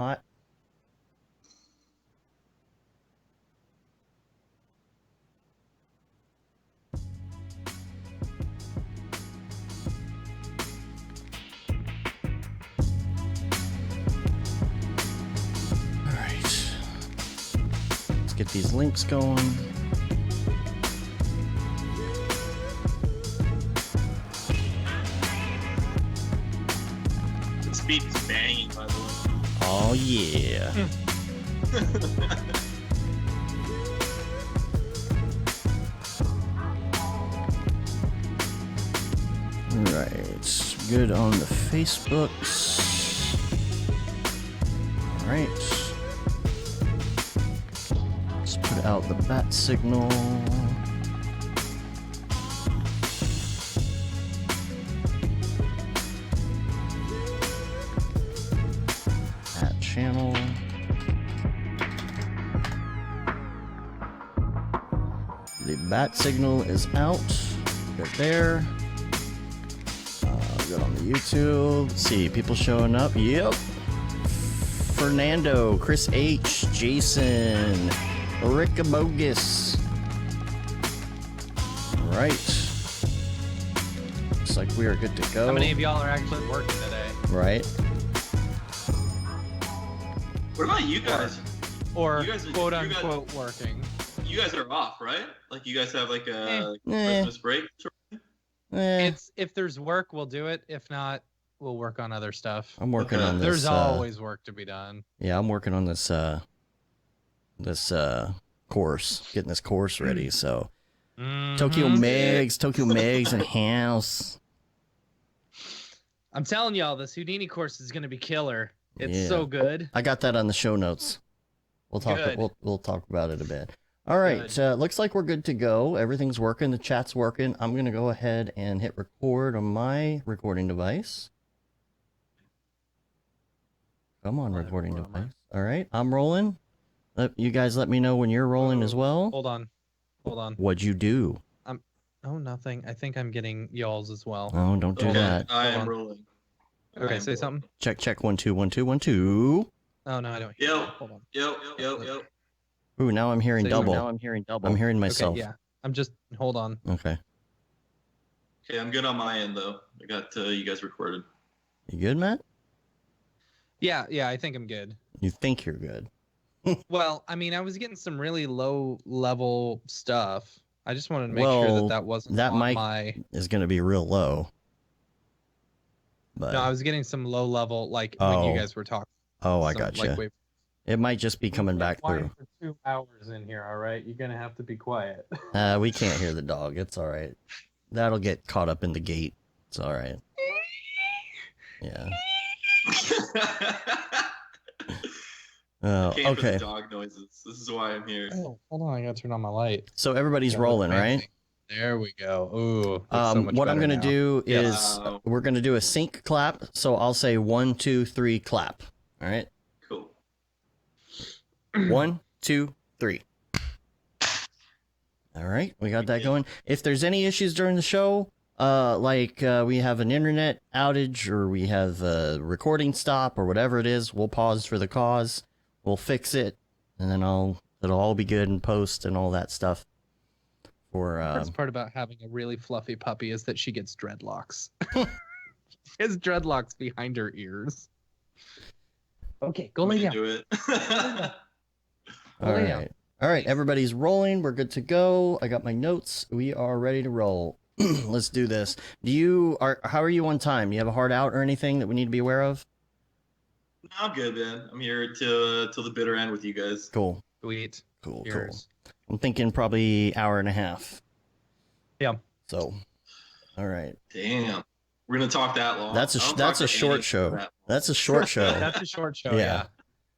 hot. All right. Let's get these links going. The beat is banging, by the way. Oh, yeah. Alright, good on the Facebooks. Alright. Let's put out the bat signal. At channel. The bat signal is out. Good there. Good on the YouTube. Let's see, people showing up. Yep. Fernando, Chris H, Jason, Rick Bogus. Right. Looks like we are good to go. How many of y'all are actually working today? Right. What about you guys? Or You guys are- quote you guys- unquote working? You guys are off, right? Like you guys have like a Eh. Christmas break? It's if there's work, we'll do it. If not, we'll work on other stuff. I'm working Okay. on this. There's always work to be done. Yeah, I'm working on this course, getting this course ready. So Tokyo Megs and House. I'm telling y'all, this Houdini course is gonna be killer. It's Yeah. so good. I got that on the show notes. We'll talk. Good. We'll talk about it a bit. All right. Looks like we're good to go. Everything's working. The chat's working. I'm gonna go ahead and hit record on my recording device. Come on, recording device. All right, I'm rolling. You guys let me know when you're rolling as well. Hold on. What'd you do? Oh, nothing. I think I'm getting y'all's as well. Oh, don't do that. I Hold am on. rolling. Okay, I am say rolling. something. Check 1 2 1 2 1 2. Oh no, I don't hear. Yo. you. Hold on. Yo. Ooh, now I'm hearing Say double. now I'm hearing myself. Okay, yeah. I'm just hold on. Okay. Okay, I'm good on my end though. I got you guys recorded. You good, Matt? Yeah, I think I'm good. You think you're good? Well, I mean, I was getting some really low level stuff. I just wanted to make Well, sure that wasn't that on mic my. is gonna be real low. But No, I was getting some low level, like Oh. when you guys were talking. oh, I some, got like, you. wave- It might just be coming back through. For 2 hours in here, all right. You're gonna have to be quiet. We can't hear the dog. It's all right. That'll get caught up in the gate. It's all right. Yeah. Oh, Came for the okay. dog noises. This is why I'm here. Oh, hold on, I gotta turn on my light. So everybody's Yeah, rolling, right? fancy. There we go. Ooh. that's so much What I'm better gonna now. do Yeah. is we're gonna do a sync clap. So I'll say 1 2 3 clap. All right. Cool. 1 2 3. All right, we got that going. If there's any issues during the show, we have an internet outage or we have a recording stop or whatever it is, we'll pause for the cause. We'll fix it, and then it'll all be good in post and all that stuff. For The best part about having a really fluffy puppy is that she gets dreadlocks. She has dreadlocks behind her ears. Okay, go lay down. Do it. all lay down. right, all right. Everybody's rolling. We're good to go. I got my notes. We are ready to roll. Let's do this. How are you on time? Do you have a hard out or anything that we need to be aware of? No, I'm good, man. I'm here till the bitter end with you guys. Cool. Sweet. Cool. Cheers. I'm thinking probably hour and a half. Yeah. So, all right. Damn. We're gonna talk that long. That's I don't a talk to short Andy show. that long. That's a short show. That's a short show. Yeah.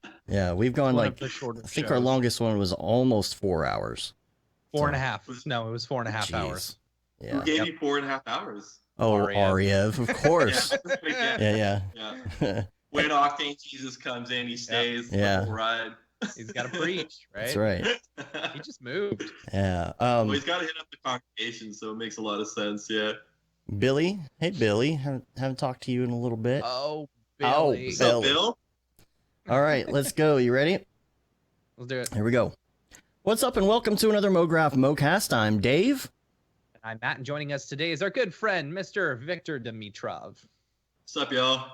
Yeah. Yeah, we've gone One like of the shorter I think our shows. longest one was almost 4 hours. 4.5. No, it was 4.5 Jeez. hours. Who Yeah. gave you 4.5 hours? Oh, Ariev. Ariev, of course. Yeah. Yeah. When Octane Jesus comes in, he stays. Yeah. The whole ride. He's got to preach, right? That's right. He just moved. Yeah. Well, he's got to hit up the congregation, so it makes a lot of sense. Yeah. Billy. Hey, Billy. Haven't talked to you in a little bit. Oh, Oh, Billy. What's up, Billy. Bill? All right, let's go. You ready? Let's do it. Here we go. What's up and welcome to another Mograph Mocast. I'm Dave. I'm Matt, and joining us today is our good friend, Mr. Victor Dimitrov. What's up, y'all?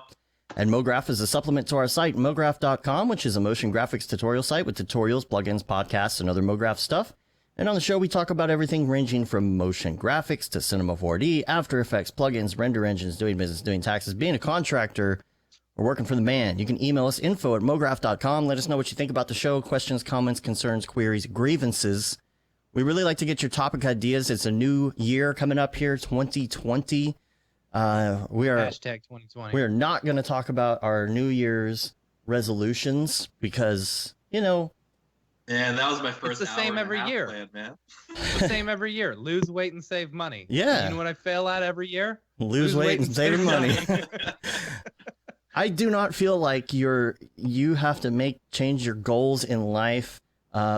And Mograph is a supplement to our site, Mograph.com, which is a motion graphics tutorial site with tutorials, plugins, podcasts, and other Mograph stuff. And on the show, we talk about everything ranging from motion graphics to Cinema 4D, After Effects, plugins, render engines, doing business, doing taxes, being a contractor, or working for the man. You can email us info@mograph.com. Let us know what you think about the show, questions, comments, concerns, queries, grievances. We really like to get your topic ideas. It's a new year coming up here, 2020. Hashtag 2020. We are not going to talk about our New Year's resolutions because, you know. Man, that was my first. It's the same every year, plan, man. The same every year. Lose weight and save money. Yeah. You know what I fail at every year? Lose weight and save money. I do not feel like you have to change your goals in life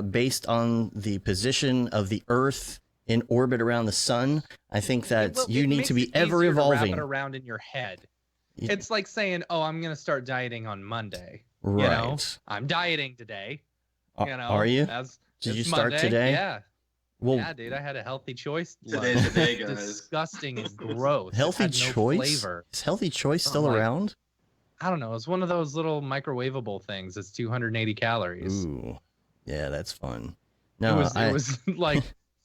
based on the position of the Earth in orbit around the sun. I think that you need to be ever evolving. Wrap it around in your head. It's like saying, "Oh, I'm going to start dieting on Monday." Right. You know, I'm dieting today. You know, are you? Did you start Monday. today? Yeah. Well, yeah, dude, I had a healthy choice. Today, guys. Disgusting and gross. Healthy It had no choice? flavor. Is healthy choice still around? I don't know. It's one of those little microwavable things. It's 280 calories. Ooh, yeah, that's fun. No, it was like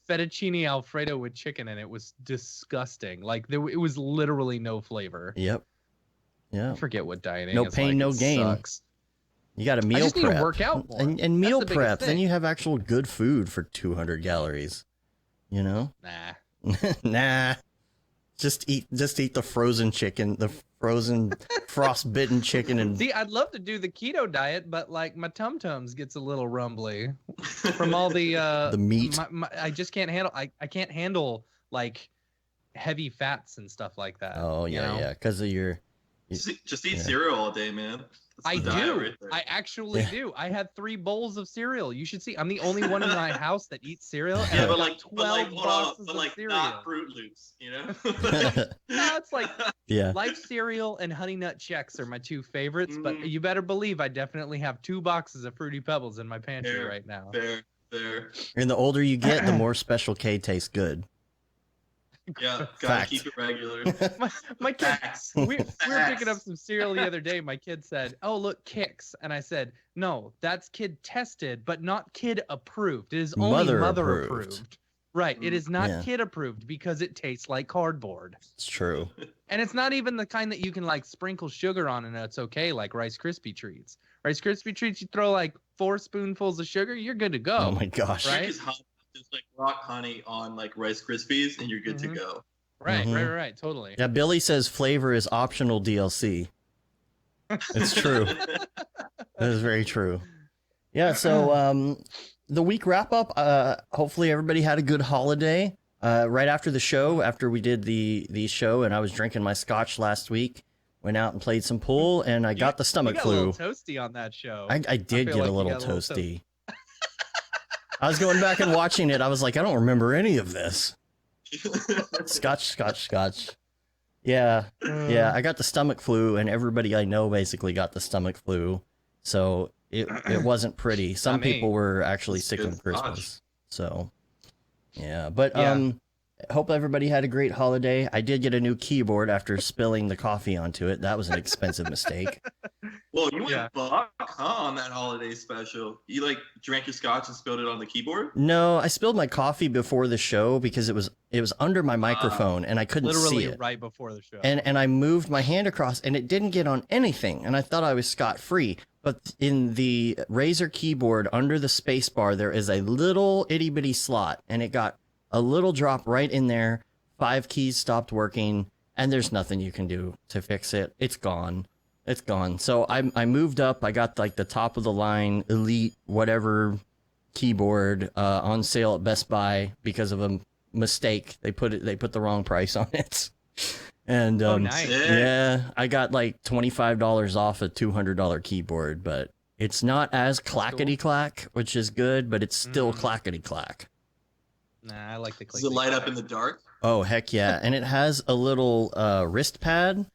fettuccine Alfredo with chicken, and it was disgusting. Like it was literally no flavor. Yep. Yeah. I forget what dieting No is pain, like. no It gain. sucks. You got to meal I just prep. need to work out more. And meal That's the prep. biggest Then thing. you have actual good food for 200 calories. You know? Nah. Nah. Just eat the frozen chicken, the frozen frostbitten chicken, and See, I'd love to do the keto diet, but like my tum-tums gets a little rumbly from all the meat. I just can't handle. I can't handle like heavy fats and stuff like that. Oh yeah, you know? yeah, because of your. Just eat cereal all day, man. I That's the diet do. right there. I actually do. I had 3 bowls of cereal. You should see. I'm the only one in my house that eats cereal. And Yeah, I've but got like, 12 boxes of cereal. not Fruit Loops, you know? No, it's like Yeah. Life cereal and Honey Nut Chex are my 2 favorites. But Mm. you better believe I definitely have 2 boxes of Fruity Pebbles in my pantry Fair, right now. Fair. And the older you get, the more Special K tastes good. Yeah, gotta Fact. keep it regular. My kid, Facts. we were picking up some cereal the other day. My kid said, "Oh, look, Kix," and I said, "No, that's kid tested, but not kid approved. It is only mother approved. Right? It is not Yeah. kid approved because it tastes like cardboard, It's true. and it's not even the kind that you can like sprinkle sugar on and it's okay, like Rice Krispie treats. Rice Krispie treats, you throw like 4 spoonfuls of sugar, you're good to go. Oh my gosh. Right? Just like rock honey on like Rice Krispies, and you're good to Mhm. go. Right, Mhm. right, totally. Yeah, Billy says flavor is optional DLC. It's true. That is very true. Yeah, so the week wrap up, hopefully everybody had a good holiday. Right after the show, after we did the show and I was drinking my scotch last week, went out and played some pool and I got the stomach you got flu. a little toasty on that show. I did feel get like a you little got a little toasty. I was going back and watching it. I was like, I don't remember any of this. Scotch. Yeah. Yeah, I got the stomach flu, and everybody I know basically got the stomach flu. So it wasn't pretty. Some Not me. people were actually It's sick good on Christmas. scotch. So yeah, but Yeah. hope everybody had a great holiday. I did get a new keyboard after spilling the coffee onto it. That was an expensive mistake. Well, you went Yeah. buck, huh, on that holiday special. You like drank your scotch and spilled it on the keyboard? No, I spilled my coffee before the show because it was under my microphone and I couldn't Literally see it. right before the show. And I moved my hand across and it didn't get on anything. And I thought I was scot-free. But in the Razer keyboard under the space bar, there is a little itty bitty slot and it got a little drop right in there. 5 keys stopped working and there's nothing you can do to fix it. It's gone. It's gone. So I moved up. I got like the top of the line elite whatever keyboard on sale at Best Buy because of a mistake. They put the wrong price on it. And Oh, nice. yeah, I got like $25 off a $200 keyboard, but it's not as clackety clack, which is good, but it's still clackety clack. Nah, I like the click. Does it light up in the dark? Oh heck yeah! And it has a little wrist pad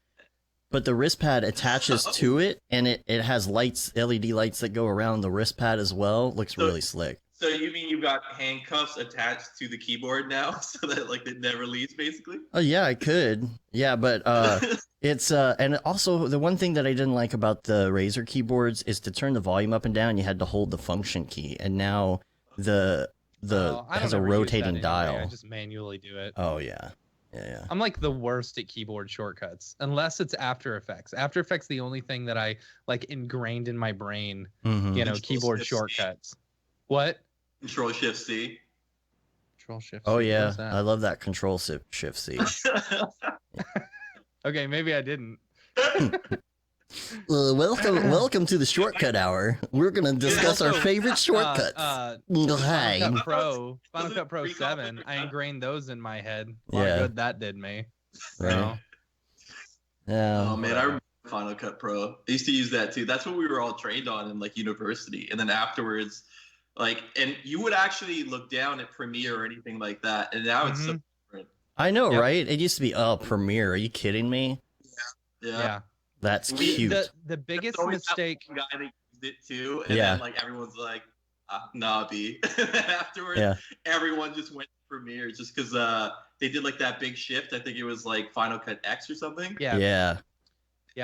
but the wrist pad attaches to it, and it has lights, LED lights that go around the wrist pad as well. Looks really slick. So you mean you got handcuffs attached to the keyboard now, so that like it never leaves, basically? Oh yeah, I could. Yeah, but it's and also the one thing that I didn't like about the Razer keyboards is to turn the volume up and down, you had to hold the function key, and now the has a rotating dial. I just manually do it. Oh yeah. Yeah. I'm like the worst at keyboard shortcuts, unless it's After Effects. After Effects, the only thing that I like ingrained in my brain, you know, keyboard shortcuts. What? Control Shift C. Control Shift. Oh yeah, I love that Control Shift C. Okay, maybe I didn't. Welcome to the shortcut hour. We're gonna discuss our favorite shortcuts. Final Cut Pro 7. I ingrained those in my head. What good that did me. Right. Yeah. Oh man, I remember Final Cut Pro. I used to use that too. That's what we were all trained on in like university, and then afterwards. Like, and you would actually look down at Premiere or anything like that, and now it's so different. I know, right? It used to be, Premiere. Are you kidding me? Yeah. That's cute. The biggest mistake. Guy that used it too, and then like everyone's like, "Nah, B." And then afterwards, everyone just went to Premiere just because they did like that big shift. I think it was like Final Cut X or something. Yeah,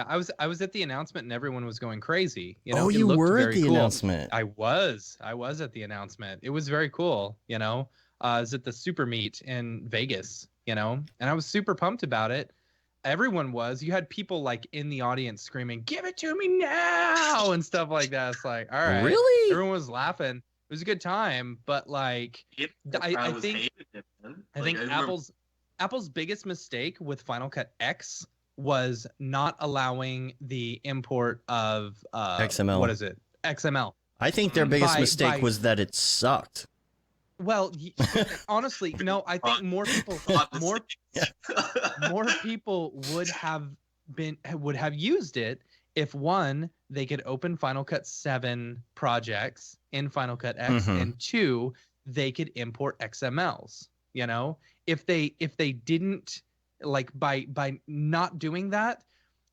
I was at the announcement and everyone was going crazy. You know, oh, you were at the announcement. I was at the announcement. It was very cool. You know, I was at the Super Meet in Vegas. You know, and I was super pumped about it. Everyone was. You had people like in the audience screaming, "Give it to me now!" and stuff like that. It's like, all right, really? Everyone was laughing. It was a good time, but like, I think Apple's biggest mistake with Final Cut X was not allowing the import of XML. What is it? XML. I think their biggest mistake was that it sucked. Well, honestly, no. I think more people would have used it if one, they could open Final Cut 7 projects in Final Cut X, and two, they could import XMLs. You know, if they didn't. Like by not doing that,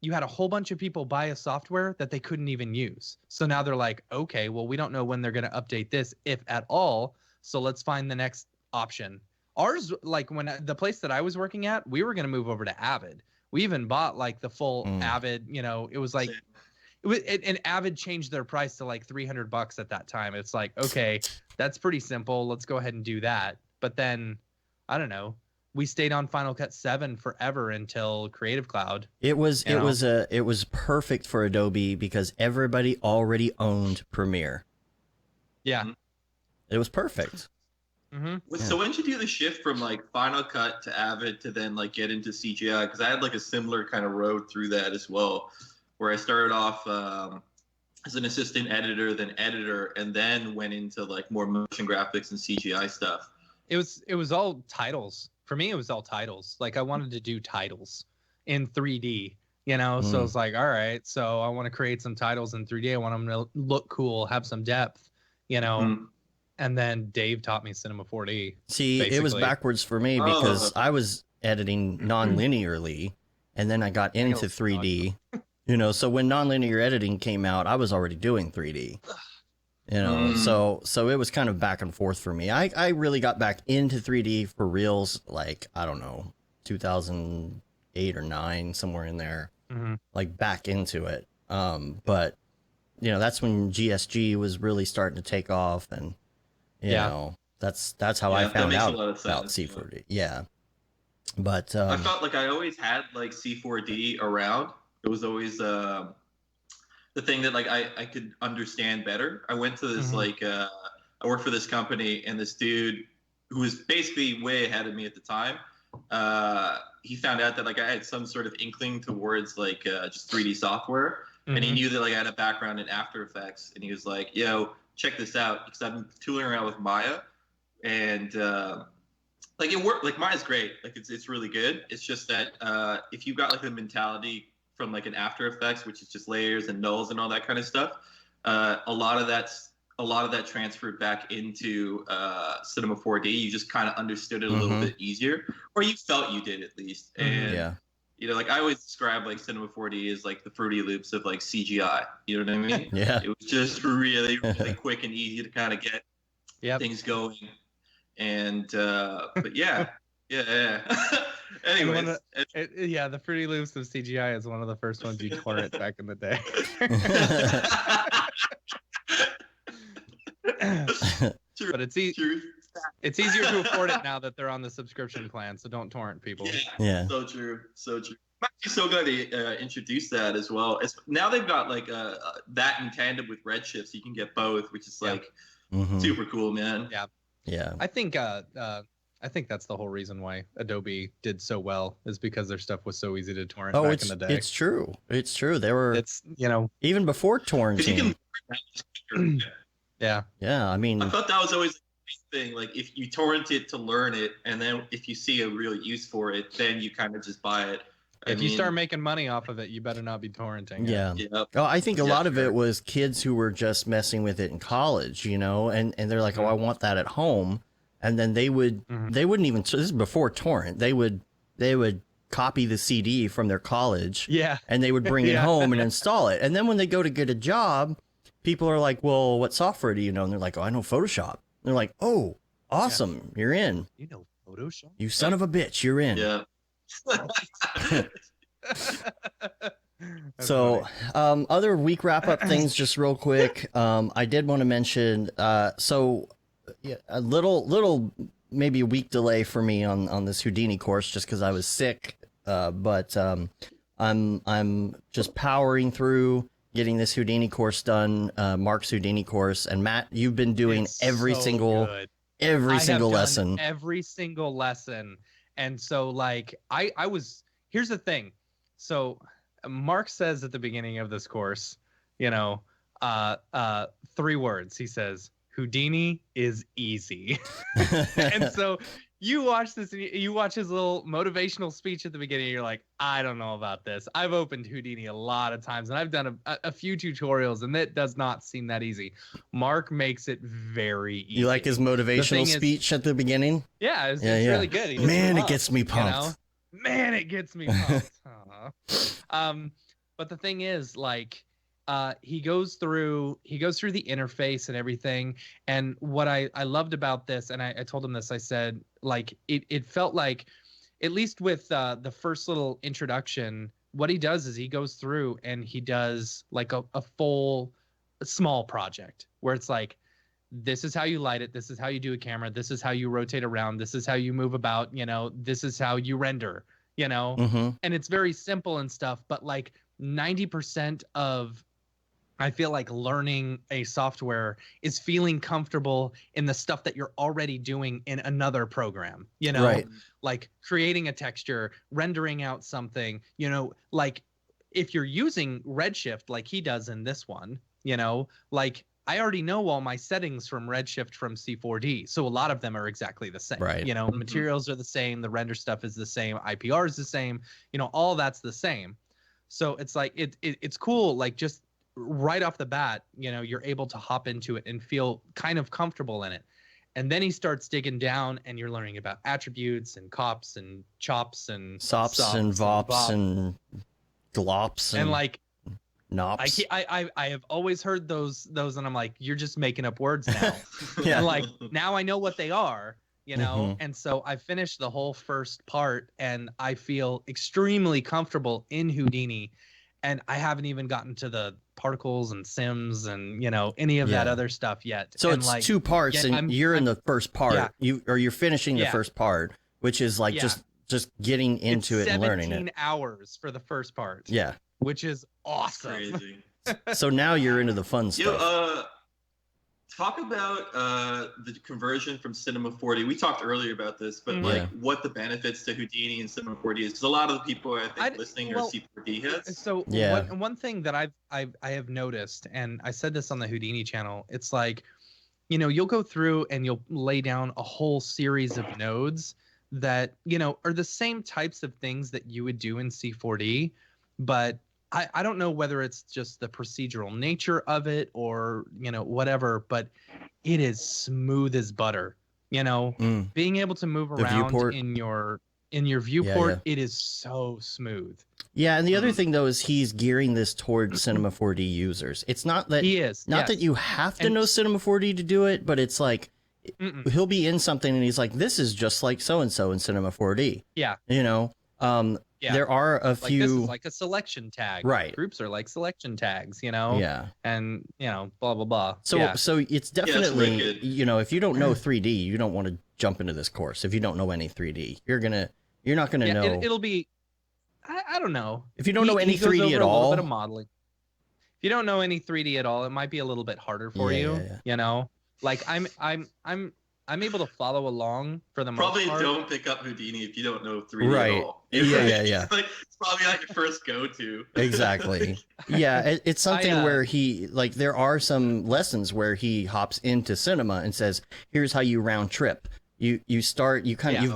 you had a whole bunch of people buy a software that they couldn't even use. So now they're like, okay, well, we don't know when they're going to update this, if at all. So let's find the next option. Ours, like when the place that I was working at, we were going to move over to Avid. We even bought like the full Avid, you know, it was like, and Avid changed their price to like $300 at that time. It's like, okay, that's pretty simple. Let's go ahead and do that. But then, I don't know. We stayed on Final Cut 7 forever until Creative Cloud. It was perfect for Adobe because everybody already owned Premiere. Yeah. It was perfect. So when did you do the shift from like Final Cut to Avid to then like get into CGI? Because I had like a similar kind of road through that as well, where I started off as an assistant editor, then editor, and then went into like more motion graphics and CGI stuff. It was all titles. For me, it was all titles. Like I wanted to do titles in 3D, you know? So it's like, all right, so I want to create some titles in 3D. I want them to look cool, have some depth, you know? And then Dave taught me Cinema 4D. See, basically. It was backwards for me because I was editing non-linearly and then I got into 3D, you know? So when non-linear editing came out, I was already doing 3D. You know, so it was kind of back and forth for me. I really got back into 3D for reals, like, I don't know, 2008 or 9, somewhere in there, like back into it. But, you know, that's when GSG was really starting to take off. And, you know, that's how I found out about C4D. Yeah. But I felt like I always had like C4D around. It was always the thing that like I could understand better. I went to this like I worked for this company, and this dude who was basically way ahead of me at the time, he found out that like I had some sort of inkling towards like just 3D software, and he knew that like I had a background in After Effects, and he was like, "Yo, check this out," because I've been tooling around with Maya, and like it worked. Like Maya's great, like it's really good. It's just that if you got like the mentality from like an After Effects, which is just layers and nulls and all that kind of stuff, a lot of that transferred back into Cinema 4D. You just kind of understood it a little bit easier, or you felt you did at least. And You know, like I always describe like Cinema 4D as like the Fruity Loops of like CGI. You know what I mean? Yeah. It was just really, really quick and easy to kind of get things going. And but yeah. Anyways, the Fruity Loops of CGI is one of the first ones you torrent back in the day. True, but it's easier to afford it now that they're on the subscription plan, so don't torrent people. Yeah. So true. I'm actually so glad they introduced that as well. Now they've got like that in tandem with Redshift, so you can get both, which is like super cool, man. Yeah. I think that's the whole reason why Adobe did so well, is because their stuff was so easy to torrent back in the day. It's true. They were. It's even before torrenting. Yeah. I mean, I thought that was always the thing. Like if you torrent it to learn it, and then if you see a real use for it, then you kind of just buy it. If you start making money off of it, you better not be torrenting. Yeah. Oh, I think a lot of it was kids who were just messing with it in college, you know, and they're like, oh, I want that at home. And then they wouldn't even, so this is before torrent, they would copy the CD from their college. Yeah. And they would bring it home and install it. And then when they go to get a job, people are like, well, what software do you know? And they're like, oh, I know Photoshop. And they're like, oh, awesome. Yeah. You're in. You know Photoshop? You son of a bitch. You're in. Yeah. So, other week wrap up things, just real quick. I did want to mention, a little, maybe a week delay for me on this Houdini course, just because I was sick. But I'm just powering through getting this Houdini course done, Mark's Houdini course. And Matt, you've been doing every single lesson. Every single lesson. And so like here's the thing. So Mark says at the beginning of this course, 3 words. He says, Houdini is easy. And so you watch this, and you watch his little motivational speech at the beginning. You're like, I don't know about this. I've opened Houdini a lot of times, and I've done a few tutorials, and it does not seem that easy. Mark makes it very easy. You like his motivational speech at the beginning? Yeah, it's really good. Man, it gets me pumped. Man, it gets me pumped. But the thing is, like, he goes through the interface and everything. And what I loved about this, and I told him this, I said, like, it felt like, at least with the first little introduction, what he does is he goes through and he does like a full small project where it's like, this is how you light it, this is how you do a camera, this is how you rotate around, this is how you move about, this is how you render, and it's very simple and stuff. But like 90% of, I feel like, learning a software is feeling comfortable in the stuff that you're already doing in another program, right. Like creating a texture, rendering out something, like if you're using Redshift like he does in this one, like I already know all my settings from Redshift from C4D. So a lot of them are exactly the same, right. Materials are the same. The render stuff is the same. IPR is the same, all that's the same. So it's like, it's cool. Like just right off the bat, you're able to hop into it and feel kind of comfortable in it. And then he starts digging down, and you're learning about attributes and cops and chops and sops and vops and glops and like nops. I have always heard those, and I'm like, you're just making up words now. Yeah. And like now I know what they are, And so I finished the whole first part, and I feel extremely comfortable in Houdini. And I haven't even gotten to the particles and sims and any of that other stuff yet. So and it's like, 2 parts, and you're in the first part. Yeah. You're finishing the first part, which is like just getting into it and learning it. 17 hours for the first part. Yeah, which is awesome. Crazy. So now you're into the fun stuff. Talk about the conversion from Cinema 4D. We talked earlier about this, but like what the benefits to Houdini and Cinema 4D is, because a lot of the people I think listening are C4D heads. So one thing that I have noticed, and I said this on the Houdini channel, it's like, you'll go through and you'll lay down a whole series of nodes that are the same types of things that you would do in C4D, but I don't know whether it's just the procedural nature of it or, whatever, but it is smooth as butter, being able to move around in in your viewport, it is so smooth. Yeah, and the other thing though is he's gearing this toward Cinema 4D users. It's not that that you have to know Cinema 4D to do it, but it's like he'll be in something and he's like, this is just like so and so in Cinema 4D. Yeah. You know, there are a few. This is like a selection tag. Right. Groups are like selection tags, you know. Yeah. And you know, blah blah blah. So it's definitely you know, if you don't know 3D, you don't want to jump into this course. If you don't know any 3D, you're not gonna know. It'll be. I don't know. If you don't know any 3D at all, a little bit of modeling. If you don't know any 3D at all, it might be a little bit harder for you. Yeah. You know, like I'm able to follow along for the most part. Probably don't pick up Houdini if you don't know 3D at all. Yeah. Like, it's probably not your first go-to. Exactly. Yeah, it's something where he like there are some lessons where he hops into Cinema and says, "Here's how you round trip." You've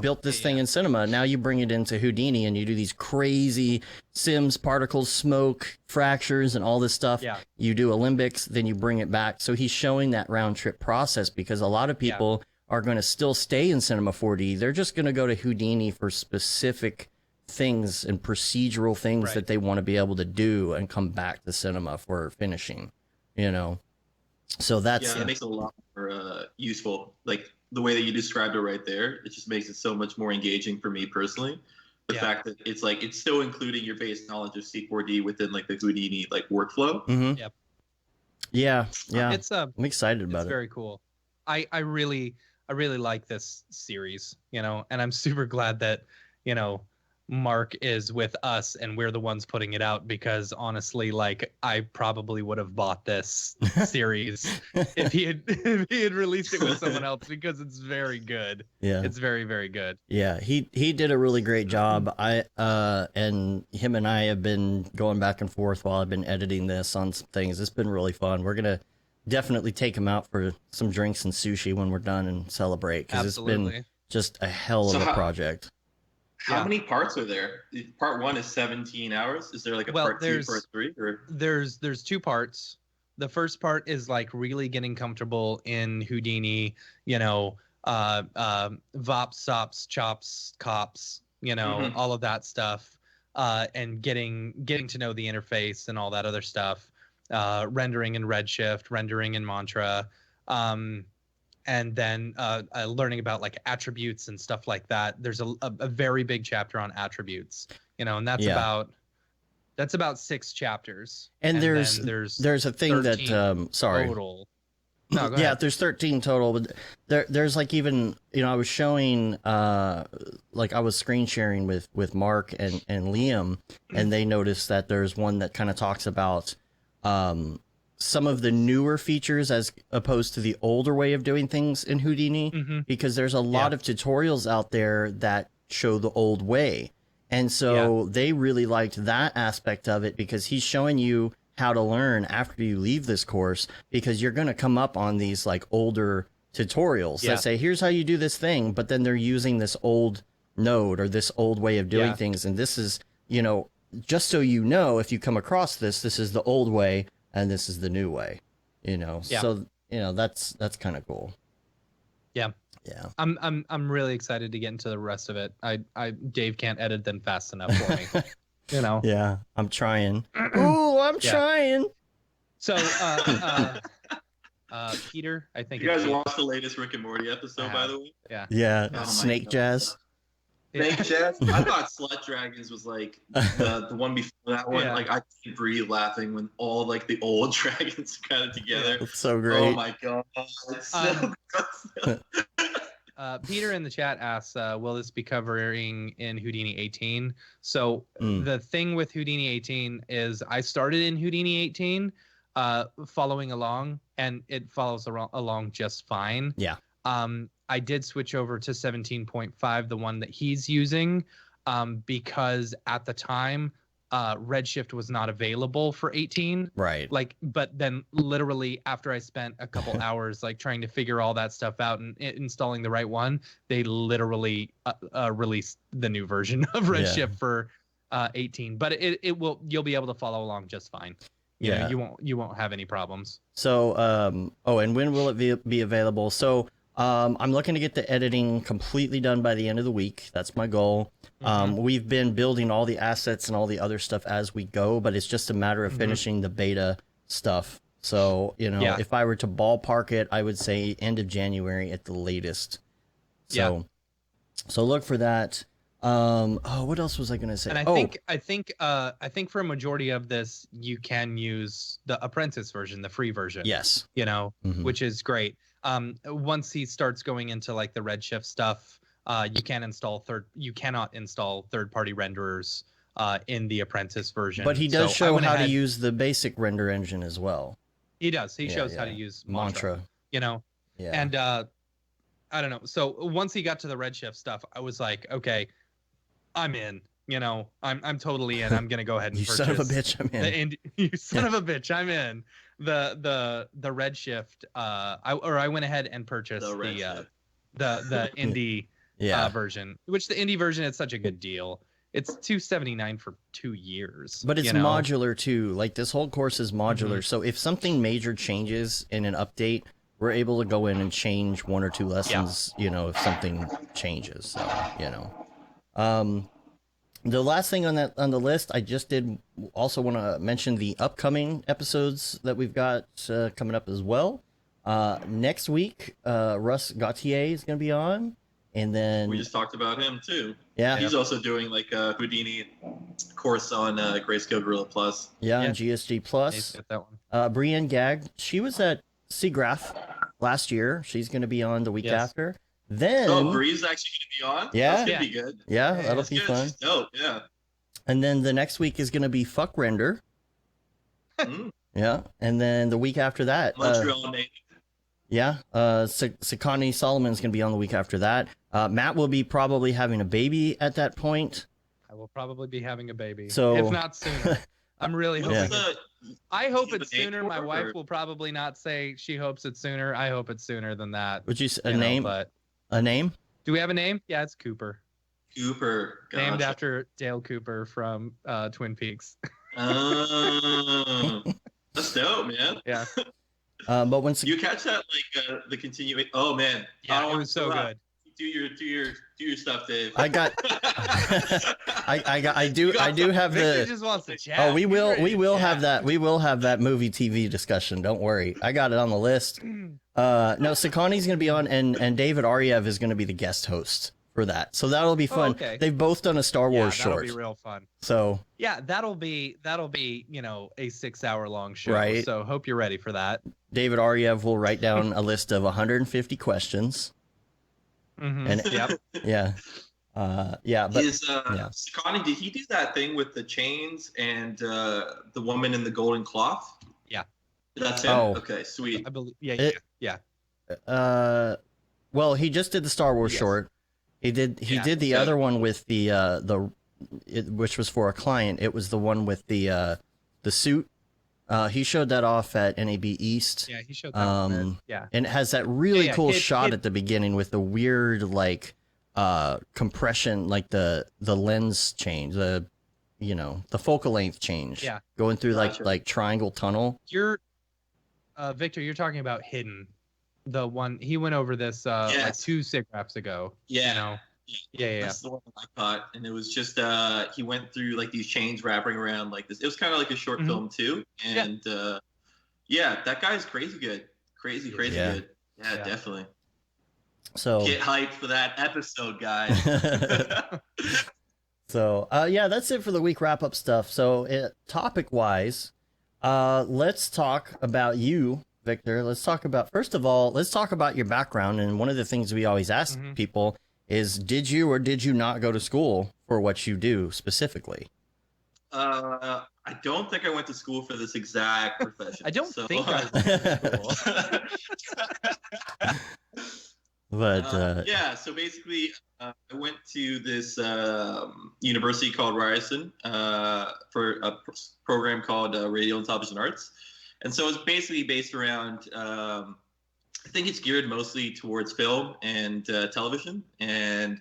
built this thing in Cinema. Now you bring it into Houdini and you do these crazy sims, particles, smoke, fractures, and all this stuff. Yeah. You do Olympics, then you bring it back. So he's showing that round trip process because a lot of people are going to still stay in Cinema 4D. They're just going to go to Houdini for specific things and procedural things that they want to be able to do and come back to Cinema for finishing, you know? So that's... Yeah, it makes it a lot more useful. Like, the way that you described it right there, it just makes it so much more engaging for me personally. The fact that it's like it's still including your base knowledge of C4D within like the Houdini like workflow. Mm-hmm. Yep. Yeah. I'm excited about it. It's very cool. I really like this series, you know, and I'm super glad that, you know, Mark is with us and we're the ones putting it out because honestly, like I probably would have bought this series if he had released it with someone else because it's very good. Yeah. It's very, very good. Yeah. He did a really great job. And him and I have been going back and forth while I've been editing this on some things. It's been really fun. We're going to definitely take him out for some drinks and sushi when we're done and celebrate because it's been just a hell of a project. How many parts are there? Part 1 is 17 hours. Is there like a part 2, part 3? Or? There's 2 parts. The first part is like really getting comfortable in Houdini, you know, vops, sops, chops, cops, you know, all of that stuff, and getting to know the interface and all that other stuff, rendering in Redshift, rendering in Mantra, and then learning about like attributes and stuff like that. There's a very big chapter on attributes, you know, and that's about 6 chapters. And there's a thing that total. No, go ahead. There's 13 total, but there's like even, you know, I was showing like I was screen sharing with Mark and Liam, and they noticed that there's one that kind of talks about some of the newer features as opposed to the older way of doing things in Houdini, because there's a lot of tutorials out there that show the old way. And so they really liked that aspect of it because he's showing you how to learn after you leave this course, because you're going to come up on these like older tutorials that say, here's how you do this thing. But then they're using this old node or this old way of doing things. And this is, you know, just so you know, if you come across this is the old way. And this is the new way, you know. Yeah. So, you know, that's kind of cool. Yeah. Yeah. I'm really excited to get into the rest of it. Dave can't edit them fast enough for me. You know. Yeah, I'm trying. Ooh, I'm trying. So Peter, I think you guys watched the latest Rick and Morty episode, by the way? Yeah. Yeah. Oh, Snake Jazz. Snake Jazz? I thought Slut Dragons was like the one before that one. Like I couldn't breathe laughing when all like the old dragons are kind of together. It's so great. Oh my god. It's so good. Peter in the chat asks, will this be covering in Houdini 18? So the thing with Houdini 18 is I started in Houdini 18 following along, and it follows along just fine. Yeah. I did switch over to 17.5, the one that he's using, because at the time, Redshift was not available for 18. Right. Like, but then literally after I spent a couple hours like trying to figure all that stuff out and installing the right one, they literally released the new version of Redshift for 18. But you'll be able to follow along just fine. You know, you won't have any problems. So, and when will it be available? So, I'm looking to get the editing completely done by the end of the week. That's my goal. We've been building all the assets and all the other stuff as we go, but it's just a matter of finishing the beta stuff. So, if I were to ballpark it, I would say end of January at the latest. So look for that. What else was I going to say? And I think for a majority of this, you can use the Apprentice version, the free version. Yes. Which is great. Once he starts going into like the Redshift stuff, you cannot install third-party renderers in the Apprentice version. But he does show how to use the basic render engine as well. He does. He shows how to use Mantra. Yeah. And I don't know. So once he got to the Redshift stuff, I was like, okay, I'm in. I'm totally in. I'm gonna go ahead and purchase. You son of a bitch, I'm in. You son of a bitch, I'm in. The Redshift. I went ahead and purchased the indie version, which the indie version is such a good deal. It's $279 for 2 years. But it's modular too. Like this whole course is modular. So if something major changes in an update, we're able to go in and change 1 or 2 lessons, if something changes. So, the last thing on the list, I just did also want to mention the upcoming episodes that we've got coming up as well. Next week, Russ Gautier is going to be on. And then we just talked about him too. Yeah. He's also doing like a Houdini course on Grayscale Gorilla Plus. Yeah, and GSG Plus. That one. Brienne Gag, she was at SIGGRAPH last year. She's going to be on the week after. Then Bree's actually going to be on? Yeah. That's going to be good. Yeah, that'll be fun. Dope, yeah. And then the next week is going to be Fuck Render. Yeah, and then the week after that. Montreal native. Yeah, Sakani Solomon's going to be on the week after that. Matt will be probably having a baby at that point. I will probably be having a baby. So, if not sooner. I'm really hoping. Yeah. I hope it's sooner. My wife will probably not say she hopes it's sooner. I hope it's sooner than that. Would you say a name? But a name? Do we have a name? Yeah, it's Cooper. Gotcha. Named after Dale Cooper from Twin Peaks. That's dope, man. Yeah. But once you catch that, like the continuation. Oh man, yeah, it was so good. Do your stuff, Dave. I do have Victor the. just wants to chat. Oh, we will have that. We will have that movie TV discussion. Don't worry, I got it on the list. No, Sakani's gonna be on, and David Ariev is gonna be the guest host for that. So that'll be fun. Okay. They've both done a Star Wars short. That'll be real fun. So yeah, that'll be a 6-hour long show. Right. So hope you're ready for that. David Ariev will write down a list of 150 questions. And yeah, but Sakani, did he do that thing with the chains and the woman in the golden cloth? Yeah, that's him. Oh. Okay, sweet. I believe. Yeah. Well, he just did the Star Wars short. He did the other one with which was for a client. It was the one with the suit. He showed that off at NAB East. Yeah, he showed that. And it has that really cool shot at the beginning with the weird compression, like the lens change, the focal length change. Yeah, going through like triangle tunnel. You're Victor. You're talking about Hidden, the one he went over this like 2 SIGGRAPHs ago. Yeah. Yeah. That's the one I caught, and it was just he went through like these chains wrapping around like this. It was kind of like a short film too, and that guy's crazy good, crazy good. Yeah, definitely. So get hyped for that episode, guys. So that's it for the week wrap up stuff. So topic wise, let's talk about you, Victor. Let's talk about your background, and one of the things we always ask people is, did you or did you not go to school for what you do specifically? I don't think I went to school for this exact profession. I don't think I went to school. But so basically, I went to this university called Ryerson for a program called Radio and Television Arts, and so it's basically based around. I think it's geared mostly towards film and television, and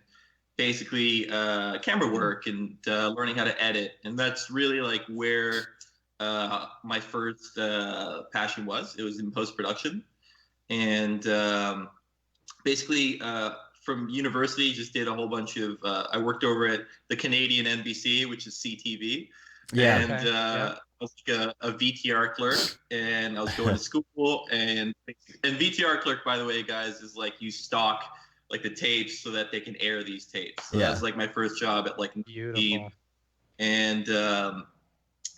basically camera work and learning how to edit. And that's really like where my first passion was. It was in post-production. And basically from university, just did a whole bunch of. I worked over at the Canadian NBC, which is CTV. Yeah. And I was like a VTR clerk, and I was going to school. And VTR clerk, by the way, guys, is like you stock like the tapes so that they can air these tapes. So that was like my first job at like Beautiful. And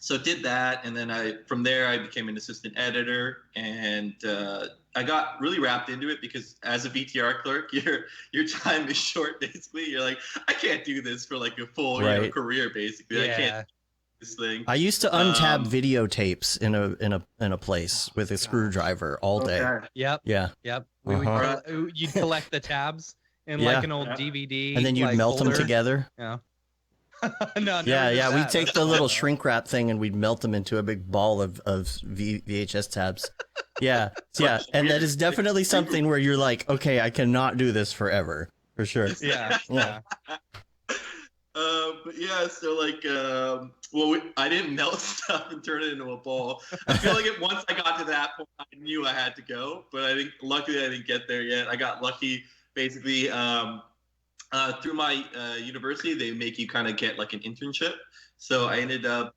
so did that, and then from there I became an assistant editor, and I got really wrapped into it because as a VTR clerk, your time is short. Basically, you're like, I can't do this for like a full career. Basically, I can't do this thing. I used to untab videotapes in a place with a screwdriver all day. Yep. Yeah. Yep. You'd collect the tabs in like an old DVD, and then you'd melt them together. Yeah. No, yeah. We'd take the little shrink wrap thing and we'd melt them into a big ball of VHS tabs. Yeah. And that is definitely something where you're like, okay, I cannot do this forever, for sure. Yeah. But yeah, so like, I didn't melt stuff and turn it into a ball. I feel like once I got to that point, I knew I had to go, but luckily I didn't get there yet. I got lucky, basically, through my university, they make you kind of get like an internship. So I ended up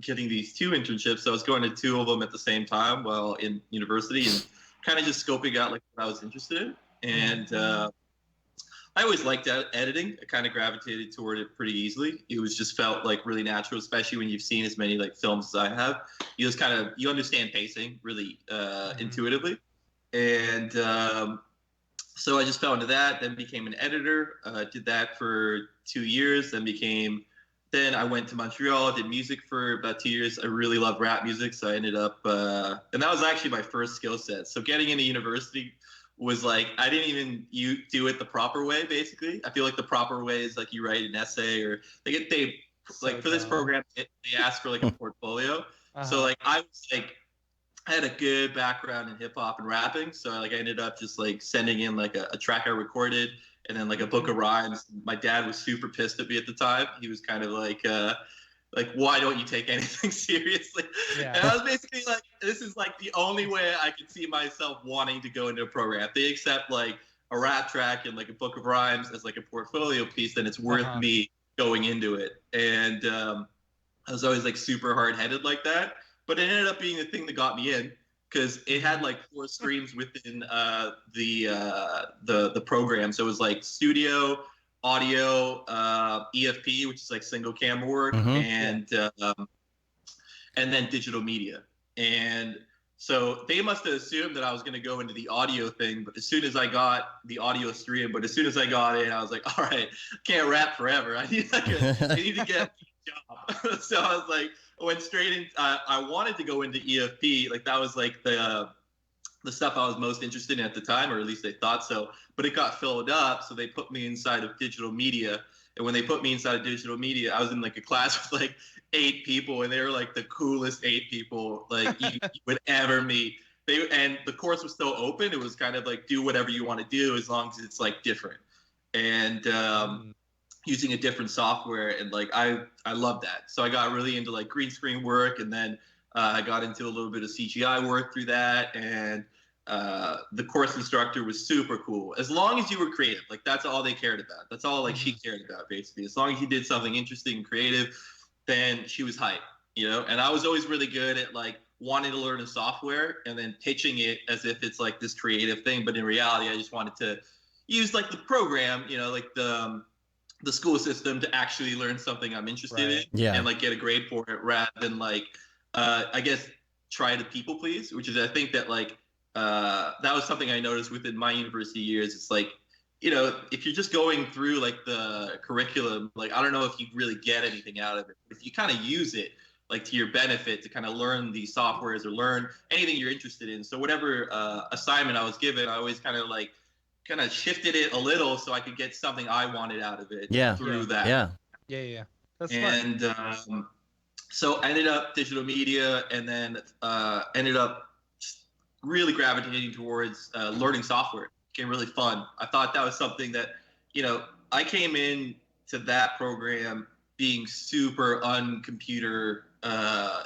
getting these 2 internships. So I was going to 2 of them at the same time while in university, and kind of just scoping out like what I was interested in. And I always liked editing. I kind of gravitated toward it pretty easily. It was just felt like really natural, especially when you've seen as many like films as I have. You just you understand pacing really intuitively. And so I just fell into that, then became an editor, did that for 2 years, then I went to Montreal, did music for about 2 years. I really love rap music, so I ended up, and that was actually my first skill set. So getting into university was like, I didn't even do it the proper way, basically. I feel like the proper way is like you write an essay, or for this program, they ask for like a portfolio. So like I had a good background in hip hop and rapping, so like I ended up just like sending in like a track I recorded, and then like a book of rhymes. My dad was super pissed at me at the time. He was kind of like why don't you take anything seriously? Yeah. And I was basically like, this is like the only way I could see myself wanting to go into a program. If they accept like a rap track and like a book of rhymes as like a portfolio piece, then it's worth me going into it. And I was always like super hard-headed like that. But it ended up being the thing that got me in, because it had like 4 streams within the program. So it was like studio, audio, EFP, which is like single camera work, and then digital media. And so they must have assumed that I was going to go into the audio thing. But as soon as I got the audio stream, I was like, all right, I can't rap forever. I need to get a job. So I was like, I went straight in. I wanted to go into EFP. Like that was like the stuff I was most interested in at the time, or at least they thought so. But it got filled up, so they put me inside of digital media. And when they put me inside of digital media, I was in like a class with like 8 people, and they were like the coolest 8 people like you would ever meet. And the course was still open. It was kind of like, do whatever you want to do as long as it's like different. And using a different software, and like I love that. So I got really into like green screen work, and then I got into a little bit of CGI work through that. And the course instructor was super cool. As long as you were creative, like that's all they cared about. That's all like she cared about, basically. As long as you did something interesting and creative, then she was hyped, you know. And I was always really good at like wanting to learn a software and then pitching it as if it's like this creative thing, but in reality, I just wanted to use like the program, you know, like the school system to actually learn something I'm interested in, and like get a grade for it, rather than like I guess try to people please, which is, I think that like that was something I noticed within my university years. It's like, you know, if you're just going through like the curriculum, like I don't know if you really get anything out of it. If you kind of use it like to your benefit to kind of learn these softwares or learn anything you're interested in. So whatever assignment I was given, I always kind of shifted it a little so I could get something I wanted out of it through that. Yeah. That's fun. So I ended up digital media, and then ended up really gravitating towards learning software. It became really fun. I thought that was something that, you know, I came in to that program being super uncomputer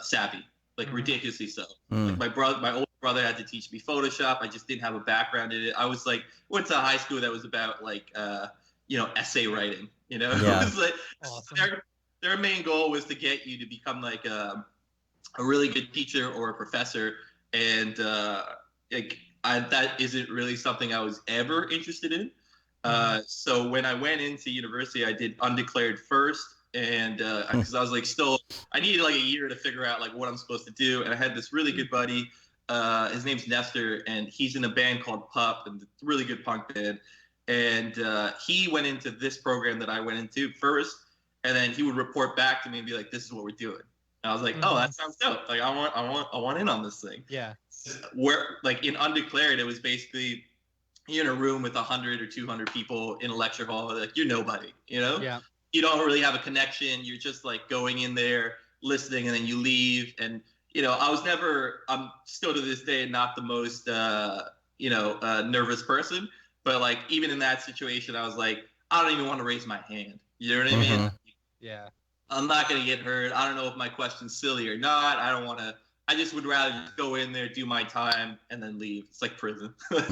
savvy, like ridiculously so. Like my older brother had to teach me Photoshop. I just didn't have a background in it. I was like, went to high school that was about like, essay writing, Yeah. It was like, Awesome. their main goal was to get you to become like a really good teacher or a professor. And that isn't really something I was ever interested in. So when I went into university, I did undeclared first. And because I was like, I needed like a year to figure out like what I'm supposed to do. And I had this really good buddy. His name's Nestor, and he's in a band called Pup, and it's a really good punk band. And he went into this program that I went into first, and then he would report back to me and be like, "This is what we're doing." And I was like, "Oh, that sounds dope! Like, I want in on this thing." Yeah. Where like in undeclared, it was basically you're in a room with 100 or 200 people in a lecture hall. Like, you're nobody, Yeah. You don't really have a connection. You're just like going in there, listening, and then you leave. And I'm still to this day not the most nervous person. But like even in that situation, I was like, I don't even want to raise my hand. You know what I mean? Yeah. I'm not gonna get hurt. I don't know if my question's silly or not. I don't want to. I just would rather just go in there, do my time, and then leave. It's like prison. But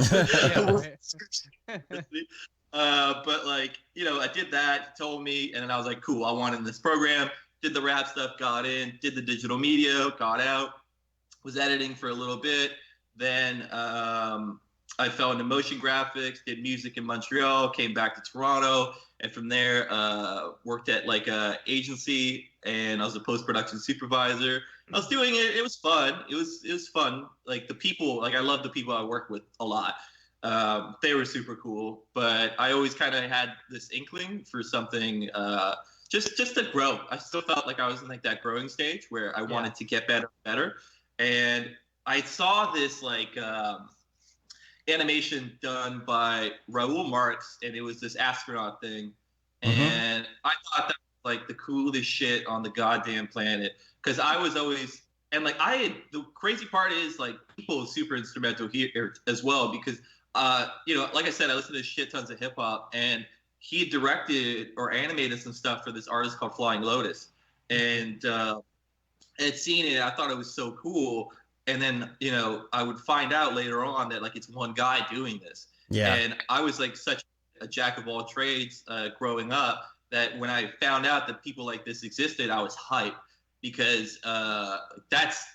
like, I did that. He told me, and then I was like, cool. I want in this program. Did the rap stuff, got in. Did the digital media, got out. Was editing for a little bit. Then I fell into motion graphics. Did music in Montreal. Came back to Toronto, and from there worked at like a agency, and I was a post-production supervisor. I was doing it. It was fun. It was fun. Like the people, like I love the people I work with a lot. They were super cool, but I always kind of had this inkling for something just to grow. I still felt like I was in like that growing stage where I wanted to get better. And I saw this like animation done by Raoul Marx, and it was this astronaut thing. And I thought that was like the coolest shit on the goddamn planet. Because I was always, and like the crazy part is like people are super instrumental here as well. Because, like I said, I listened to shit tons of hip hop, and he directed or animated some stuff for this artist called Flying Lotus. And I had seen it, I thought it was so cool. And then, I would find out later on that like it's one guy doing this. Yeah. And I was like such a jack of all trades growing up that when I found out that people like this existed, I was hyped. Because that's,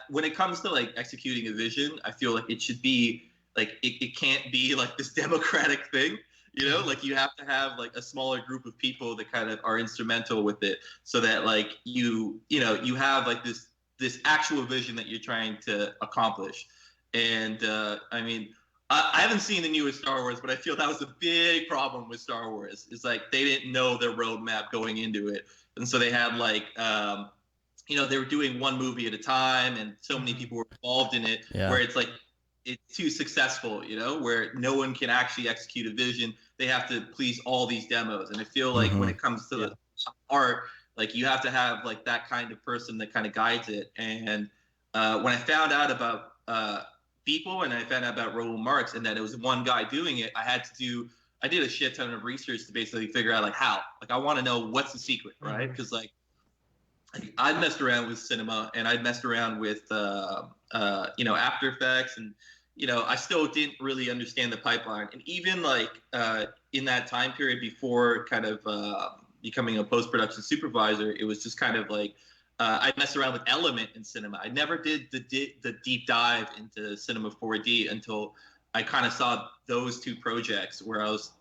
when it comes to like executing a vision, I feel like it should be like, it can't be like this democratic thing, like you have to have like a smaller group of people that kind of are instrumental with it so that like you have like this actual vision that you're trying to accomplish. And I haven't seen the newest Star Wars, but I feel that was a big problem with Star Wars. It's like they didn't know their roadmap going into it. And so they had like, they were doing one movie at a time, and so many people were involved in it, where it's like, it's too successful, where no one can actually execute a vision. They have to please all these demos. And I feel like when it comes to the art, like you have to have like that kind of person that kind of guides it. And when I found out about people, and I found out about Raoul Marx and that it was one guy doing it, I did a shit ton of research to basically figure out like how. Like I want to know what's the secret, right? Because like I messed around with cinema, and I messed around with After Effects, and I still didn't really understand the pipeline. And even like in that time period before kind of becoming a post-production supervisor, it was just kind of like I messed around with Element in cinema. I never did the deep dive into Cinema 4D until I kind of saw those two projects where I was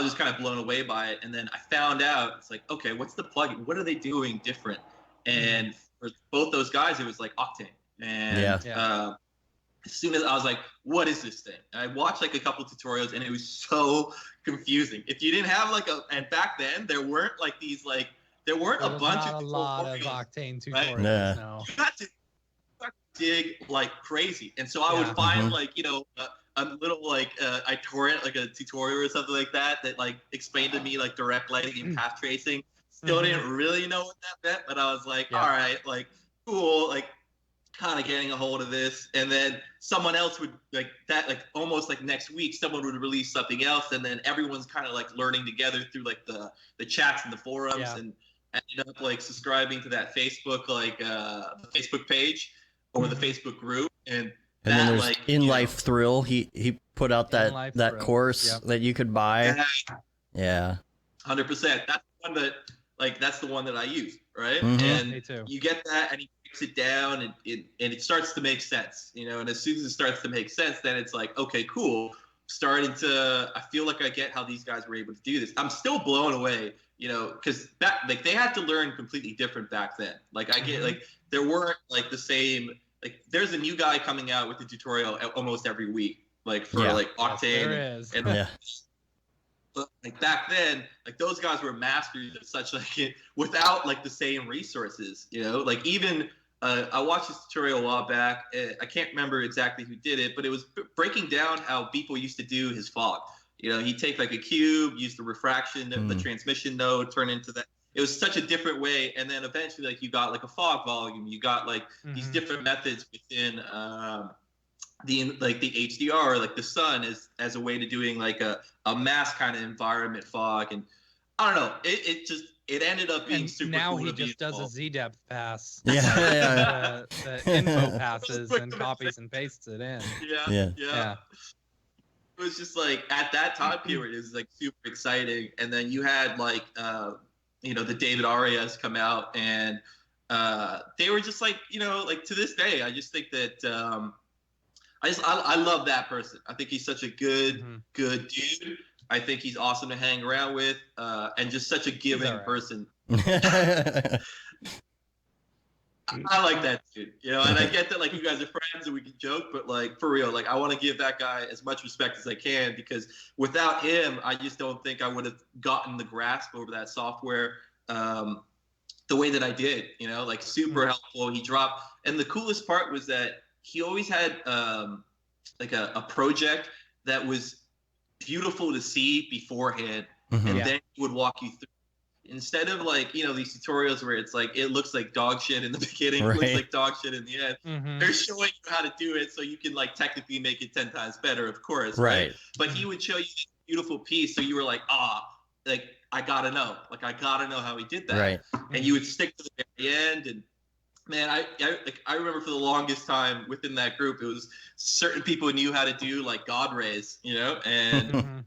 just kind of blown away by it. And then I found out, it's like, okay, what's the plugin? What are they doing different? And for both those guys, it was like Octane. And as soon as I was like, what is this thing? And I watched like a couple tutorials, and it was so confusing. If you didn't have like and back then there weren't like these like, there weren't a bunch of a lot of Octane tutorials. Right? No. You got to dig like crazy. And so I would find like, a little like I torrent like a tutorial or something like that like explained to me like direct lighting and path tracing. Still didn't really know what that meant, but I was like, all right, like cool, like kind of getting a hold of this. And then someone else would like that, like almost like next week, someone would release something else, and then everyone's kind of like learning together through like the chats and the forums, and ended up like subscribing to that Facebook like the Facebook page or the Facebook group. And And then there's like, In Life Thrill. He put out that Thrill. course that you could buy. Yeah. 100%. That's the one that I use, right? Mhm. And Me too. you get that, and he breaks it down, and it starts to make sense, you know. And as soon as it starts to make sense, then it's like, okay, cool. I feel like I get how these guys were able to do this. I'm still blown away, you know, because they had to learn completely different back then. Like I get like there weren't like the same. Like there's a new guy coming out with a tutorial almost every week, like for like Octane. There is. And but like back then, like those guys were masters of such like without like the same resources, you know. Like even I watched this tutorial a while back. I can't remember exactly who did it, but it was breaking down how people used to do his fog. You know, he'd take like a cube, use the refraction, the transmission node, turn into that. It was such a different way, and then eventually, like you got like a fog volume. You got like these different methods within the HDR, like the sun, as a way to doing like a mass kind of environment fog. And I don't know, it ended up being super now cool. He just does a Z-depth pass. Yeah. The info passes and copies and pastes it in. Yeah. It was just like at that time period, it was like super exciting. And then you had like you know, the David Arias come out, and they were just like, you know, like to this day, I just think that I love that person. I think he's such a good dude. I think he's awesome to hang around with, and just such a giving person. I like that dude, you know, and I get that like you guys are friends and we can joke, but like for real, like I want to give that guy as much respect as I can, because without him, I just don't think I would have gotten the grasp over that software the way that I did, you know, like super helpful. He dropped, and the coolest part was that he always had like a project that was beautiful to see beforehand, and then he would walk you through. Instead of like, you know, these tutorials where it's like it looks like dog shit in the beginning, it looks like dog shit in the end. They're showing you how to do it so you can like technically make it 10 times better, of course, right? But he would show you this beautiful piece, so you were like, like I gotta know how he did that, right? And you would stick to the very end. And man, I remember for the longest time within that group, it was certain people knew how to do like God rays, you know, and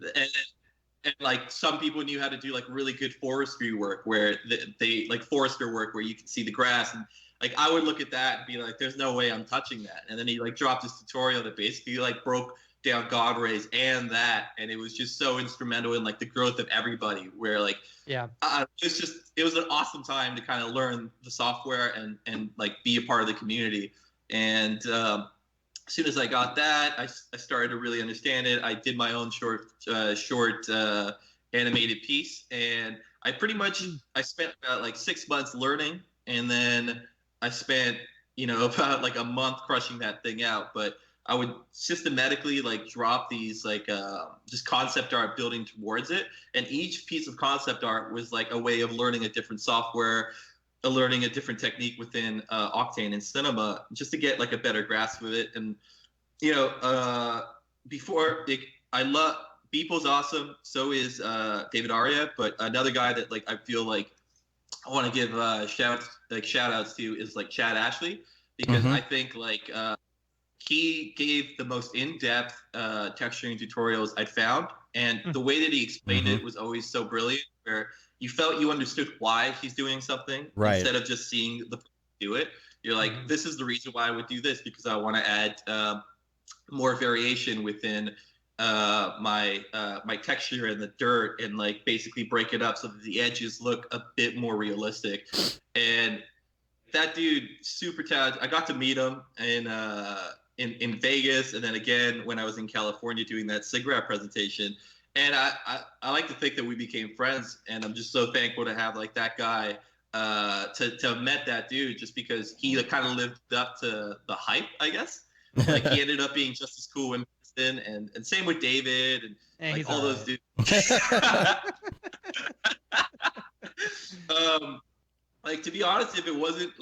like some people knew how to do like really good forestry work where they like forester work where you can see the grass, and like I would look at that and be like, there's no way I'm touching that. And then he like dropped this tutorial that basically like broke down God rays and that, and it was just so instrumental in like the growth of everybody, where like it was an awesome time to kind of learn the software and like be a part of the community. And as soon as I got that, I started to really understand it. I did my own short animated piece, and I pretty much I spent about like 6 months learning, and then I spent, you know, about like a month crushing that thing out. But I would systematically like drop these like just concept art building towards it, and each piece of concept art was like a way of learning a different software, learning a different technique within Octane and Cinema, just to get like a better grasp of it. And you know, I love Beeple's awesome, so is David Aria, but another guy that like I feel like I want to give shout outs to is like Chad Ashley, because I think like he gave the most in-depth texturing tutorials I'd found, and the way that he explained it was always so brilliant, where you felt you understood why he's doing something instead of just seeing the do it. You're like, this is the reason why I would do this, because I want to add more variation within my texture and the dirt, and like basically break it up so that the edges look a bit more realistic. And that dude, super talented. I got to meet him in Vegas, and then again when I was in California doing that SIGGRAPH presentation. And I like to think that we became friends, and I'm just so thankful to have like that guy to have met that dude, just because he kind of lived up to the hype, I guess. Like he ended up being just as cool in person, and same with David and like all those dudes. Like to be honest, if it wasn't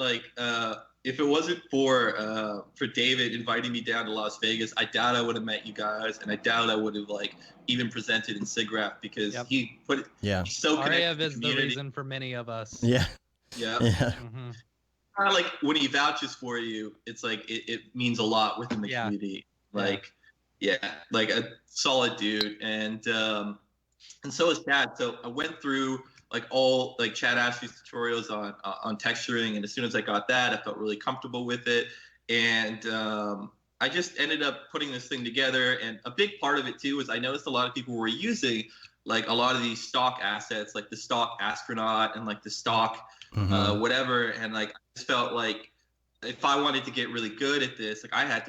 for David inviting me down to Las Vegas, I doubt I would have met you guys, and I doubt I would have like even presented in SIGGRAPH, because he put he's so connected Ariev to the is the community. reason for many of us. Yeah. Yeah. Yeah. kind of like when he vouches for you, it's like it means a lot within the community. Like, like a solid dude, and so is Chad. So I went through like all like Chad Ashley's tutorials on texturing, and as soon as I got that, I felt really comfortable with it, and I just ended up putting this thing together. And a big part of it too is I noticed a lot of people were using like a lot of these stock assets, like the stock astronaut and like the stock whatever, and like I just felt like if I wanted to get really good at this, like I had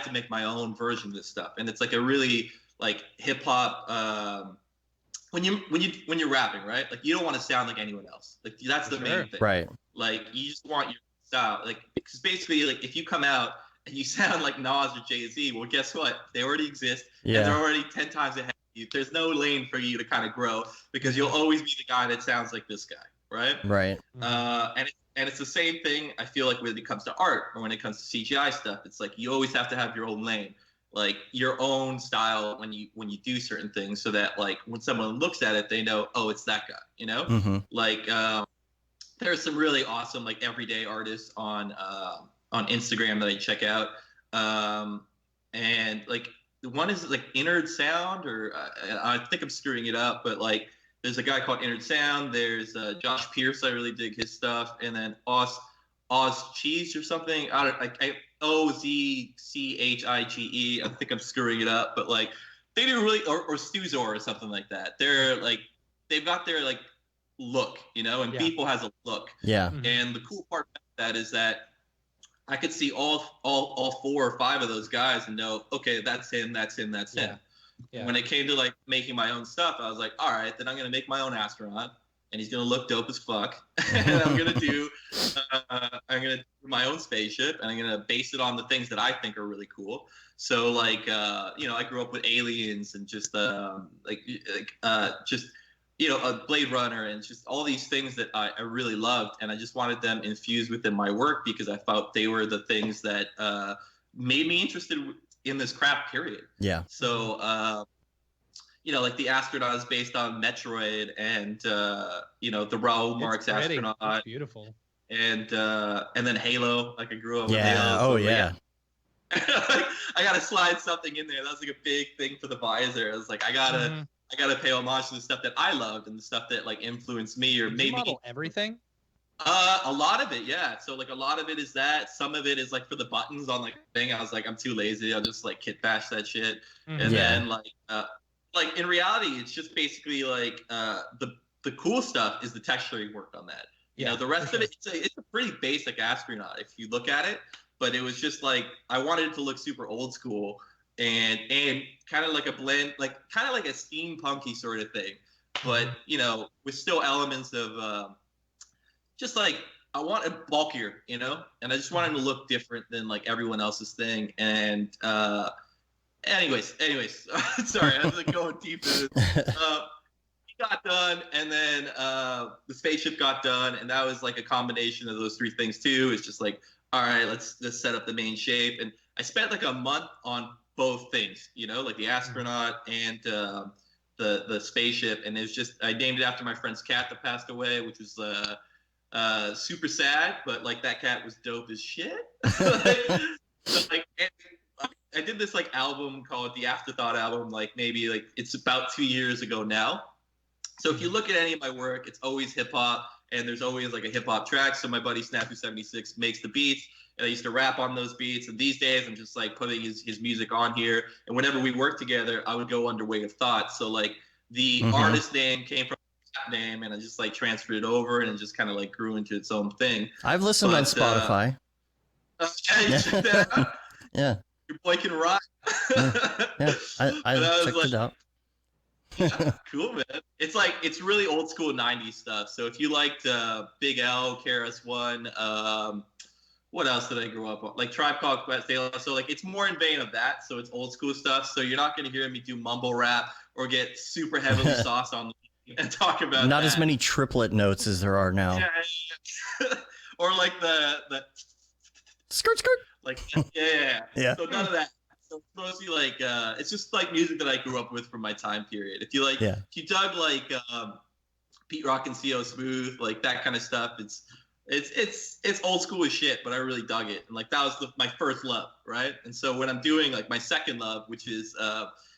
to make my own version of this stuff, and it's like a really like hip hop. When you're rapping, right? Like you don't want to sound like anyone else. Like that's the main thing, right? Like you just want your style, like because basically, like if you come out and you sound like Nas or Jay-Z, well, guess what? They already exist, and they're already 10 times ahead of you. There's no lane for you to kind of grow because you'll always be the guy that sounds like this guy, right? Right. And it's the same thing. I feel like when it comes to art or when it comes to CGI stuff, it's like you always have to have your own lane, like your own style when you do certain things, so that like when someone looks at it, they know, oh, it's that guy, you know? Like there's some really awesome like everyday artists on Instagram that I check out, and like the one is like Innard Sound, or I think I'm screwing it up, but like there's a guy called Innard Sound. There's Josh Pierce, I really dig his stuff, and then Oz Cheese or something. I Ozchige. I think I'm screwing it up, but like they do really, or Stuzor or something like that. They're like they've got their like look, you know, and Beeple has a look. Yeah. And the cool part about that is that I could see all 4 or 5 of those guys and know, okay, that's him, that's him, that's him. Yeah. When it came to like making my own stuff, I was like, all right, then I'm gonna make my own astronaut, and he's gonna look dope as fuck. And I'm gonna do my own spaceship, and I'm gonna base it on the things that I think are really cool. So like, you know, I grew up with aliens and just just you know, a Blade Runner and just all these things that I really loved, and I just wanted them infused within my work because I felt they were the things that made me interested in this craft, period. Yeah. So, you know, like the astronaut is based on Metroid, and you know, the Raoul Marx astronaut. It's beautiful. And then Halo. Like I grew up with Halo. Halo. Oh so, yeah. I gotta slide something in there. That was like a big thing for the visor. I was like, I gotta pay homage to the stuff that I loved and the stuff that like influenced me or made me model everything. A lot of it, yeah. So like a lot of it is that. Some of it is like for the buttons on like the thing. I was like, I'm too lazy. I'll just like kit bash that shit. And then like in reality, it's just basically like the cool stuff is the texturing work on that. You know, the rest of it, it's a pretty basic astronaut if you look at it. But it was just like I wanted it to look super old school and kind of like a blend, like kind of like a steampunky sort of thing, but you know, with still elements of just like I want it bulkier, you know, and I just wanted to look different than like everyone else's thing. And anyways, sorry, I was like going deep into this. He got done, and then the spaceship got done, and that was like a combination of those 3 things too. It's just like, all right, let's set up the main shape. And I spent like a month on both things, you know, like the astronaut and the spaceship. And it was just, I named it after my friend's cat that passed away, which was super sad, but like that cat was dope as shit. Like, I did this like album called the Afterthought album, like maybe like it's about 2 years ago now. So if you look at any of my work, it's always hip hop, and there's always like a hip hop track. So my buddy Snafu76 makes the beats, and I used to rap on those beats. And these days I'm just like putting his music on here. And whenever we work together, I would go under Weightofthought. So like the artist name came from that name, and I just like transferred it over, and it just kind of like grew into its own thing. I've listened on Spotify. Yeah. Your boy can rock. I checked it out. Yeah, cool, man. It's like it's really old school 90s stuff. So if you liked Big L, KRS-One, what else did I grow up on? Like Tribe Called Quest. So like it's more in vein of that. So it's old school stuff. So you're not gonna hear me do mumble rap or get super heavily sauced on and talk about not that. as many triplet notes as there are now. Yeah. Or like the skirt. Like yeah. So none of that. So it's mostly like it's just like music that I grew up with from my time period. If you like, if you dug like Pete Rock and CO Smooth, like that kind of stuff, it's it's old school as shit, but I really dug it. And like that was my first love, right? And so when I'm doing like my second love, which is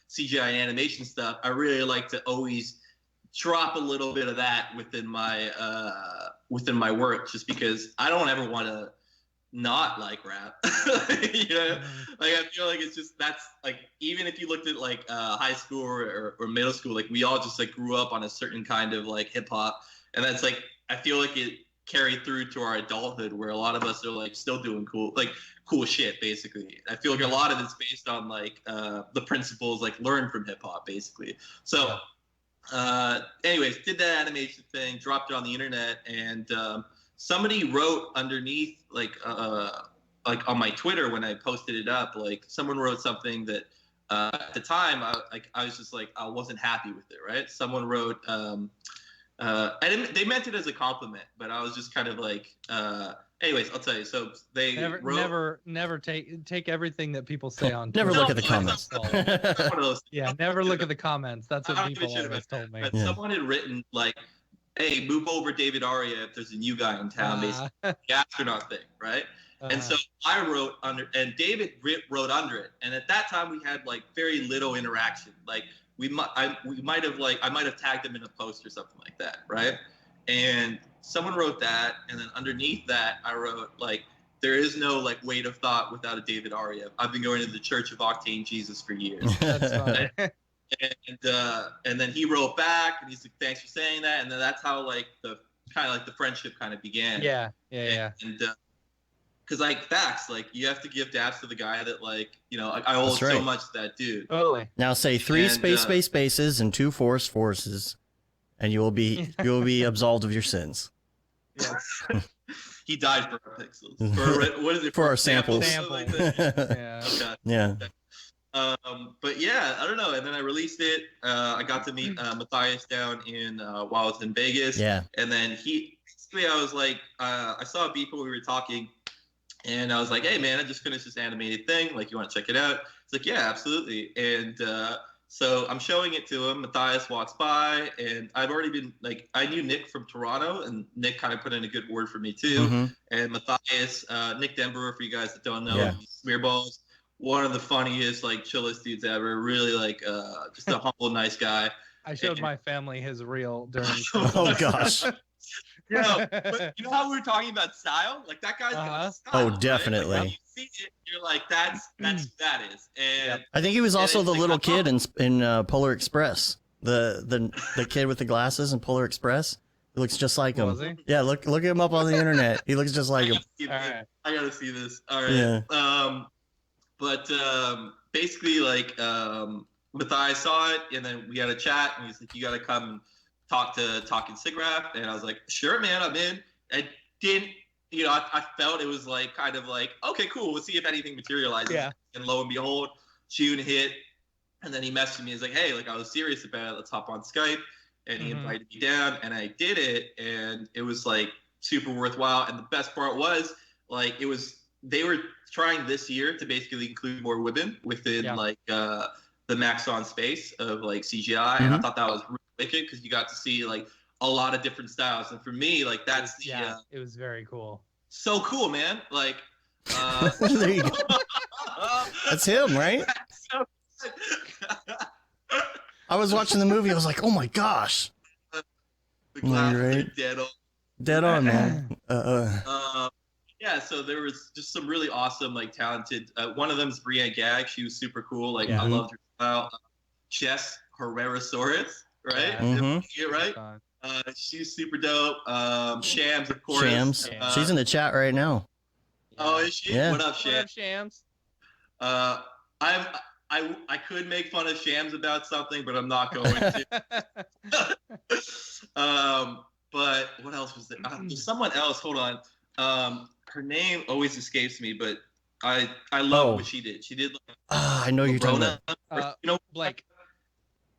CGI and animation stuff, I really like to always drop a little bit of that within my work, just because I don't ever want to not like rap. You know, like I feel like it's just that's like even if you looked at like high school or middle school, like we all just like grew up on a certain kind of like hip hop, and that's like I feel like it carried through to our adulthood, where a lot of us are like still doing cool shit. Basically, I feel like a lot of it's based on like the principles like learned from hip hop, basically. So, anyways, did that animation thing, dropped it on the internet, and somebody wrote underneath like on my Twitter when I posted it up, like someone wrote something that at the time I was just like I wasn't happy with it. Right? Someone wrote. They meant it as a compliment, but I was just kind of like, anyways, I'll tell you. So they never take everything that people say on Never Twitter. look at the comments. Yeah, never look at the comments. That's what people always told me. But someone had written like, "Hey, move over David Aria if there's a new guy in town," basically the astronaut thing, right? And so I wrote under, and David wrote under it. And at that time, we had like very little interaction. Like I might have tagged him in a post or something like that, right? And someone wrote that, and then underneath that, I wrote like, "There is no like weight of thought without a David Aria. I've been going to the Church of Octane Jesus for years." That's funny. And then he wrote back, and he's like, "Thanks for saying that." And then that's how like the friendship kind of began. Yeah. And because like facts, like you have to give daps to the guy that like I owe so much to that dude. Totally. Now say 3 spaces and 2 forces, and you will be absolved of your sins. Yes. He died for our pixels. For what is it? For our samples. Yeah. Okay. Yeah. But yeah, I don't know. And then I released it. I got to meet Matthias down in while I was in Vegas. Yeah. And then I was like, I saw Beef when we were talking, and I was like, "Hey man, I just finished this animated thing. Like, you want to check it out?" It's like, "Yeah, absolutely." And so I'm showing it to him. Matthias walks by, and I've already been like, I knew Nick from Toronto, and Nick kind of put in a good word for me too. Mm-hmm. And Matthias, Nick Denver, for you guys that don't know, Smearballs, one of the funniest, like chillest dudes ever. Really like just a humble, nice guy. I showed my family his reel during. Oh gosh. But you know how we were talking about style? Like that guy's got style. Oh, definitely. Right? Like, when you see it, you're like, that's who that is. And I think he was also the little kid in Polar Express. The kid with the glasses in Polar Express. He looks just like him. Was he? Yeah, look him up on the internet. He looks just like him. I gotta see this. All right. Yeah. But basically, like, Matthias saw it, and then we had a chat, and he's like, "You gotta come and talk to Talking Sigraph," and I was like, "Sure, man, I'm in." I didn't, I felt it was like kind of like, okay, cool, we'll see if anything materializes. Yeah. And lo and behold, June hit, and then he messaged me. He's like, "Hey, like I was serious about it. Let's hop on Skype." And he invited me down, and I did it, and it was like super worthwhile. And the best part was like they were trying this year to basically include more women within like the Maxon space of like CGI, and I thought that was really wicked because you got to see like a lot of different styles. And for me, like that's it was very cool. So cool, man. Like there you go. That's him, right? That's so good. I was watching the movie. I was like, "Oh my gosh!" The glasses are dead on, man. Yeah, so there was just some really awesome, like talented. One of them is Brienne Gag. She was super cool. Like I loved her style. Jess Herrerasaurus, right? Mm-hmm. Right. She's super dope. Shams, of course. Shams. She's in the chat right now. Oh, is she? Yeah. What up, Shams? What up, Shams? I could make fun of Shams about something, but I'm not going to. But what else was there? There's someone else. Hold on. Her name always escapes me, but I love what she did. She did like I know you're talking about. Blake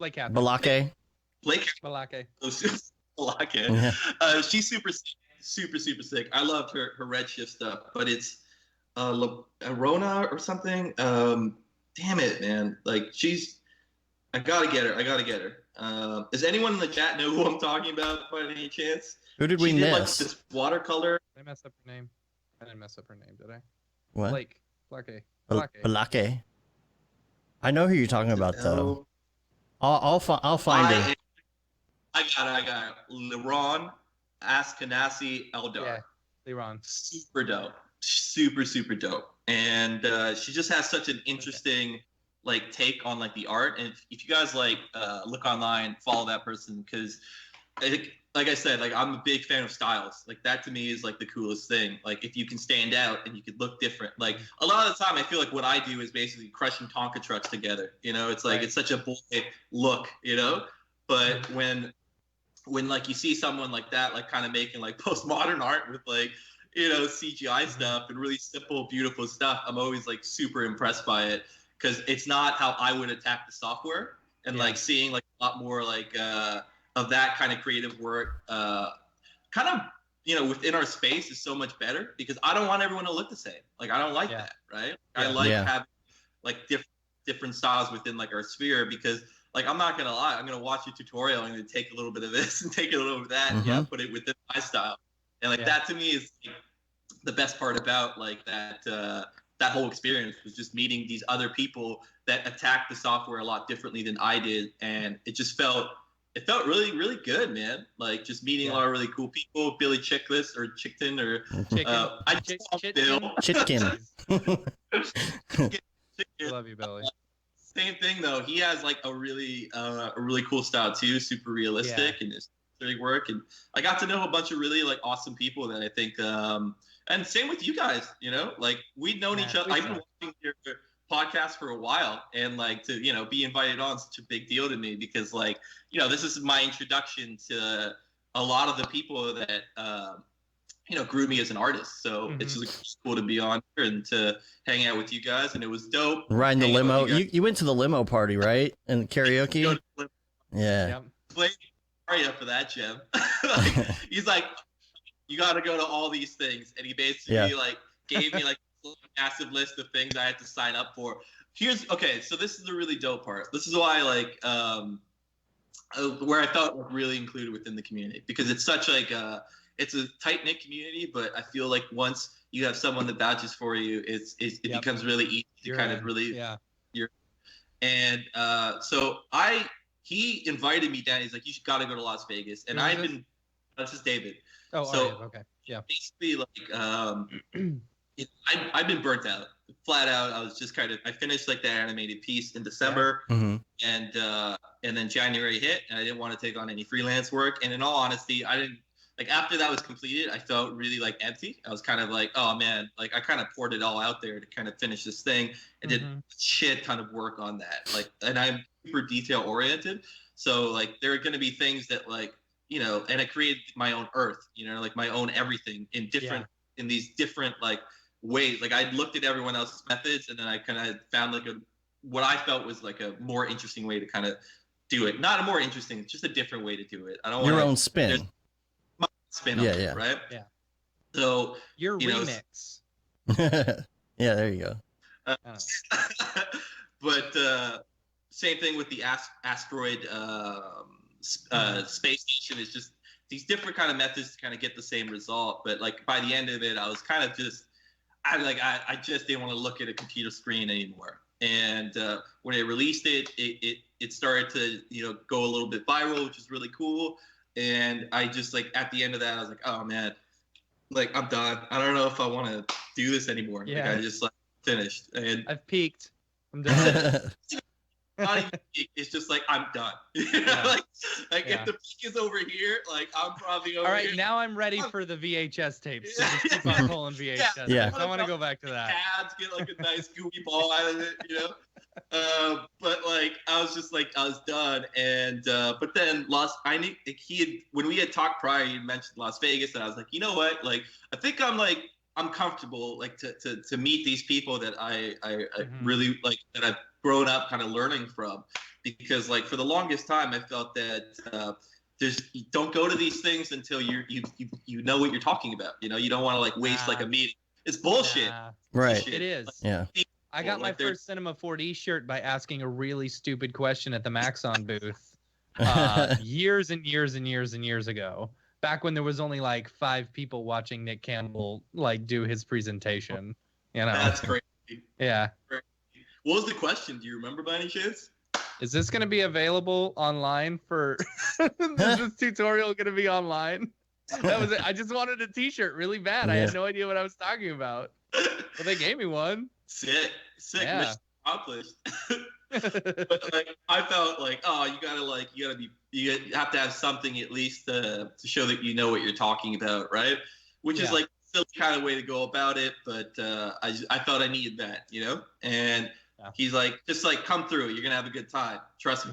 Captain. Balake. Blake. Balake. Balake. Yeah. She's super sick. I loved her Redshift stuff, but it's Rona or something. Damn it, man! Like I gotta get her. Does anyone in the chat know who I'm talking about by any chance? Who did She we did like miss? this watercolor. Did I mess up her name? I didn't mess up her name, did I? What? Blake. Balake. I know who you're talking about though. I'll find her. I got it. Liron Askenasi Eldar. Yeah, Liron. Super dope. Super dope. And she just has such an interesting like take on like the art. And if you guys like look online, follow that person, because I think, like I said, like I'm a big fan of styles. Like that to me is like the coolest thing. Like if you can stand out and you could look different. Like a lot of the time I feel like what I do is basically crushing Tonka trucks together. You know, it's like It's such a boy look, you know? But when like you see someone like that, like kind of making like postmodern art with like, you know, CGI stuff and really simple, beautiful stuff, I'm always like super impressed by it, because it's not how I would attack the software. And like seeing like a lot more like of that kind of creative work kind of, you know, within our space is so much better, because I don't want everyone to look the same. Like I don't like that, right? I like having like different styles within like our sphere, because like I'm not gonna lie, I'm gonna watch a tutorial, I'm gonna take a little bit of this and take a little bit of that and put it within my style. And like that to me is like, the best part about like that that whole experience was just meeting these other people that attacked the software a lot differently than I did, and it felt really, really good, man. Like just meeting a lot of really cool people. Billy Chickless or Chickton or I just call him Bill. Chitkin. Love you, Billy. Same thing though. He has like a really cool style too. Super realistic and his work. And I got to know a bunch of really like awesome people that I think. And same with you guys. You know, like we'd known each other. I've been watching your podcast for a while, and like to be invited on, such a big deal to me, because like this is my introduction to a lot of the people that grew me as an artist. So it's just cool to be on here and to hang out with you guys, and it was dope. Riding the limo. You went to the limo party, right? And karaoke. Yeah. Played Mario for that, Jim. Like, he's like, you got to go to all these things, and he basically like gave me like a massive list of things I had to sign up for. So this is the really dope part. This is why like where I felt like really included within the community, because it's such like it's a tight knit community, but I feel like once you have someone that vouches for you, it becomes really easy to kind of really and so he invited me down. He's like, you got to go to Las Vegas, and this is David. Oh, so okay, yeah. Basically, like I've been burnt out, flat out. I was just I finished like that animated piece in December, and then January hit, and I didn't want to take on any freelance work. And in all honesty, I didn't like after that was completed, I felt really like empty. I was kind of like, oh man, like I kind of poured it all out there to kind of finish this thing, and did a shit ton of work on that. Like, and I'm super detail oriented, so like there are going to be things that like and I created my own earth, like my own everything in these different like ways. Like I looked at everyone else's methods, and then I kind of found like what I felt was like a more interesting way to kind of do it. Not a more interesting, just a different way to do it. I don't want your own spin. My spin on it, right? Yeah. So your remix. Yeah, there you go. But same thing with the asteroid space station, is just these different kind of methods to kind of get the same result. But like by the end of it, I was kind of just I just didn't want to look at a computer screen anymore. And when I released it, it started to go a little bit viral, which is really cool. And I just like at the end of that, I was like, oh man, like I'm done. I don't know if I want to do this anymore. Yeah. Like I just like finished, and I've peaked. I'm done. Not even peak. It's just like I'm done. Like if the peak is over here, like I'm probably over here. All right, now I'm ready for the VHS tapes. So just keep on pulling VHS tapes. I want to go back to that. Pads, get like a nice gooey ball out of it, But like I was just like I was done, and but then when we had talked prior, he mentioned Las Vegas, and I was like, you know what, like I think I'm comfortable like to meet these people that I really like, that I've grown up kind of learning from, because like for the longest time I felt that you don't go to these things until you know what you're talking about. You don't want to like waste like a meeting. It's bullshit. Right. Bullshit. It is. Yeah. I got my first Cinema 4D shirt by asking a really stupid question at the Maxon booth years and years and years and years ago. back when there was only like 5 people watching Nick Campbell like do his presentation. You know, That's crazy. yeah. What was the question? Do you remember by any chance? Is this going to be available online for? Is this tutorial going to be online? That was it. I just wanted a T-shirt really bad. I had no idea what I was talking about. But they gave me one. Sick. Yeah. Mission accomplished. But like, I felt like, oh, you have to have something at least to show that you know what you're talking about, right? Which is like still kind of way to go about it, but I felt I needed that, you know. And he's like, just like come through. You're gonna have a good time. Trust me.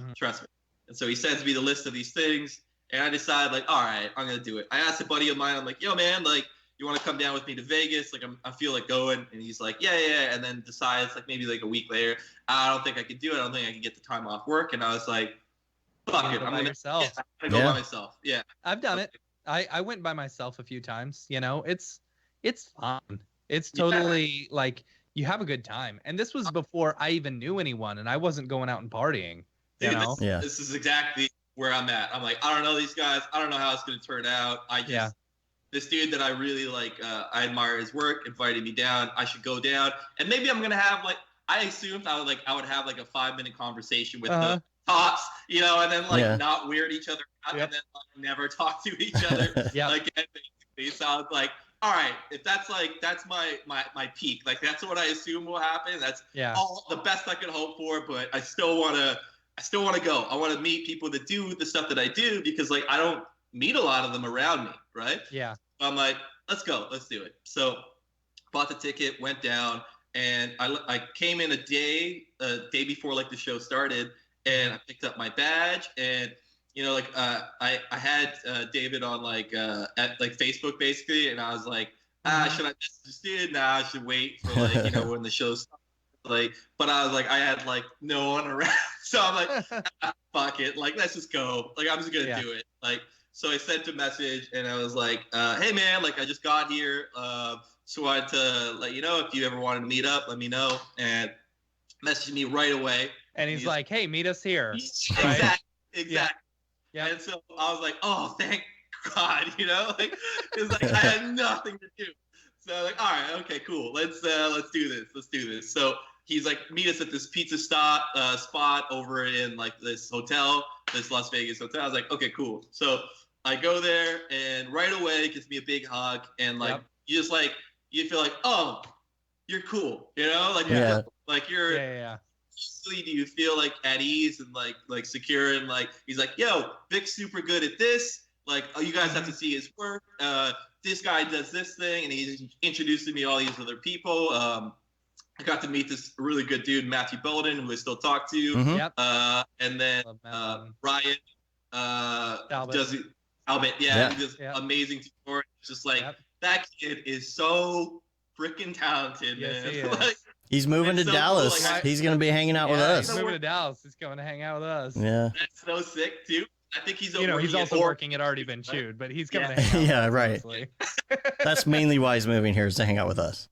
And so he sends me the list of these things. And I decided, like, all right, I'm going to do it. I asked a buddy of mine, I'm like, yo, man, like, you want to come down with me to Vegas? Like, I feel like going. And he's like, yeah. And then decides, like, maybe like a week later, I don't think I can do it. I don't think I can get the time off work. And I was like, fuck it. I'm going to go by myself. Yeah. I've done it. I went by myself a few times. You know, it's fun. It's totally like you have a good time. And this was before I even knew anyone, and I wasn't going out and partying. You know? This is exactly where I'm at. I'm like, I don't know these guys. I don't know how it's going to turn out. This dude that I really like, I admire his work, invited me down. I should go down. And maybe I'm going to have like, I assumed I would have like a 5-minute conversation with the tops, you know, and then like not weird each other out and then like, never talk to each other again, basically. So I was like, all right, if that's my peak, like that's what I assume will happen. That's all the best I could hope for, but I still want to go. I want to meet people that do the stuff that I do because like I don't meet a lot of them around me, right? Yeah. So I'm like, let's go, let's do it. So bought the ticket, went down, and I came in a day before like the show started, and I picked up my badge, and you know like I had David on like at like Facebook basically, and I was like, should I message this dude? Nah, I should wait for like you know when the show starts. Like, but I was like, I had like no one around, so I'm like, fuck it, like let's just go. Like I'm just gonna do it. Like, so I sent a message and I was like, hey man, like I just got here, so I wanted to let you know if you ever wanted to meet up, let me know. And messaged me right away. And he's like, hey, meet us here. Exactly. Yeah. And so I was like, oh, thank God, you know, like it's like I had nothing to do. So like, all right, okay, cool. Let's do this. So he's like, meet us at this pizza spot over in like this hotel, this Las Vegas hotel. I was like, okay, cool. So I go there and right away gives me a big hug and like you just like you feel like, oh, you're cool, you know, like you're do you feel like at ease and like secure and like he's like, yo, Vic's super good at this. Like, oh, you guys have to see his work. This guy does this thing, and he's introducing me all these other people. I got to meet this really good dude, Matthew Belden, who I still talk to. And then Ryan Albert. He does amazing tutorials. It's just like that kid is so freaking talented, man. He is. Like, he's moving to Dallas. Cool. Like, he's gonna be hanging out with us. He's moving to Dallas. He's coming to hang out with us. Yeah. That's so sick too. I think he's he's also working at Already Been Chewed, but he's coming to hang out with us, right. That's mainly why he's moving here is to hang out with us.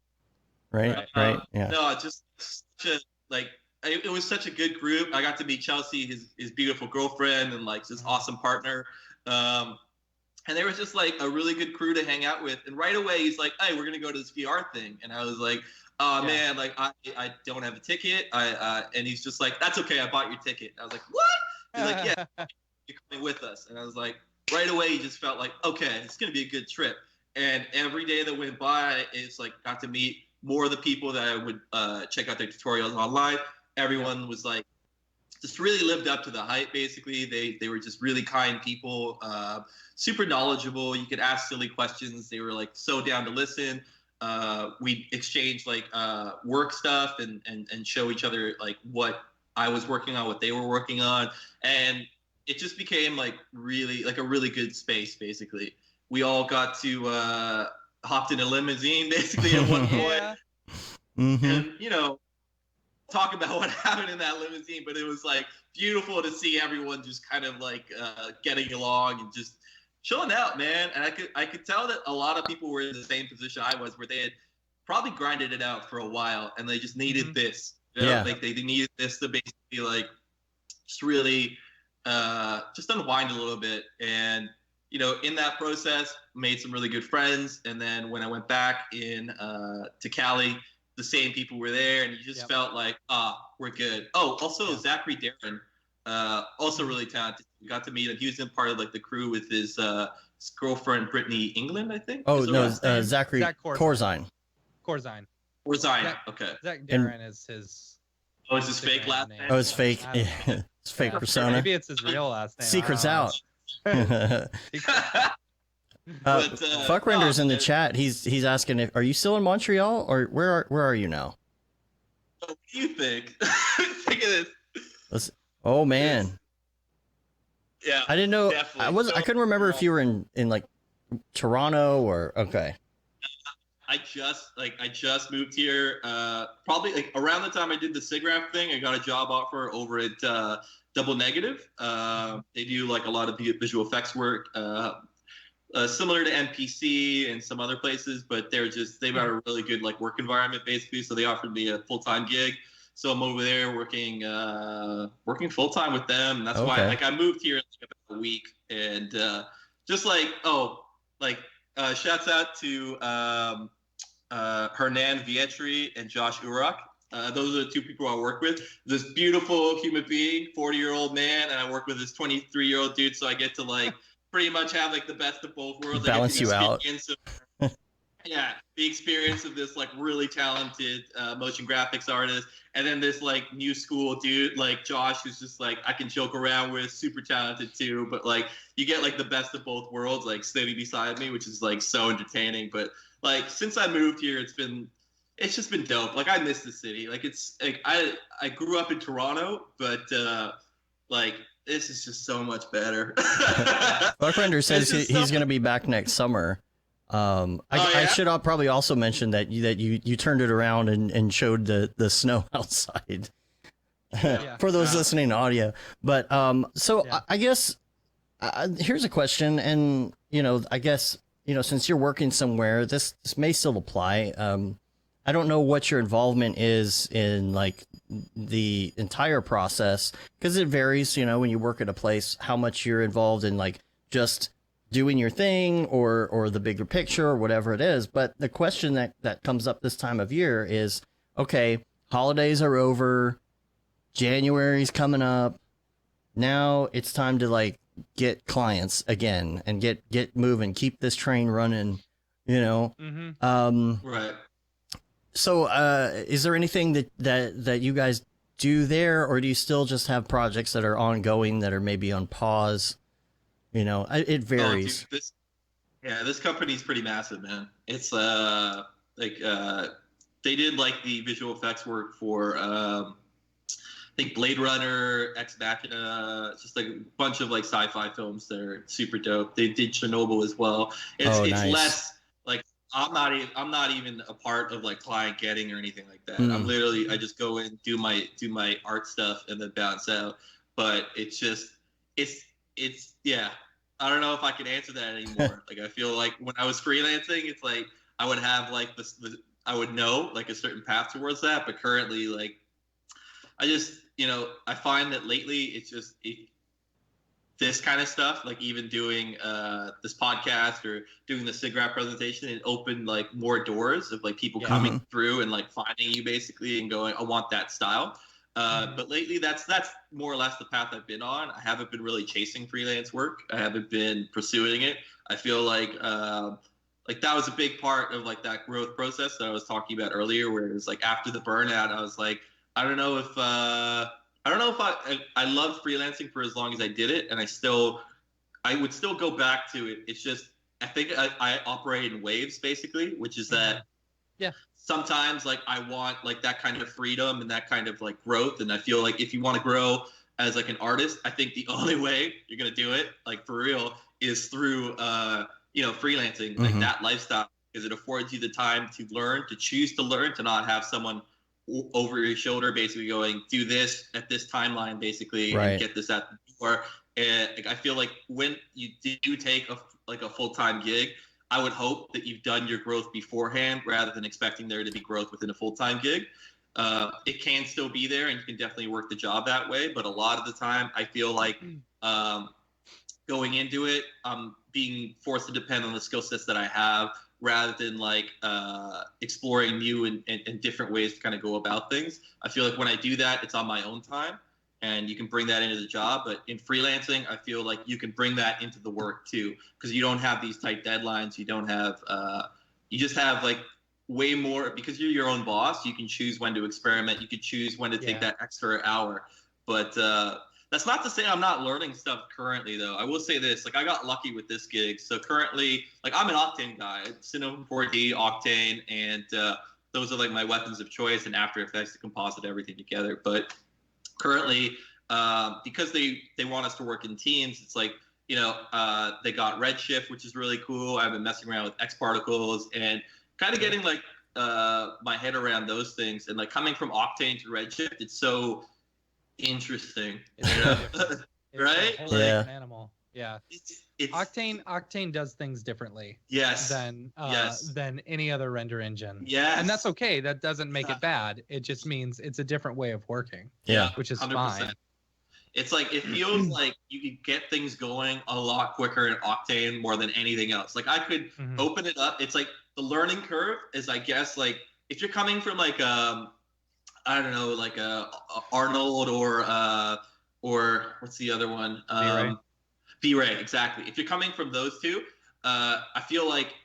Right. Yeah. No, just such a, like it was such a good group. I got to meet Chelsea, his beautiful girlfriend, and like this awesome partner. And they were just like a really good crew to hang out with. And right away he's like, hey, we're gonna go to this VR thing. And I was like, oh man, like I don't have a ticket. And he's just like, that's okay, I bought your ticket. I was like, what? He's like, yeah, you're coming with us. And I was like, right away he just felt like, okay, it's gonna be a good trip. And every day that went by, it's like got to meet more of the people that I would check out their tutorials online. Everyone was like, just really lived up to the hype, basically. They were just really kind people, super knowledgeable. You could ask silly questions. They were like so down to listen. We exchanged like work stuff and show each other like what I was working on, what they were working on. And it just became like really like a really good space, basically. We all got to hopped in a limousine basically at one point. And, you know, talk about what happened in that limousine, but it was like beautiful to see everyone just kind of like getting along and just chilling out, man. And I could tell that a lot of people were in the same position I was, where they had probably grinded it out for a while and they just needed this. You know? Like they needed this to basically like just really just unwind a little bit. And in that process, made some really good friends. And then when I went back to Cali, the same people were there, and you just felt like, we're good. Oh, also Zachary Darren, also really talented. We got to meet him. He was in part of like the crew with his girlfriend Brittany England, I think. Oh no, Zachary Corzine. Corzine. Okay. Zach Darren is his. Oh, it's his fake last name. Oh, it's fake. It's fake persona. Maybe it's his real last name. Secrets out. Fuckrender's in the chat. He's asking, are you still in Montreal, or where are you now? What do you think? Think of this. Oh man. Yeah. I didn't know. Definitely. I couldn't remember if you were in like Toronto or okay. I just moved here. Probably like around the time I did the SIGGRAPH thing, I got a job offer over at Double Negative. They do like a lot of visual effects work, similar to NPC and some other places, but they've got a really good like work environment basically. So they offered me a full-time gig. So I'm over there working full-time with them. And that's why like I moved here in like about a week, and just like shouts out to Hernan Vietri and Josh Urak. Those are the two people I work with. This beautiful human being, 40-year-old man, and I work with this 23-year-old dude, so I get to like pretty much have like the best of both worlds. Balance you out. Yeah, the experience of this like really talented motion graphics artist, and then this like new school dude like Josh, who's just like I can joke around with, super talented too. But like you get like the best of both worlds, like sitting beside me, which is like so entertaining. But like since I moved here, it's just been dope. Like I miss the city. Like it's like I grew up in Toronto, but like this is just so much better. Fuckrender says he's going to be back next summer. I should probably also mention that you turned it around and showed the snow outside for those listening to audio. But I guess here's a question, and I guess since you're working somewhere, this may still apply. I don't know what your involvement is in like the entire process, because it varies, when you work at a place, how much you're involved in like just doing your thing or the bigger picture or whatever it is. But the question that comes up this time of year is, okay, holidays are over, January's coming up. Now it's time to like get clients again and get moving, keep this train running, Right. So, is there anything that you guys do there, or do you still just have projects that are ongoing that are maybe on pause? It varies. Oh, dude, this company's pretty massive, man. It's they did like the visual effects work for I think Blade Runner, Ex Machina, just like a bunch of like sci-fi films that are super dope. They did Chernobyl as well. It's nice. less like I'm not even a part of like client getting or anything like that. I'm literally I just go in, do my art stuff, and then bounce out. But it's I don't know if I can answer that anymore. Like I feel like when I was freelancing, it's like I would have like I would know like a certain path towards that. But currently, like I just I find that lately it's just this kind of stuff, like even doing this podcast or doing the SIGGRAPH presentation, it opened like more doors of like people coming through and like finding you basically and going, I want that style. But lately that's more or less the path I've been on. I haven't been really chasing freelance work. I haven't been pursuing it. I feel like that was a big part of like that growth process that I was talking about earlier, where it was like after the burnout, I was like, I don't know if I loved freelancing for as long as I did it, and I would still go back to it. It's just I think I operate in waves basically, which is that sometimes like I want like that kind of freedom and that kind of like growth, and I feel like if you want to grow as like an artist, I think the only way you're gonna do it like for real is through freelancing, like that lifestyle, because it affords you the time to learn, to choose to learn, to not have someone over your shoulder basically going, do this at this timeline basically, and get this at the door. And like, I feel like when you do take a full-time gig, I would hope that you've done your growth beforehand rather than expecting there to be growth within a full-time gig. It can still be there, and you can definitely work the job that way, but a lot of the time I feel like going into it, I'm being forced to depend on the skill sets that I have rather than like exploring new and different ways to kind of go about things. I feel like when I do that, it's on my own time, and you can bring that into the job. But in freelancing, I feel like you can bring that into the work too, because you don't have these tight deadlines. You don't have you just have like way more, because you're your own boss. You can choose when to experiment. You can choose when to take that extra hour. But that's not to say I'm not learning stuff currently, though. I will say this, like I got lucky with this gig. So currently, like I'm an Octane guy, Cinema 4D, Octane, and those are like my weapons of choice, and After Effects to composite everything together. But currently, because they want us to work in teams, it's like, you know, they got Redshift, which is really cool. I've been messing around with X particles and kind of getting like my head around those things. And like coming from Octane to Redshift, it's so interesting. It's right? A whole different animal. Yeah. It's Octane does things differently. Yes. Than any other render engine. Yes. And that's okay. That doesn't make it bad. It just means it's a different way of working. Yeah. Which is 100%. Fine. It's like, it feels like you could get things going a lot quicker in Octane more than anything else. Like I could open it up. It's like the learning curve is, I guess, like if you're coming from like I don't know, like Arnold or what's the other one? V-Ray, exactly. If you're coming from those two, I feel like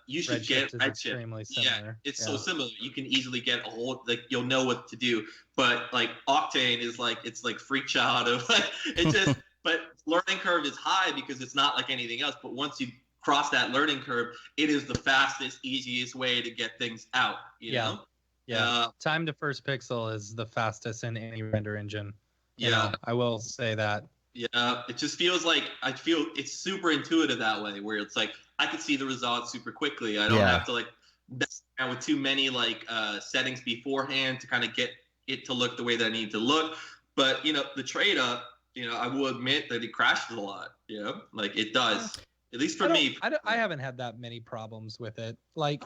you should get Redshift. Extremely similar. Yeah, it's so similar. You can easily get a whole, like you'll know what to do. But like Octane is like, it's like freak child of like it just. But learning curve is high because it's not like anything else. But once you cross that learning curve, it is the fastest, easiest way to get things out. You know. Yeah. Time to first pixel is the fastest in any render engine. You know, I will say that. Yeah, it just feels like, I feel it's super intuitive that way, where it's like I can see the results super quickly. I don't have to like mess around with too many like settings beforehand to kind of get it to look the way that I need to look. But you know, the trade-up, you know, I will admit that it crashes a lot. You know, like it does. At least for me. I haven't had that many problems with it. Like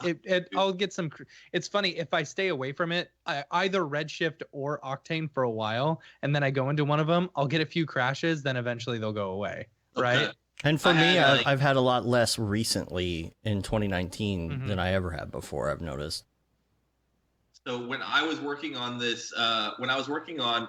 I'll get some. It's funny if I stay away from it, either Redshift or Octane for a while, and then I go into one of them, I'll get a few crashes, then eventually they'll go away. Okay. Right. And for me, I've had a lot less recently in 2019 than I ever had before, I've noticed. So when I was working on this, when I was working on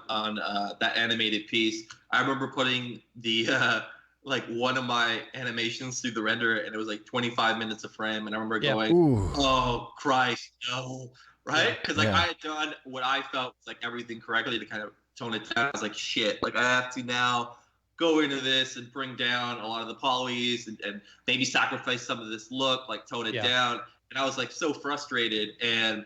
that animated piece, I remember putting the like one of my animations through the render, and it was like 25 minutes a frame, and I remember going, oh Christ, no, right? Because like I had done what I felt was like everything correctly to kind of tone it down. I was like, shit, like I have to now go into this and bring down a lot of the polys and maybe sacrifice some of this look, like tone it down. And I was like so frustrated, and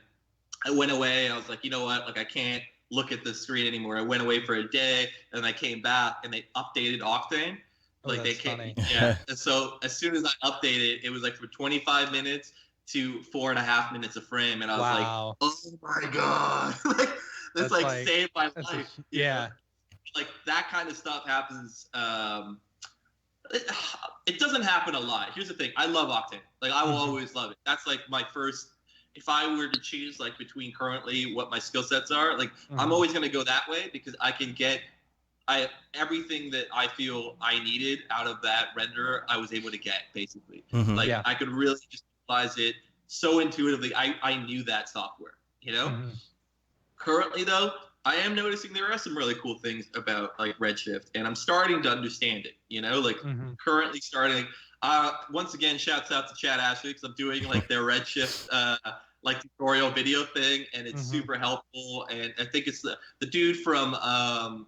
I went away. I was like, you know what, like I can't look at the screen anymore. I went away for a day, and then I came back, and they updated Octane. Like they came, and so as soon as I updated, it was like from 25 minutes to 4.5 minutes a frame, and I was like, "Oh my god!" Like this like saved my life. Like that kind of stuff happens. It doesn't happen a lot. Here's the thing: I love Octane. Like I will always love it. That's like my first. If I were to choose like between currently what my skill sets are, like I'm always gonna go that way because I can get. Everything that I feel I needed out of that render, I was able to get basically. Like I could really just utilize it so intuitively. I knew that software, you know. Currently though, I am noticing there are some really cool things about like Redshift, and I'm starting to understand it. You know, like currently starting. Once again, shouts out to Chad Ashley because I'm doing like their Redshift like tutorial video thing, and it's super helpful. And I think it's the dude from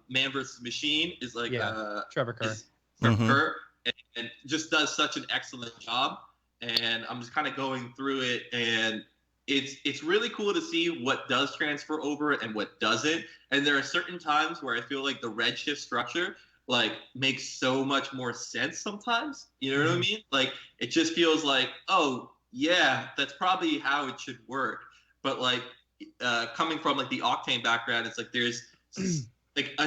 Man vs. Machine is like Trevor Kerr. And just does such an excellent job. And I'm just kind of going through it, and it's really cool to see what does transfer over and what doesn't. And there are certain times where I feel like the Redshift structure like makes so much more sense sometimes. You know what I mean? Like it just feels like, oh yeah, that's probably how it should work. But like coming from like the Octane background, it's like there's like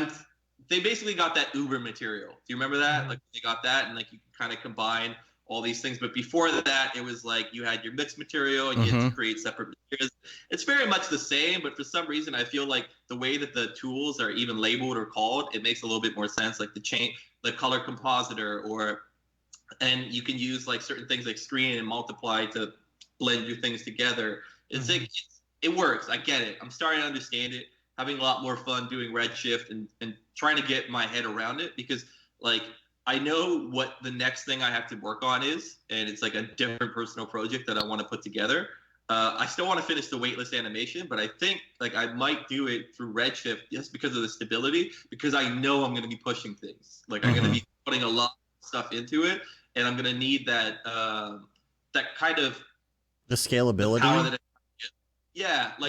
they basically got that Uber material. Do you remember that? Like they got that, and like you can kind of combine all these things. But before that, it was like you had your mixed material and you had to create separate materials. It's very much the same, but for some reason, I feel like the way that the tools are even labeled or called, it makes a little bit more sense. Like the color compositor, and you can use like certain things like screen and multiply to blend your things together. It's like it works. I get it. I'm starting to understand it. Having a lot more fun doing Redshift and trying to get my head around it, because like I know what the next thing I have to work on is, and it's like a different personal project that I want to put together. I still want to finish the weightless animation, but I think like I might do it through Redshift just because of the stability, because I know I'm going to be pushing things. Like I'm going to be putting a lot of stuff into it, and I'm going to need that that kind of the scalability. Power that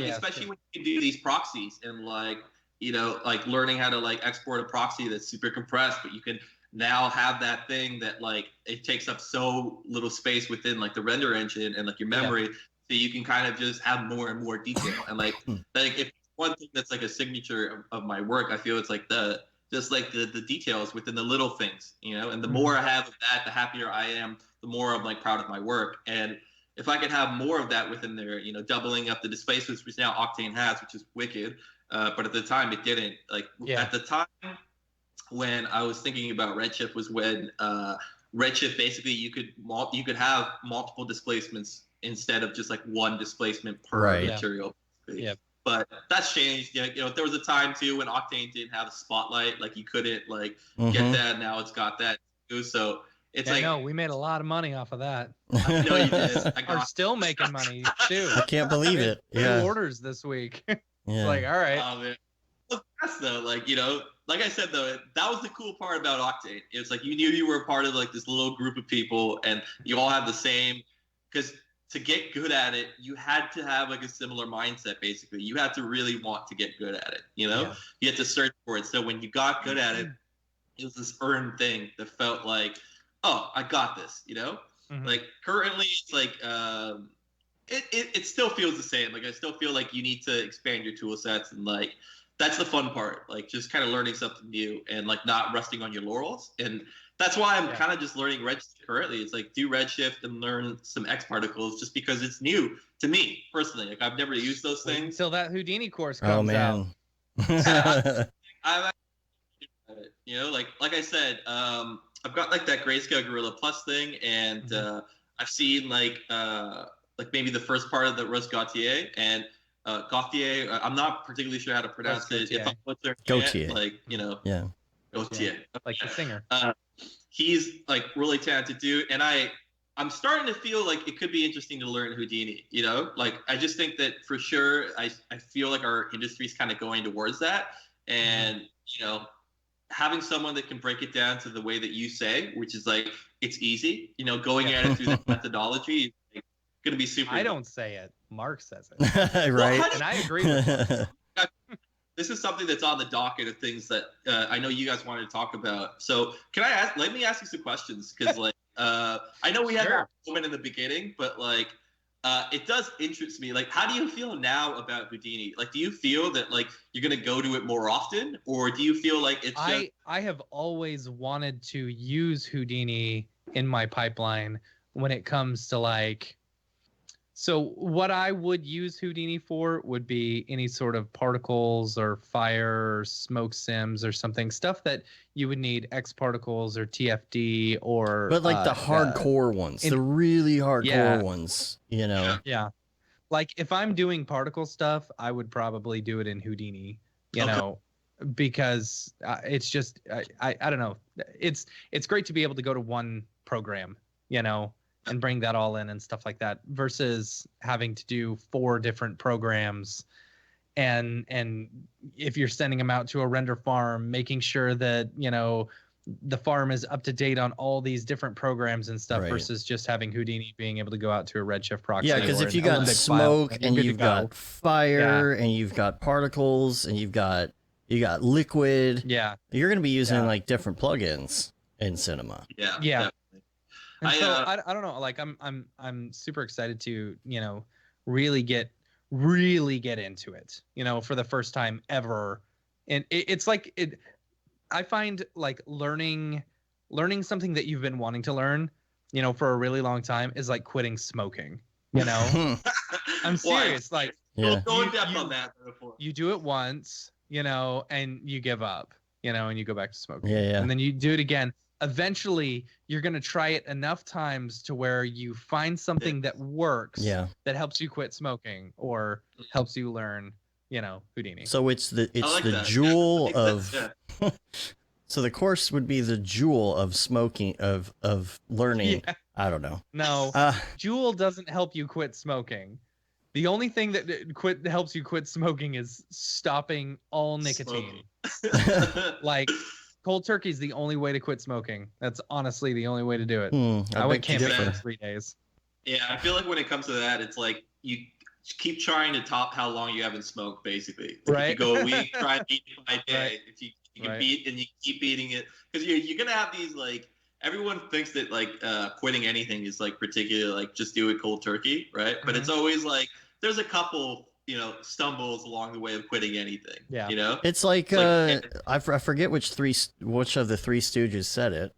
especially when you can do these proxies and like, you know, like learning how to like export a proxy that's super compressed, but you can now have that thing that like it takes up so little space within like the render engine and like your memory, so you can kind of just have more and more detail. And like if one thing that's like a signature of my work, I feel it's like the details within the little things, you know. And the more I have of that, the happier I am, the more I'm like proud of my work. And if I could have more of that within there, you know, doubling up the displacements, which now Octane has, which is wicked, but at the time it didn't. Like at the time when I was thinking about Redshift was when Redshift basically you could have multiple displacements instead of just like one displacement per material. Yeah. But that's changed. You know, there was a time too when Octane didn't have a spotlight, like you couldn't like get that. Now it's got that too. So it's no, we made a lot of money off of that. I know you did. Are still making money too. I can't believe it. Yeah. Orders this week. It's like, all right. Man. Well, that's though, like, you know, like I said though, that was the cool part about Octane. It's like you knew you were a part of like this little group of people, and you all have the same. Because to get good at it, you had to have like a similar mindset. Basically, you had to really want to get good at it. You know, you had to search for it. So when you got good at it, it was this earned thing that felt like, oh, I got this, you know? Like currently it's like it still feels the same. Like I still feel like you need to expand your tool sets, and like that's the fun part. Like just kind of learning something new and like not resting on your laurels. And that's why I'm kind of just learning Redshift currently. It's like do Redshift and learn some X particles just because it's new to me personally. Like I've never used those things. Until that Houdini course comes out. I'm you know, like I said, I've got like that Grayscale Gorilla Plus thing, and I've seen like maybe the first part of the Russ Gauthier and Gauthier. I'm not particularly sure how to pronounce it. If I'm butchering it, like you know, Gauthier, like the singer. He's like really talented dude, and I'm starting to feel like it could be interesting to learn Houdini. You know, like I just think that for sure, I feel like our industry's kind of going towards that, and you know. Having someone that can break it down to the way that you say, which is like it's easy, you know, going at it through that methodology is like, going to be super. I don't say it. Mark says it. Right. Well, and I agree with him. This is something that's on the docket of things that I know you guys wanted to talk about. So can I ask? Let me ask you some questions because, like, I know we had that moment in the beginning, but like, it does interest me. Like, how do you feel now about Houdini? Like, do you feel that like you're gonna go to it more often, or do you feel like it's? I have always wanted to use Houdini in my pipeline when it comes to like. So what I would use Houdini for would be any sort of particles or fire or smoke sims or something, stuff that you would need X particles or TFD or. But like the hardcore ones, the really hardcore ones, you know. Yeah. Like if I'm doing particle stuff, I would probably do it in Houdini, you know, because it's just I don't know. It's great to be able to go to one program, you know, and bring that all in and stuff like that versus having to do 4 different programs. And if you're sending them out to a render farm, making sure that, you know, the farm is up to date on all these different programs and stuff versus just having Houdini being able to go out to a Redshift proxy. Yeah, because if you got smoke and you've got fire and you've got particles and you've got liquid, you're going to be using like different plugins in Cinema. Yeah. Definitely. And so I don't know, like I'm super excited to, you know, really get into it, you know, for the first time ever. And it's like I find like learning something that you've been wanting to learn you know, for a really long time is like quitting smoking. You know, I'm serious. Like, Yeah. Go in depth on that before. you do it once, you know, and you give up, you know, and you go back to smoking. Yeah. And then you do it again. Eventually, you're going to try it enough times to where you find something that works, Yeah. that helps you quit smoking or helps you learn, you know, Houdini. So it's the like that. jewel Yeah, of. So the course would be the jewel of smoking of learning. Yeah. I don't know. No, Juul doesn't help you quit smoking. The only thing that helps you quit smoking is stopping all nicotine. Like, cold turkey is the only way to quit smoking. That's honestly the only way to do it. I went camping for 3 days. Yeah, I feel like when it comes to that, it's like you keep trying to top how long you haven't smoked, basically. Like Right. if you go a week, try and beat it by day. Right. If you can beat and you keep beating it, because you're gonna have these like. Everyone thinks that like quitting anything is like particular, like just do it cold turkey, right? But it's always like there's a couple, you know, stumbles along the way of quitting anything. Yeah. You know, It's like I forget which of the Three Stooges said it,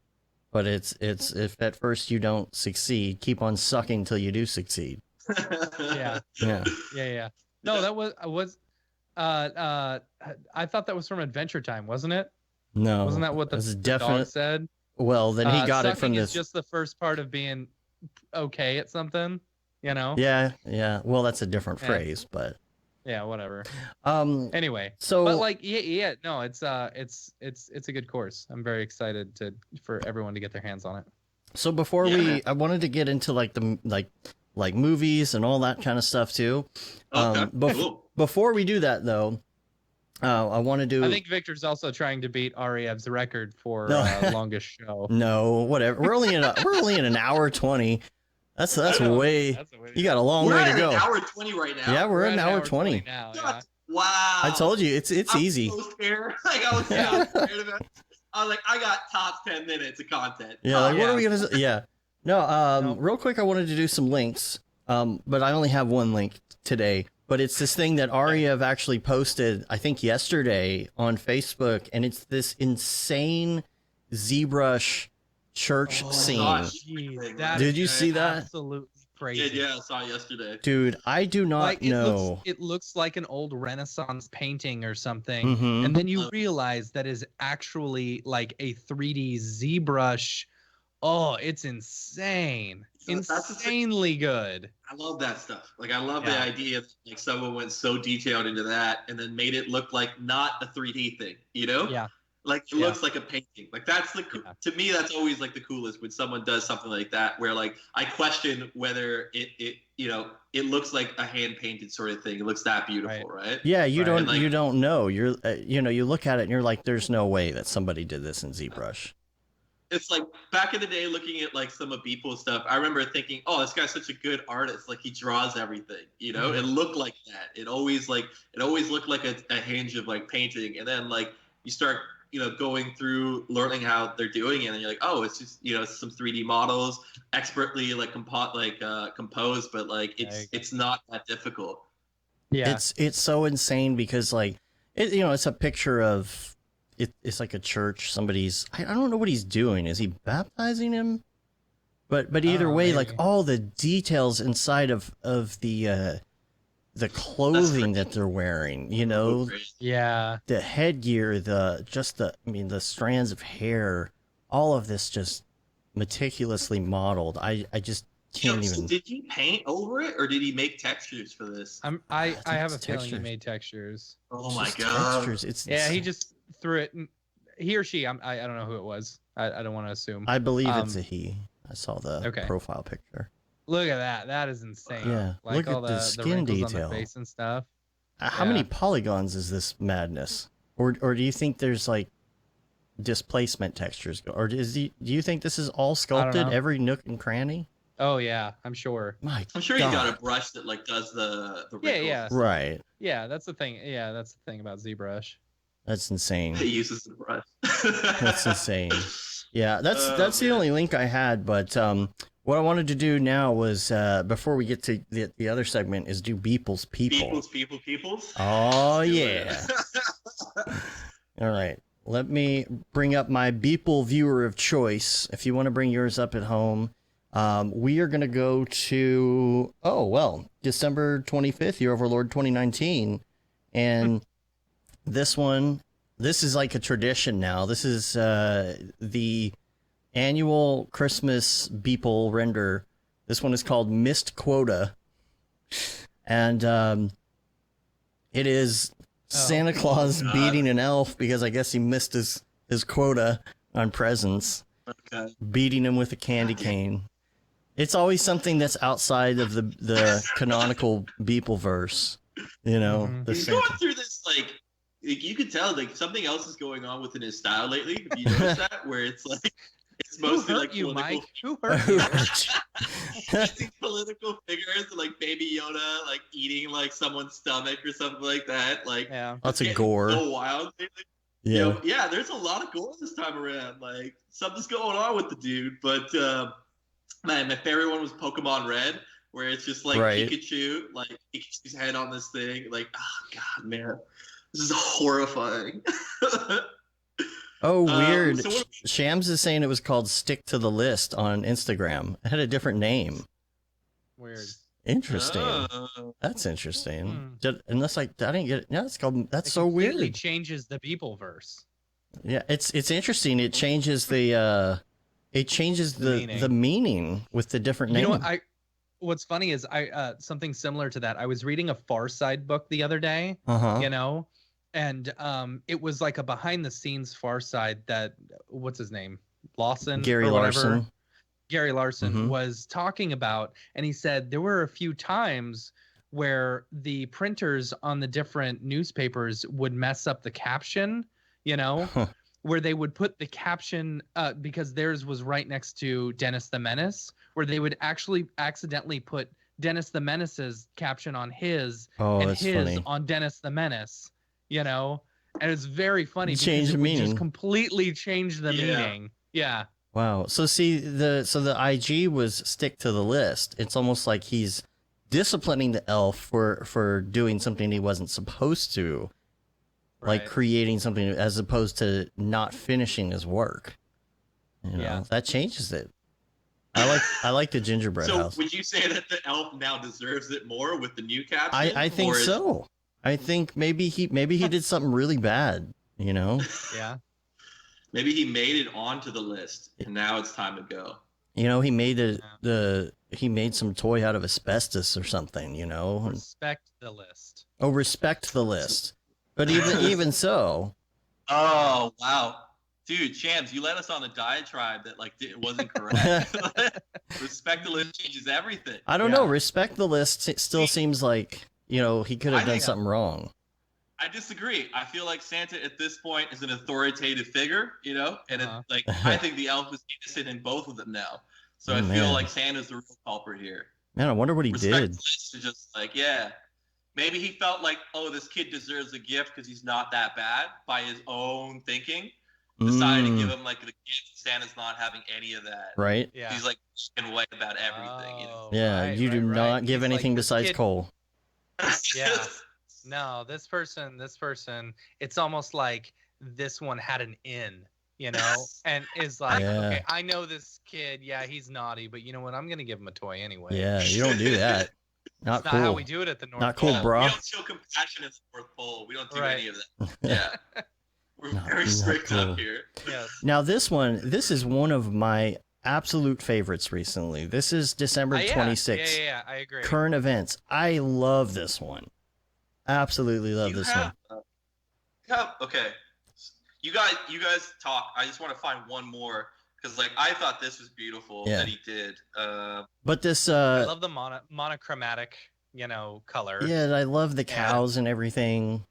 but it's if at first you don't succeed, keep on sucking till you do succeed. Yeah. Yeah. No, that was I thought that was from Adventure Time, wasn't it? No. Wasn't that what the dog said? Well, then he got it from sucking this. is just the first part of being okay at something, you know? Yeah. Well, that's a different phrase, but yeah, whatever. so Anyway, but like, no, it's a good course. I'm very excited for everyone to get their hands on it. So before I wanted to get into like the like movies and all that kind of stuff too. Cool. Before we do that though, I want to do. I think Victor's also trying to beat Ariev's record for longest show. No, whatever. We're only in an hour 20. That's way. You got a long way to go. We're at an hour 20 right now. Yeah, we're at an hour 20 now. Yeah. Wow. I told you it's easy. So scared. Like I was scared about it. I was like, I got top 10 minutes of content. Yeah, like what are we gonna say? Yeah. No, real quick, I wanted to do some links. But I only have one link today. But it's this thing that Ariev actually posted, I think yesterday on Facebook, and it's this insane ZBrush church scene. Did you see that? Absolutely crazy. Yeah, I saw it yesterday. Dude, I do not know. It looks like an old Renaissance painting or something, Mhm. and then you realize that is actually like a 3D ZBrush. Oh, it's insane. Insanely good. I love that stuff. Like I love the idea that like someone went so detailed into that and then made it look like not a 3D thing, you know? Yeah. Like it looks like a painting. Like that's to me that's always like the coolest when someone does something like that where like I question whether it you know, it looks like a hand painted sort of thing. It looks that beautiful, right? Yeah, you don't know. You're you look at it and you're like there's no way that somebody did this in ZBrush. It's like back in the day looking at like some of Beeple's stuff, I remember thinking, oh, this guy's such a good artist. Like he draws everything, you know? It looked like that. It always looked like a hinge of like painting. And then like you start, you know, going through learning how they're doing it and you're like, oh, it's just, you know, some 3D models expertly like composed, but like it's not that difficult. Yeah. It's so insane because like it's a picture of it's like a church. Somebody's I don't know what he's doing. Is he baptizing him? But either way, maybe. like all the details inside of the clothing that they're wearing, you know, the headgear, the strands of hair, all of this just meticulously modeled. I just can't even. Did he paint over it or did he make textures for this? I have a feeling he made textures. Oh my god! Textures. He just threw it. He or she. I don't know who it was. I don't want to assume. I believe it's a he. I saw the profile picture. Look at that. That is insane. Yeah. Like look all at the skin detail on the face and stuff. How many polygons is this madness? Or do you think there's like displacement textures? Or do you think this is all sculpted, every nook and cranny? Oh yeah, I'm sure. I'm sure you got a brush that like does the yeah. Right. Yeah, that's the thing. Yeah, that's the thing about ZBrush. That's insane. He uses the brush. That's insane. Yeah, that's the only link I had. But what I wanted to do now was before we get to the other segment is do Beeple's People. Peoples. Oh yeah. All right. Let me bring up my Beeple viewer of choice. If you want to bring yours up at home, We are going to go to, December 25th, Year Overlord 2019. And this is like a tradition now. This is the annual Christmas Beeple render. This one is called Missed Quota. And it is Santa Claus beating an elf because I guess he missed his quota on presents. Okay. Beating him with a candy cane. It's always something that's outside of the canonical Beeple verse. You know, He's going through this like you could tell like something else is going on within his style lately. Have you noticed that? Where it's like it's mostly like you, political. Mike? Who hurt you? These political figures like Baby Yoda like eating like someone's stomach or something like that. Like lots of gore. So wild. Yeah. You know, yeah, there's a lot of gore this time around. Like something's going on with the dude. But man, my favorite one was Pokemon Red, where it's just like Pikachu, like Pikachu's head on this thing. Like, oh god, man, this is horrifying. Oh, weird. Shams is saying it was called Stick to the List on Instagram. It had a different name. Weird. Interesting. That's interesting. Unless I didn't get it. Yeah, it's called. That's so weird. It really changes the Beeple verse. Yeah, it's interesting. It changes the the meaning with the different name. You know what? What's funny is something similar to that. I was reading a Far Side book the other day. You know, and it was like a behind the scenes Far Side that what's his name? Gary Larson. Gary Larson was talking about, and he said there were a few times where the printers on the different newspapers would mess up the caption, you know, where they would put the caption because theirs was right next to Dennis the Menace, where they would actually accidentally put Dennis the Menace's caption on his and his funny. On Dennis the Menace, you know, and it's very funny Change the meaning. Just completely change the meaning. Yeah. Wow. So see the IG was Stick to the List. It's almost like he's disciplining the elf for doing something he wasn't supposed to, like creating something as opposed to not finishing his work. You know, that changes it. I like the gingerbread house. So would you say that the elf now deserves it more with the new caption? I think so. I think maybe he did something really bad, you know? Yeah. Maybe he made it onto the list, and now it's time to go. You know, he made he made some toy out of asbestos or something. You know, respect the list. Oh, respect the list. But even so. Oh wow, dude, Shams, you led us on a diatribe that like it wasn't correct. Respect the list changes everything. I don't know. Respect the list still seems like he could have done something wrong. I disagree. I feel like Santa at this point is an authoritative figure, and I think the elf is innocent in both of them now. So I feel like Santa's the real culprit here. Man, I wonder what he did. Just maybe he felt like, oh, this kid deserves a gift because he's not that bad by his own thinking. Decided to give him like the gift. Santa's not having any of that. Right. Yeah. He's like white about everything. Yeah. You do not give anything besides coal. Yeah. No, this person, it's almost like this one had an in, and is like, okay, I know this kid. Yeah, he's naughty, but you know what? I'm going to give him a toy anyway. Yeah, you don't do that. Not cool. Not how we do it at the North Pole. Not cool, bro. We don't show compassion at the North Pole. We don't do any of that. Yeah. We're very strict up here. Yes. Now, this is one of my absolute favorites recently. This is December 26th. Yeah, I agree. Current events. I love this one. Absolutely love this one. Okay. You guys talk. I just want to find one more because I thought this was beautiful that he did. But this I love the monochromatic, color. Yeah, I love the cows and everything.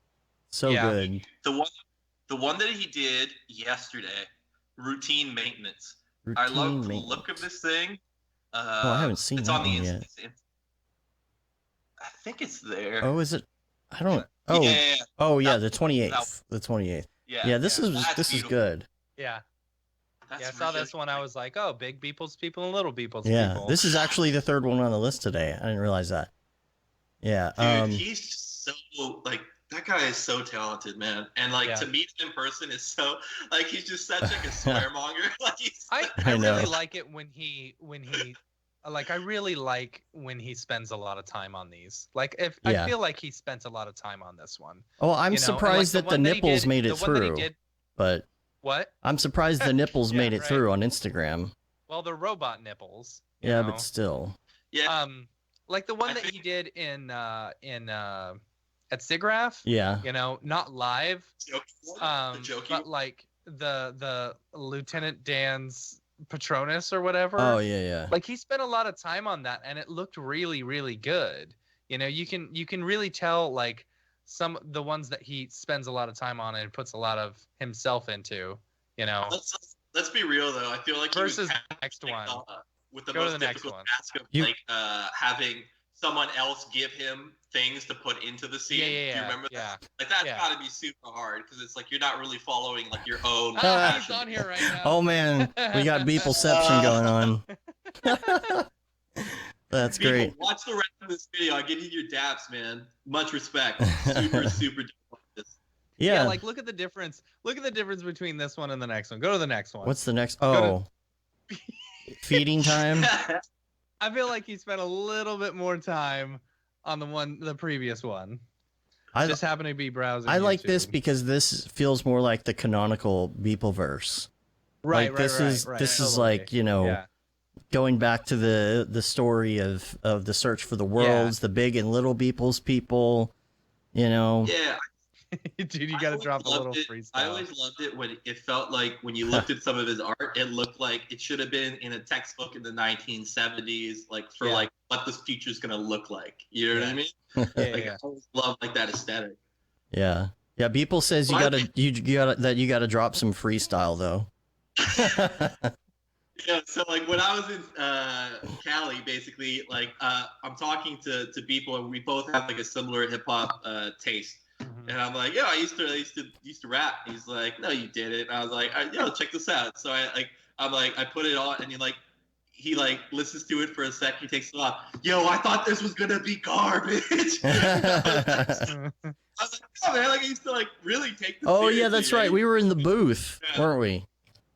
So good. The one that he did yesterday, routine maintenance. I love the look of this thing. I haven't seen it's that on the one yet. I think it's there. Oh, is it? I don't. Oh, yeah. Oh, yeah, the 28th. The 28th. Yeah. This is good. Yeah. I saw this one. I was like, oh, big Beeple's people and little Beeple's people. Yeah, this is actually the third one on the list today. I didn't realize that. Yeah. Dude, he's just so that guy is so talented, man. And to meet him in person is so he's just such a swearmonger. I really like it when he like I really like when he spends a lot of time on these. Like if Yeah. I feel like he spent a lot of time on this one. Oh, I'm You know, and, like, surprised that the one that he nipples did- made it the one that he through. did- But What? I'm surprised the nipples Yeah, made it right. through on Instagram. Well, the robot nipples. you Yeah, know? but still. Yeah. Like the one I that think- he did in at SIGGRAPH. Yeah. You know, not live. The jokey But like the Lieutenant Dan's Patronus or whatever. Oh, yeah. Like he spent a lot of time on that, and it looked really, really good. You know, you can really tell like the ones that he spends a lot of time on and puts a lot of himself into. You know, Let's be real though. I feel like he was versus kind the of next like, one. with the Go to most the next difficult one. task of You- like having someone else give him things to put into the scene. Do you remember yeah. that? Like that's Yeah. got to be super hard because it's like you're not really following like your own. He's passion. on here right now. Oh, man. We got Beepleception going on. That's People, great. watch the rest of this video. I give you your daps, man. Much respect. Super, super. Yeah. Like look at the difference. Look at the difference between this one and the next one. Go to the next one. What's the next? Go Oh. Feeding time? I feel like he spent a little bit more time on the previous one. I Just happened to be browsing. I like YouTube. this because this feels more like the canonical Beepleverse. Right, Like this is totally. like, you know, Yeah. going back to the story of the search for the worlds, the big and little Beeples people, you know. Yeah, Dude, you got to drop a little freestyle. I always loved it when it felt like when you looked at some of his art, it looked like it should have been in a textbook in the 1970s, like for like what this future's gonna look like. You know what I mean? Like I always loved like that aesthetic. Yeah. Yeah, Beeple says you gotta drop some freestyle though. Yeah, so like when I was in Cali, basically, like I'm talking to people, and we both have like a similar hip hop taste. Mhm. And I'm like, yo, I used to rap. He's like, no, you didn't. And I was like, yo, check this out. So I put it on, and he listens to it for a sec. He takes it off. Yo, I thought this was gonna be garbage. I was like, oh man, like I used to like really take this. Oh yeah, seriously, that's right. We were in the booth, weren't we?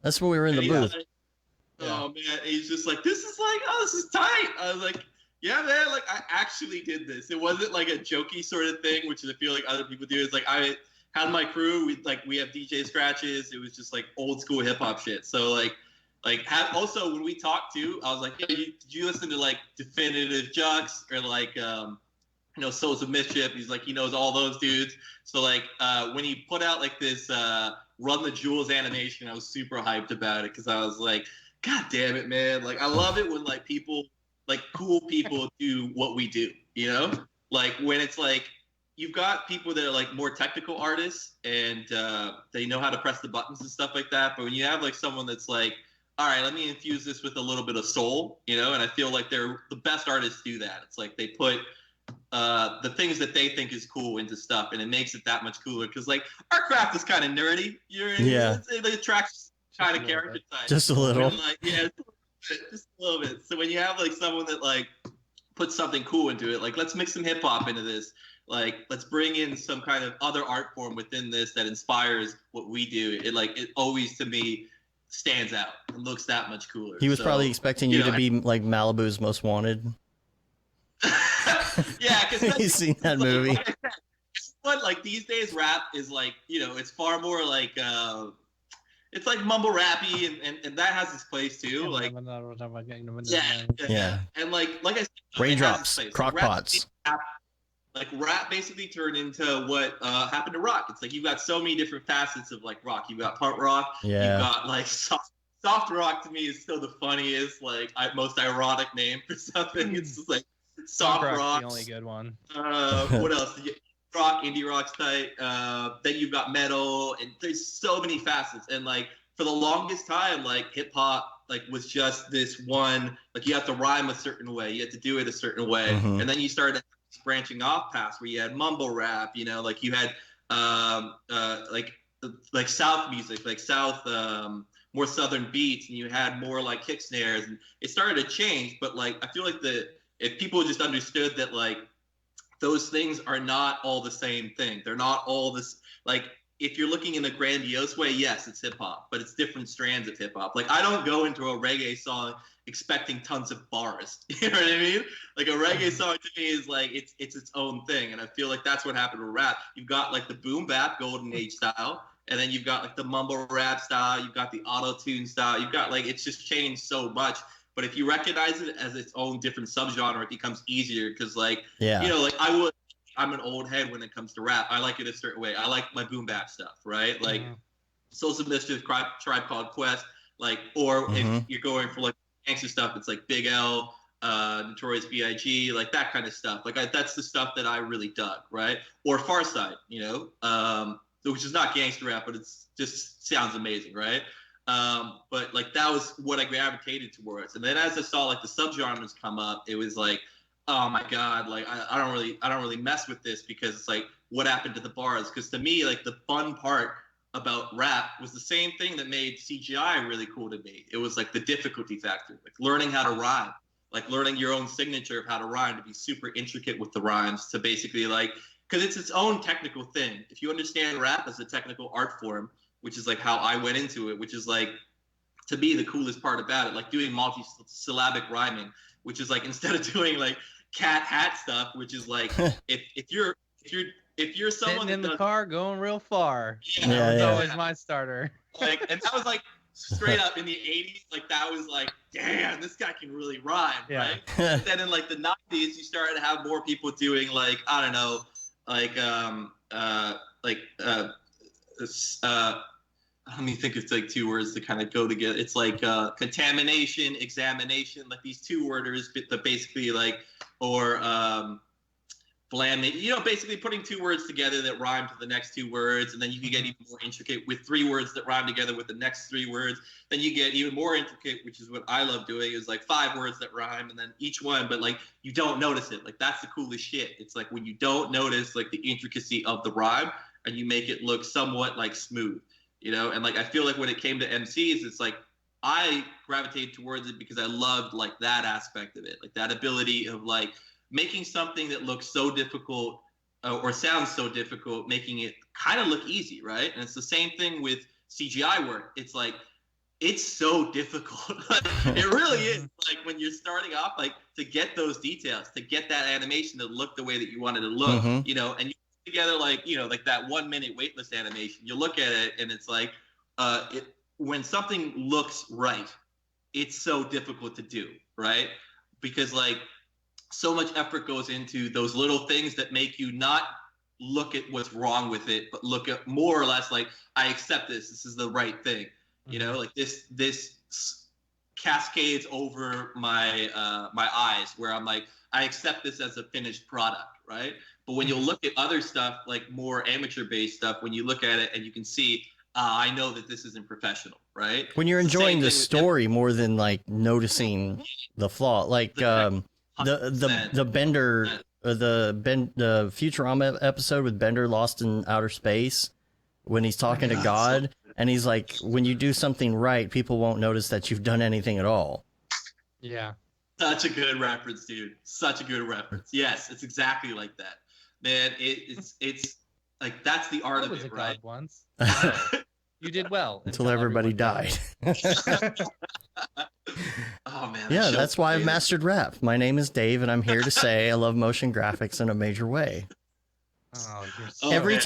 That's when we were in the booth. Oh man, and he's just like, this is tight. I was like, yeah, man, like I actually did this. It wasn't like a jokey sort of thing, which I feel like other people do. It's like I had my crew. We have DJ scratches. It was just like old school hip hop shit. So also when we talked to, I was like, yo, did you listen to like Definitive Jux or like Souls of Mischief? He's like, he knows all those dudes. So like when he put out like this Run the Jewels animation, I was super hyped about it because I was like, God damn it, man! Like I love it when like people, like cool people, do what we do. You know, like when it's like you've got people that are like more technical artists and they know how to press the buttons and stuff like that. But when you have like someone that's like, all right, let me infuse this with a little bit of soul, you know, and I feel like they're the best artists do that. It's like they put the things that they think is cool into stuff, and it makes it that much cooler because like our craft is kind of nerdy. Yeah. It attracts kind of character type. Just a little. And, like, yeah, just a little bit. So when you have like someone that like puts something cool into it, like let's mix some hip hop into this. Like let's bring in some kind of other art form within this that inspires what we do. It always to me stands out and looks that much cooler. He was probably expecting you to be like Malibu's Most Wanted. Yeah, because He's seen that movie. Like I said, but like these days, rap is like it's far more like it's like mumble rappy, and that has its place too. Like yeah. And like I said, Raindrops, crock pots. Like rap basically turned into what happened to rock. It's like you've got so many different facets of like rock. You've got punk rock. Yeah. You've got like soft rock. To me is still the funniest, like most ironic name for something. It's just like soft rock. The only good one. What else? Rock, indie rock's tight. Then you've got metal, and there's so many facets. And like for the longest time, like hip hop like was just this one. Like you have to rhyme a certain way. You have to do it a certain way, Mhm. and then you started branching off past where you had mumble rap, like you had like South music, like South more Southern beats, and you had more like kick snares, and it started to change. But like I feel like if people just understood that like those things are not all the same thing, they're not all this like if you're looking in a grandiose way, yes, it's hip hop, but it's different strands of hip hop. Like I don't go into a reggae song expecting tons of bars. You know what I mean? Like a reggae song to me is like it's its own thing, and I feel like that's what happened with rap. You've got like the boom bap golden age style, and then you've got like the mumble rap style. You've got the auto tune style. You've got like it's just changed so much. But if you recognize it as its own different subgenre, it becomes easier because like you know like I'm an old head when it comes to rap. I like it a certain way. I like my boom bap stuff, right? Like Souls of Mischief, Tribe Called Quest, like, or if you're going for like gangster stuff, it's like Big L, Notorious B.I.G., like that kind of stuff. Like that's the stuff that I really dug, right? Or Farside, you know, which is not gangster rap, but it's just sounds amazing, right? But like that was what I gravitated towards. And then as I saw like the subgenres come up, it was like, oh my God, like I don't really mess with this because it's like what happened to the bars? Because to me, like the fun part about rap was the same thing that made CGI really cool to me. It was like the difficulty factor, like learning how to rhyme, like learning your own signature of how to rhyme, to be super intricate with the rhymes, to basically like, because it's its own technical thing. If you understand rap as a technical art form, which is like how I went into it, which is like, to me, the coolest part about it, like doing multi-syllabic rhyming, which is like instead of doing like cat hat stuff, which is like if you're someone sitting in that the car going real far. Yeah, That was always my starter. like, and that was like straight up in the 80s, like that was like, damn, this guy can really rhyme, right? But then in like the 90s, you started to have more people doing like, I don't know, like let me think of like two words to kind of go together. It's like contamination, examination, like these two worders that basically like, or bland, you know, basically putting two words together that rhyme to the next two words, and then you can get even more intricate with three words that rhyme together with the next three words. Then you get even more intricate, which is what I love doing, is like 5 words that rhyme, and then each one, but like you don't notice it. Like that's the coolest shit. It's like when you don't notice like the intricacy of the rhyme, and you make it look somewhat like smooth, you know. And like I feel like when it came to MCs, it's like I gravitated towards it because I loved like that aspect of it, like that ability of like making something that looks so difficult or sounds so difficult, making it kind of look easy, right? And it's the same thing with CGI work. It's like, it's so difficult. It really is. Like when you're starting off, like to get those details, to get that animation to look the way that you want it to look, you know, and you put together like, you know, like that 1 minute weightless animation, you look at it and it's like, when something looks right, it's so difficult to do, right? Because like, so much effort goes into those little things that make you not look at what's wrong with it, but look at more or less like, I accept this. This is the right thing. You know, like this cascades over my my eyes, where I'm like, I accept this as a finished product, right? But when you look at other stuff, like more amateur-based stuff, when you look at it and you can see, I know that this isn't professional, right? When you're enjoying the story more than like noticing the flaw, like the Bender, the Futurama episode with Bender lost in outer space, when he's talking to God, and he's like, when you do something right, people won't notice that you've done anything at all. Yeah. Such a good reference, dude. Such a good reference. Yes, it's exactly like that. Man, it's like that's the art of it, right? Once. You did well until everybody died. Oh man. Yeah, that's why I've mastered rap. My name is Dave, and I'm here to say I love motion graphics in a major way. Oh, you're so every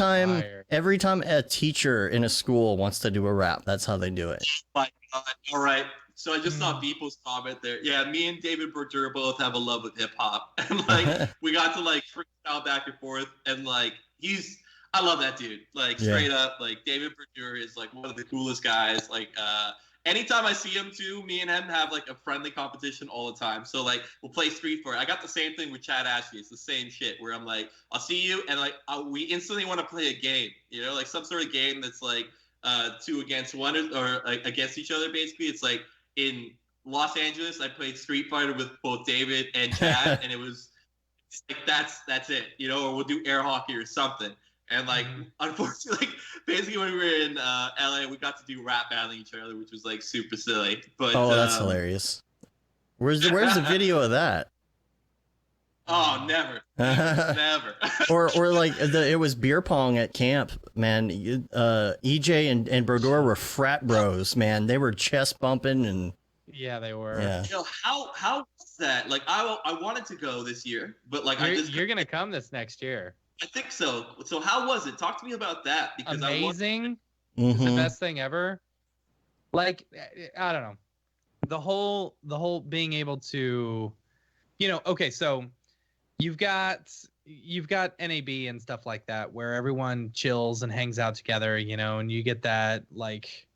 time a teacher in a school wants to do a rap, that's how they do it. My God. All right. So I just saw people's comment there. Yeah, me and David Berger both have a love with hip hop, and like we got to like freestyle back and forth, and like I love that dude. Like straight up, like David Berger is like one of the coolest guys. Like anytime I see him too, me and him have like a friendly competition all the time. So like we'll play Street Fighter. I got the same thing with Chad Ashley. It's the same shit where I'm like, I'll see you, and like we instantly want to play a game. You know, like some sort of game that's like 2 against 1 or like against each other. Basically, it's like in Los Angeles, I played Street Fighter with both David and Chad, and it was like that's it. You know, or we'll do air hockey or something. And like, unfortunately, like, basically when we were in LA, we got to do rap battling each other, which was like super silly. But that's hilarious. Where's the video of that? Oh, never, never. or like it was beer pong at camp, man. EJ and Brodor were frat bros, man. They were chest bumping and Yeah, they were. yeah. Yo, how was that? Like, I wanted to go this year, but like You're gonna come this next year. I think so. So how was it? Talk to me about that because Amazing. It's the best thing ever. Like, I don't know, the whole being able to, okay, so you've got NAB and stuff like that where everyone chills and hangs out together, and you get that, like,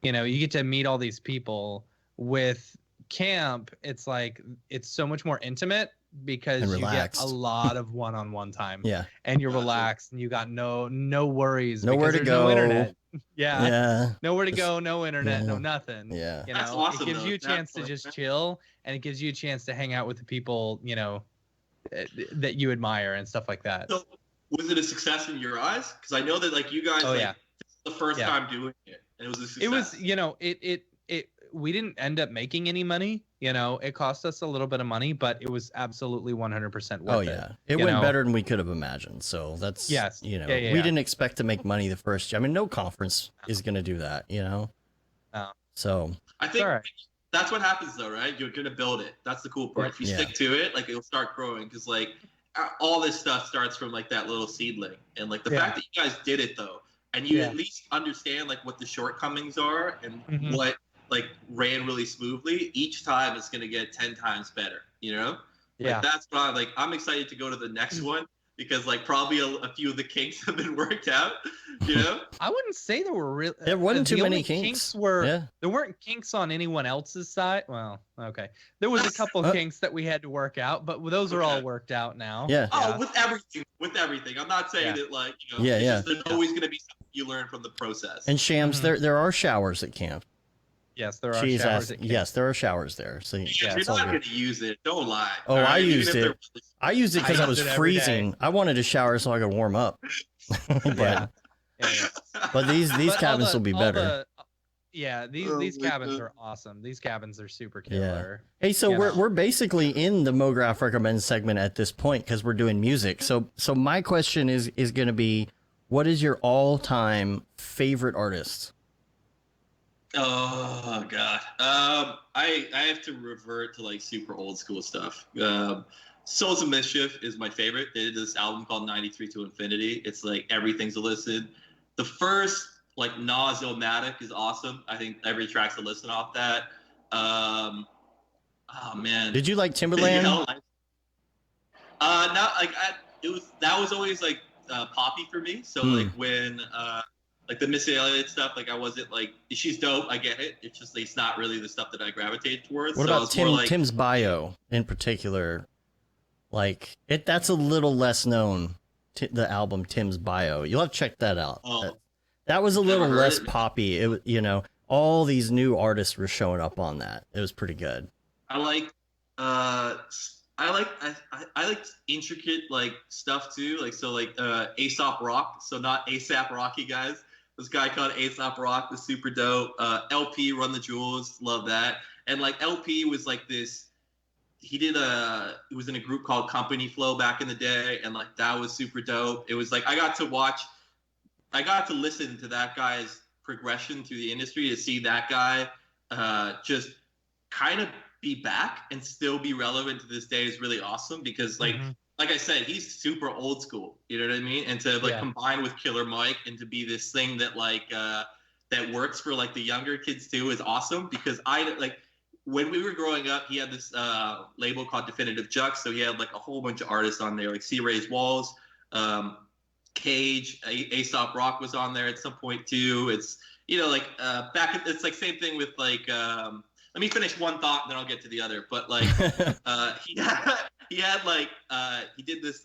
you get to meet all these people. With camp, it's like it's so much more intimate because you get a lot of one-on-one time. Yeah. And you're relaxed and you got no worries. Nowhere to go. No internet. Yeah. Yeah. Nowhere to go, no internet, no nothing. Yeah. That's awesome, it gives though. you a chance to just chill, and it gives you a chance to hang out with the people, that you admire and stuff like that. So, was it a success in your eyes? Because I know that like you guys, this is the first time doing it, and it was a success. It was, we didn't end up making any money. It cost us a little bit of money, but it was absolutely 100% worth it. Oh yeah, it went better than we could have imagined. So that's we didn't expect to make money the first year. I mean, no conference is going to do that, No. So I think that's what happens though, right? You're gonna build it. That's the cool part. If you stick to it, like it'll start growing. Because like all this stuff starts from like that little seedling, and like the fact that you guys did it though, and you at least understand like what the shortcomings are and what like ran really smoothly. Each time it's gonna get 10 times better. Like, that's why I'm excited to go to the next one. Because like probably a few of the kinks have been worked out, I wouldn't say there were really. There wasn't too many kinks. There weren't kinks on anyone else's side. Well, okay, there was a couple kinks that we had to work out, but those are all worked out now. Yeah. Oh, with everything. I'm not saying that like there's always going to be something you learn from the process. And Shams, there are showers at camp. Yes, there are showers at camp. Yes, there are showers there. So you're not going to use it. Don't lie. Oh, I used it. I used it because I was freezing. I wanted to shower so I could warm up. But these cabins will be better. These cabins are awesome. These cabins are super killer. Hey, so we're basically in the Mograph recommends segment at this point because we're doing music. So my question is going to be, what is your all-time favorite artist? Oh God, I have to revert to like super old school stuff. Souls of Mischief is my favorite. They did this album called 93 to Infinity. It's like everything's a listen. The first like Nas-O-Matic is awesome. I think every track's a listen off that. Oh man, did you like Timberland? Not like that was always like poppy for me. So like when like the Missy Elliott stuff, like I wasn't like, she's dope, I get it. It's just like, it's not really the stuff that I gravitate towards. What about Tim's bio in particular? Like that's a little less known. The album Tim's Bio. You'll have to check that out. That was a little less poppy. It all these new artists were showing up on that. It was pretty good. I like intricate like stuff too. Like so like Aesop Rock. So not ASAP Rocky guys. This guy called Aesop Rock was super dope. LP Run the Jewels, love that. And like LP was like this. He was in a group called Company Flow back in the day, and like that was super dope. It was like I got to listen to that guy's progression through the industry, to see that guy just kind of be back and still be relevant to this day is really awesome because like I said, he's super old school, you know what I mean? And to like combine with Killer Mike and to be this thing that like that works for like the younger kids too is awesome because when we were growing up, he had this label called Definitive Jux. So he had like a whole bunch of artists on there, like C. Ray's Walls, Cage, Aesop Rock was on there at some point too. It's, it's like same thing with like, let me finish one thought and then I'll get to the other. But like, he did this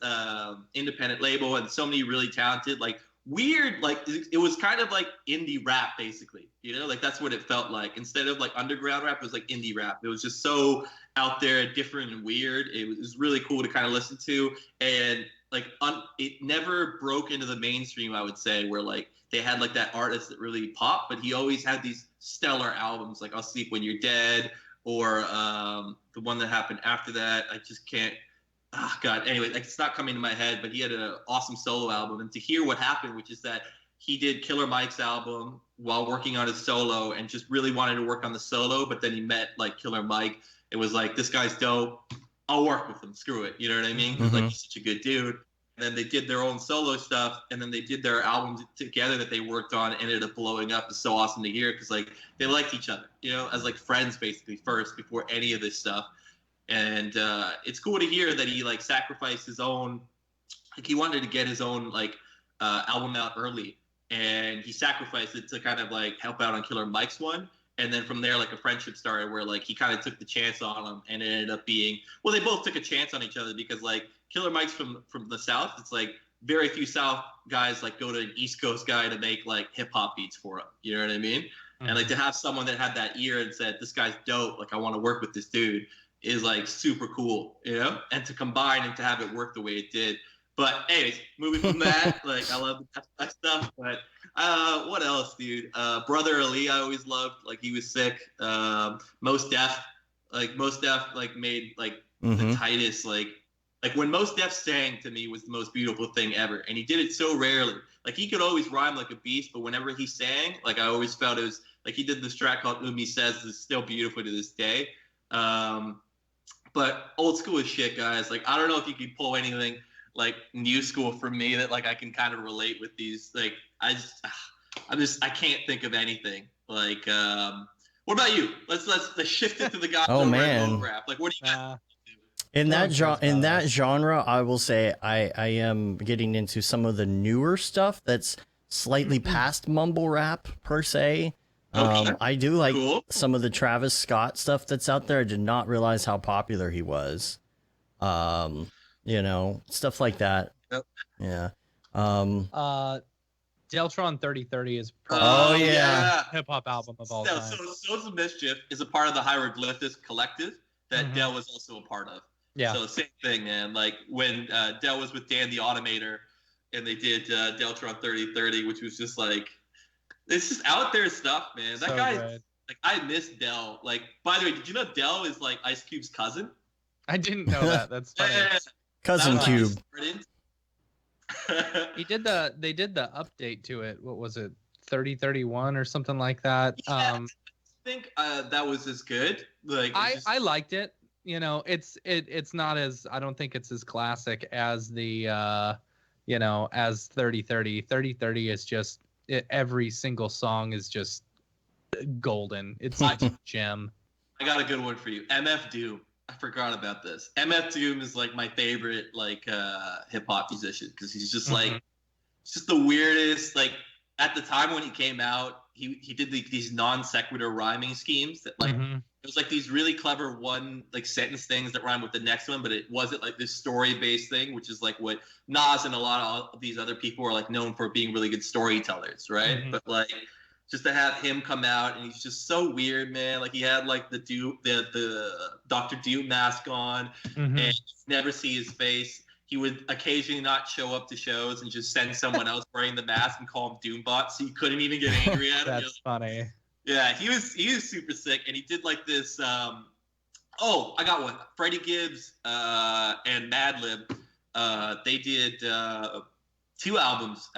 independent label and so many really talented, like weird, like it was kind of like indie rap basically, like that's what it felt like. Instead of like underground rap, it was like indie rap. It was just so out there, different and weird. It was really cool to kind of listen to, and like it never broke into the mainstream, I would say, where like they had like that artist that really popped, but he always had these stellar albums like I'll Sleep When You're Dead or the one that happened after that. I just can't oh God, anyway, like it's not coming to my head, but he had an awesome solo album. And to hear what happened, which is that he did Killer Mike's album while working on his solo and just really wanted to work on the solo, but then he met like Killer Mike. It was like, this guy's dope. I'll work with him. Screw it. You know what I mean? Like, he's such a good dude. And then they did their own solo stuff, and then they did their albums together that they worked on, and ended up blowing up. It's so awesome to hear because like they liked each other, you know, as like friends basically first before any of this stuff. And it's cool to hear that he like sacrificed his own, like he wanted to get his own like album out early, and he sacrificed it to kind of like help out on Killer Mike's one. And then from there, like a friendship started where like he kind of took the chance on him, and it ended up being, well, they both took a chance on each other because like Killer Mike's from the South. It's like very few South guys like go to an East Coast guy to make like hip hop beats for him. You know what I mean? And like to have someone that had that ear and said, this guy's dope, like I want to work with this dude, is like super cool, you know? And to combine and to have it work the way it did. But anyways, moving from that, like I love that stuff. But what else, dude? Brother Ali, I always loved. Like he was sick. Mos Def, like made like the tightest like when Mos Def sang to me was the most beautiful thing ever, and he did it so rarely. Like he could always rhyme like a beast, but whenever he sang, like I always felt it was like he did this track called Umi Says is still beautiful to this day. But old school is shit, guys. Like I don't know if you could pull anything like new school from me that like I can kind of relate with these. Like I can't think of anything. Like what about you? Let's shift it to the guys over at Mograph. Like what do you got? In that genre, I will say I am getting into some of the newer stuff that's slightly past mumble rap per se. I do like some of the Travis Scott stuff that's out there. I did not realize how popular he was. You know, stuff like that. Yep. Yeah. Deltron 3030 is probably hip hop album of all time. So the Mischief is a part of the Hieroglyphs collective that Del was also a part of. Yeah. So same thing, man. Like when Del was with Dan the Automator, and they did Deltron 3030, which was just like, it's just out there stuff, man. That guy, like, I miss Del. Like, by the way, did you know Del is like Ice Cube's cousin? I didn't know that. That's funny. Cousin Cube. They did the update to it. What was it? 3031 or something like that. Yeah, I think that was as good. Like I liked it. You know, it's not as, I don't think it's as classic as the you know, as 3030. 3030 is just every single song is just golden. It's such a gem. I got a good one for you. MF Doom. I forgot about this. MF Doom is like my favorite like hip hop musician because he's just like just the weirdest. Like at the time when he came out, he did these non sequitur rhyming schemes that like it was like these really clever one like sentence things that rhyme with the next one, but it wasn't like this story based thing, which is like what Nas and a lot of these other people are like known for being really good storytellers, right? But like just to have him come out and he's just so weird, man. Like he had like the Dr. Doom mask on and you never see his face. He would occasionally not show up to shows and just send someone else wearing the mask and call him Doombot, so you couldn't even get angry at him. That's funny. Yeah, he was super sick, and he did like this. Oh, I got one. Freddie Gibbs and Madlib. They did two albums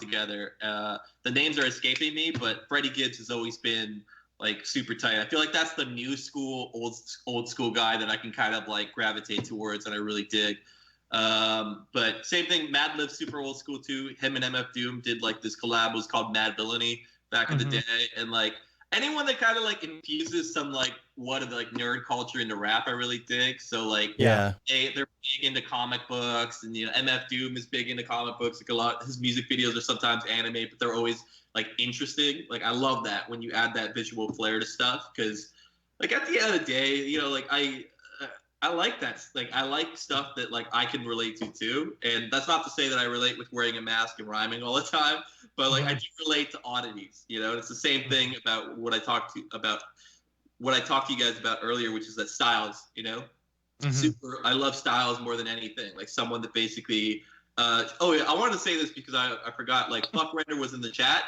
together. The names are escaping me, but Freddie Gibbs has always been like super tight. I feel like that's the new school, old school guy that I can kind of like gravitate towards, and I really dig. But same thing, Madlib, super old school too. Him and MF Doom did like this collab, was called Mad Villainy back in the day, and like anyone that kind of like infuses some like like nerd culture into rap, I really dig. So like they're big into comic books, and you know MF Doom is big into comic books. Like a lot, his music videos are sometimes anime, but they're always like interesting. Like I love that when you add that visual flair to stuff, because like at the end of the day, you know, like I like that. Like I like stuff that like I can relate to too, and that's not to say that I relate with wearing a mask and rhyming all the time, but like I do relate to oddities, you know. And it's the same thing about what I talked to you guys about earlier, which is that Styles, you know, I love Styles more than anything. Like someone that basically, oh yeah, I wanted to say this because I forgot. Like Buck Render was in the chat.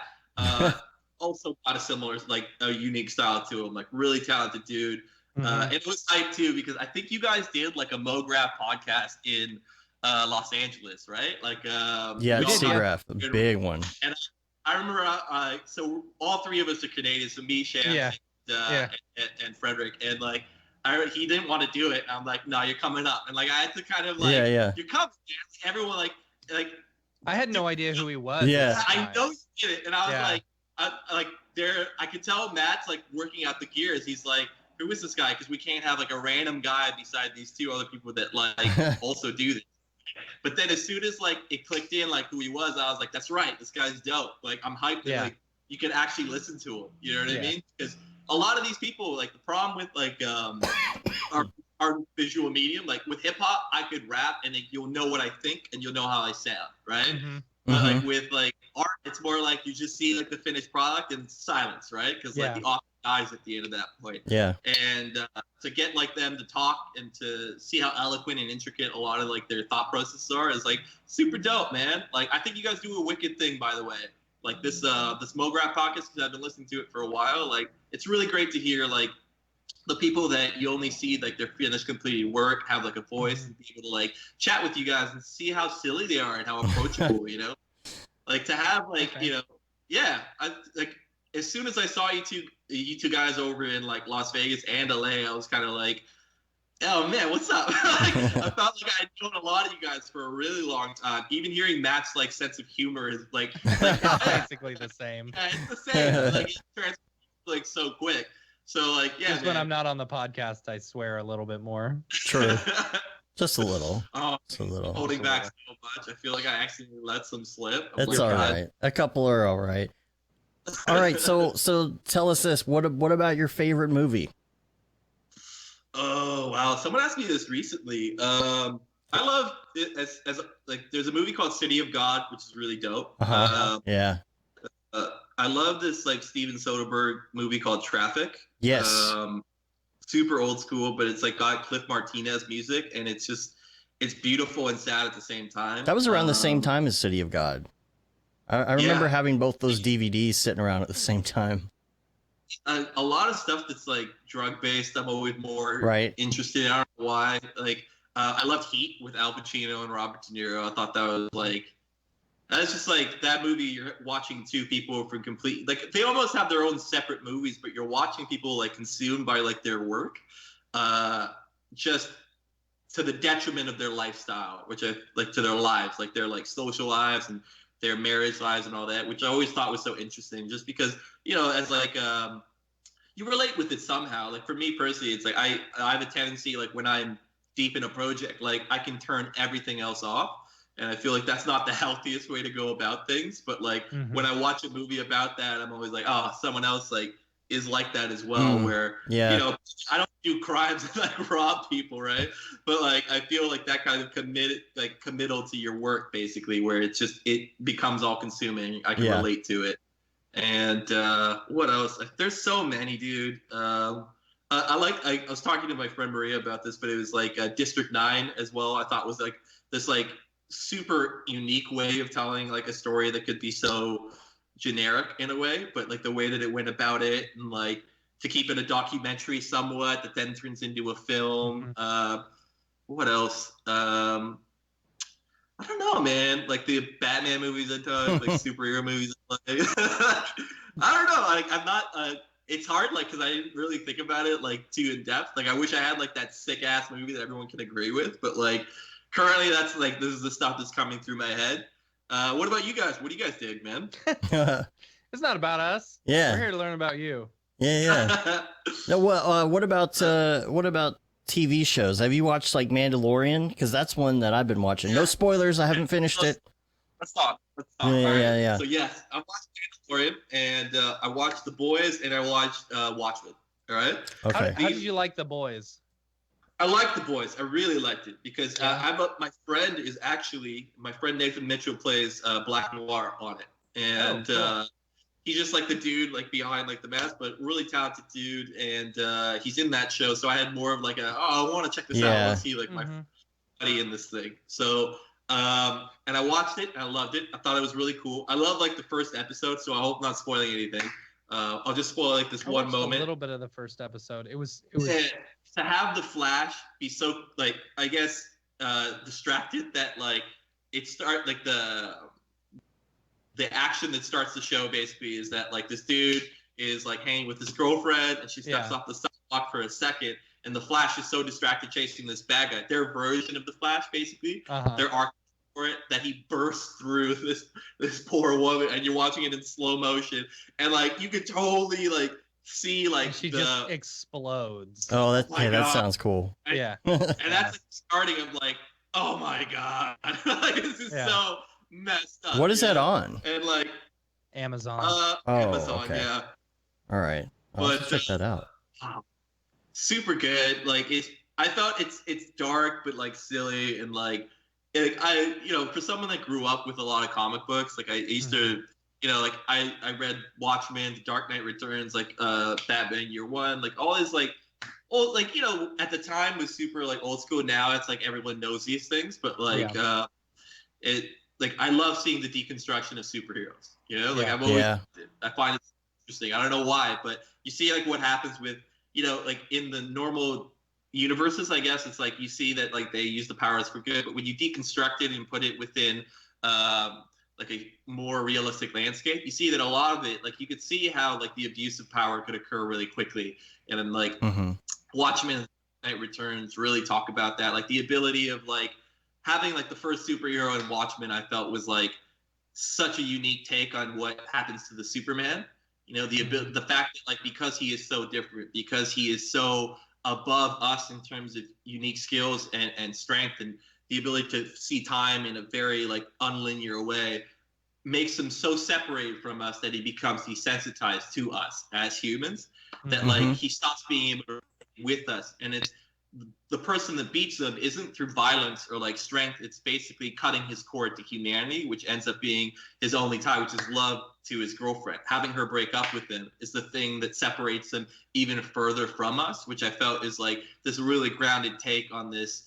Also got a similar, like a unique style to him. Like really talented dude. And it was hype too because I think you guys did like a Mograph podcast in Los Angeles, right? Like yeah, Seagraph, a big one. And I remember, so all three of us are Canadian, so me, Sham, and Frederick, and like he didn't want to do it. And I'm like, no, you're coming up, and like I had to kind of like, you're coming. Everyone like I had no idea who he was. Yeah, I know you did it, and I was like, I could tell Matt's like working out the gears. He's like, who is this guy? Because we can't have like a random guy beside these two other people that like also do this. But then as soon as like it clicked in like who he was, I was like, that's right, this guy's dope. Like I'm hyped that like you can actually listen to him. You know what I mean? Because a lot of these people, like the problem with like our visual medium, like with hip hop, I could rap and like, you'll know what I think and you'll know how I sound, right? But like with like art, it's more like you just see like the finished product and silence, right? Because like the author dies at the end of that point. Yeah. And to get like them to talk and to see how eloquent and intricate a lot of like their thought processes are is like super dope, man. Like I think you guys do a wicked thing, by the way. Like this Mograph podcast, because I've been listening to it for a while. Like it's really great to hear like the people that you only see like their finished completed work have like a voice and be able to like chat with you guys and see how silly they are and how approachable, you know. Like to have like you know, I like as soon as I saw you two guys over in like Las Vegas and LA, I was kind of like, oh man, what's up? Like, I felt like I'd known a lot of you guys for a really long time. Even hearing Matt's like sense of humor is like basically the same. Yeah, it's the same. Like it transfers like so quick. So like just when I'm not on the podcast, I swear a little bit more. True. Just a little. Just a little. Holding back so much. I feel like I accidentally let some slip. It's all right. A couple are all right. All right. So tell us this. What about your favorite movie? Oh wow! Someone asked me this recently. I love it as like there's a movie called City of God, which is really dope. Yeah. I love this like Steven Soderbergh movie called Traffic. Yes. Super old school, but it's like got Cliff Martinez music, and it's beautiful and sad at the same time. That was around the same time as City of God. I remember having both those DVDs sitting around at the same time. A lot of stuff that's like drug based, I'm always more interested in. I don't know why. Like I loved Heat with Al Pacino and Robert De Niro. I thought that was like that's just like that movie. You're watching two people from complete like they almost have their own separate movies, but you're watching people like consumed by like their work, just to the detriment of their lifestyle, which I like to their lives, like their like social lives and their marriage lives and all that, which I always thought was so interesting. Just because you know, as like you relate with it somehow. Like for me personally, it's like I have a tendency like when I'm deep in a project, like I can turn everything else off. And I feel like that's not the healthiest way to go about things. But like when I watch a movie about that, I'm always like, oh, someone else like is like that as well. Where you know, I don't do crimes and like rob people, right? But like I feel like that kind of committal to your work, basically, where it becomes all consuming. I can relate to it. And what else? There's so many, dude. I was talking to my friend Maria about this, but it was like District 9 as well. I thought was like this like super unique way of telling like a story that could be so generic in a way, but like the way that it went about it and like to keep it a documentary somewhat that then turns into a film. What else? I don't know, man. Like the Batman movies I've done, like superhero movies. Like, I don't know. Like I'm not. It's hard, like, because I didn't really think about it like too in depth. Like I wish I had like that sick ass movie that everyone can agree with, but like currently that's like this is the stuff that's coming through my head. What about you guys? What do you guys dig, man? It's not about us. Yeah, we're here to learn about you. Yeah. No, what about TV shows? Have you watched like Mandalorian? Because that's one that I've been watching. No spoilers. I haven't finished it. Let's talk. Yeah. So yes, I watched Mandalorian, and I watched The Boys, and I watched Watchmen. All right. Okay. How did you like The Boys? I liked The Boys. I really liked it because my friend Nathan Mitchell plays Black Noir on it, and cool. He's just like the dude like behind like the mask, but really talented dude, and he's in that show. So I had more of like I want to check this out. I want to see like my buddy in this thing. So and I watched it and I loved it. I thought it was really cool. I love like the first episode, so I hope I'm not spoiling anything. I'll just spoil like this one moment. A little bit of the first episode. It was to have the Flash be so like I guess distracted that like the action that starts the show basically is that like this dude is like hanging with his girlfriend and she steps off the sidewalk for a second and the Flash is so distracted chasing this bad guy. Their version of the Flash basically, their arc for it, that he bursts through this poor woman and you're watching it in slow motion and like you could totally like see like she just explodes. Oh, that sounds cool. And that's like, starting of like, oh my god, like this is so messed up. What is that on? And like Amazon. Amazon, okay. yeah. All right, I'll check that out. Super good. Like I thought it's dark but like silly and like I for someone that grew up with a lot of comic books, like I used to. Like I read Watchmen, The Dark Knight Returns, like Batman Year One, like all this like old like at the time was super like old school. Now it's like everyone knows these things, but like it like I love seeing the deconstruction of superheroes. Like I've always I find it interesting. I don't know why, but you see like what happens with like in the normal universes, I guess it's like you see that like they use the powers for good, but when you deconstruct it and put it within like a more realistic landscape, you see that a lot of it, like you could see how like the abuse of power could occur really quickly. And then like Watchmen Night Returns really talk about that. Like the ability of like having like the first superhero in Watchmen, I felt was like such a unique take on what happens to the Superman. The fact that like because he is so different, because he is so above us in terms of unique skills and strength and the ability to see time in a very like unlinear way makes him so separated from us that he becomes desensitized to us as humans that like he stops being able to be with us. And it's the person that beats him isn't through violence or like strength. It's basically cutting his cord to humanity, which ends up being his only tie, which is love to his girlfriend. Having her break up with him is the thing that separates him even further from us, which I felt is like this really grounded take on this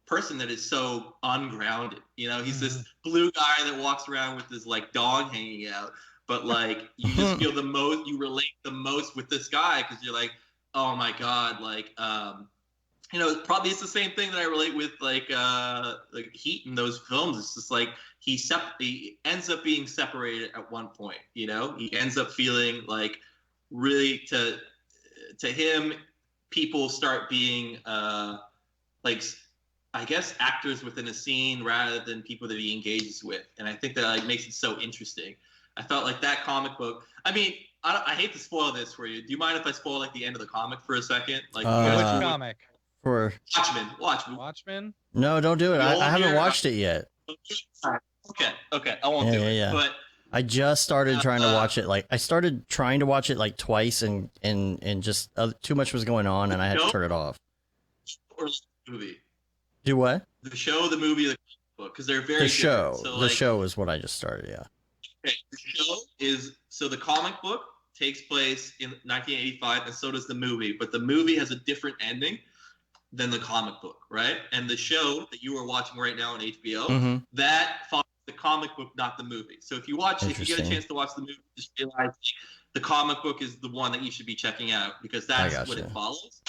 person that is so ungrounded. He's this blue guy that walks around with his like dog hanging out, but like you just feel you relate the most with this guy because you're like, oh my god, like probably it's the same thing that I relate with like Heat in those films. It's just like he ends up being separated at one point. He ends up feeling like really to him people start being like I guess actors within a scene rather than people that he engages with. And I think that like makes it so interesting. I felt like that comic book, I mean, I hate to spoil this for you. Do you mind if I spoil like the end of the comic for a second? Like which comic? For Watchmen? No, don't do it. I haven't watched it yet. Okay. I won't do it. Yeah. But I just started trying to watch it. Like I started trying to watch it like twice and just too much was going on and I had to turn it off. Or the movie. Do what? The show, the movie, the book, because they're very different. So, the show is what I just started. Yeah. Okay. The show is the comic book takes place in 1985, and so does the movie. But the movie has a different ending than the comic book, right? And the show that you are watching right now on HBO, that follows the comic book, not the movie. So if you get a chance to watch the movie, just realize the comic book is the one that you should be checking out because that's what it follows.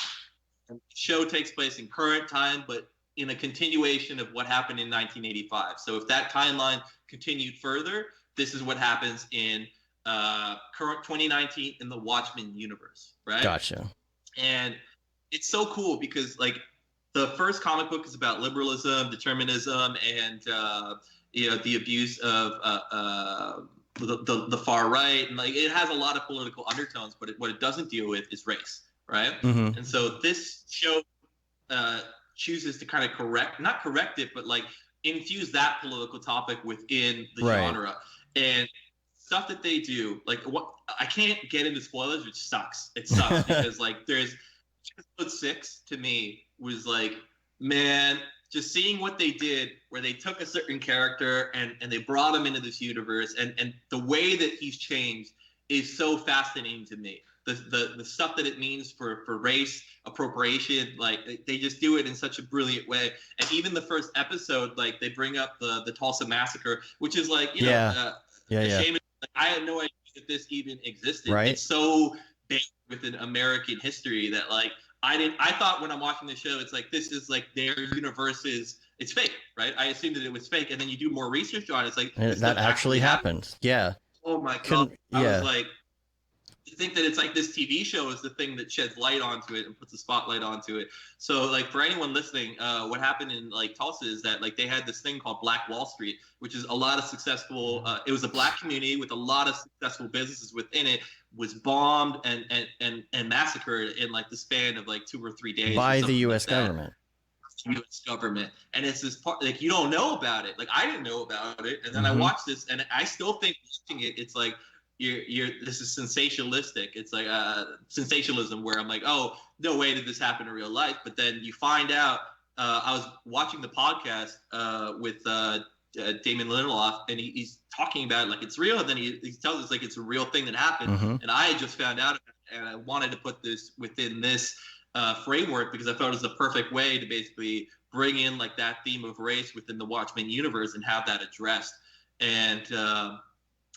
And the show takes place in current time, but in a continuation of what happened in 1985. So if that timeline continued further, this is what happens in current 2019 in the Watchmen universe, right? Gotcha. And it's so cool because like the first comic book is about liberalism, determinism, and the abuse of the far right, and like it has a lot of political undertones. But what it doesn't deal with is race, right? And so this show chooses to kind of not correct it, but like infuse that political topic within the genre and stuff that they do. Like what I can't get into spoilers, which sucks. It sucks because like there's episode 6 to me was like, man, just seeing what they did where they took a certain character and they brought him into this universe and the way that he's changed is so fascinating to me. The stuff that it means for race appropriation, like they just do it in such a brilliant way. And even the first episode, like they bring up the Tulsa massacre, which is like, shame. Like, I had no idea that this even existed. Right. It's so big within American history that like I thought when I'm watching the show, it's like this is like their universe it's fake, right? I assumed that it was fake, and then you do more research on it. It's like That actually happened. Yeah. Oh my god! I was like, you think that it's like this TV show is the thing that sheds light onto it and puts a spotlight onto it. So like for anyone listening, what happened in like Tulsa is that like they had this thing called Black Wall Street, which is a lot of successful. It was a black community with a lot of successful businesses within it. Was bombed and massacred in like the span of like 2 or 3 days by the U.S. government. U.S. government, and it's this part like you don't know about it. Like I didn't know about it, and then I watched this, and I still think watching it, it's like you're this is sensationalistic. It's like sensationalism where I'm like, oh, no way did this happen in real life. But then you find out. I was watching the podcast with Damon Lindelof, and he's talking about it like it's real, and then he tells us like it's a real thing that happened, and I just found out, and I wanted to put this within this framework because I thought it was the perfect way to basically bring in like that theme of race within the Watchmen universe and have that addressed. And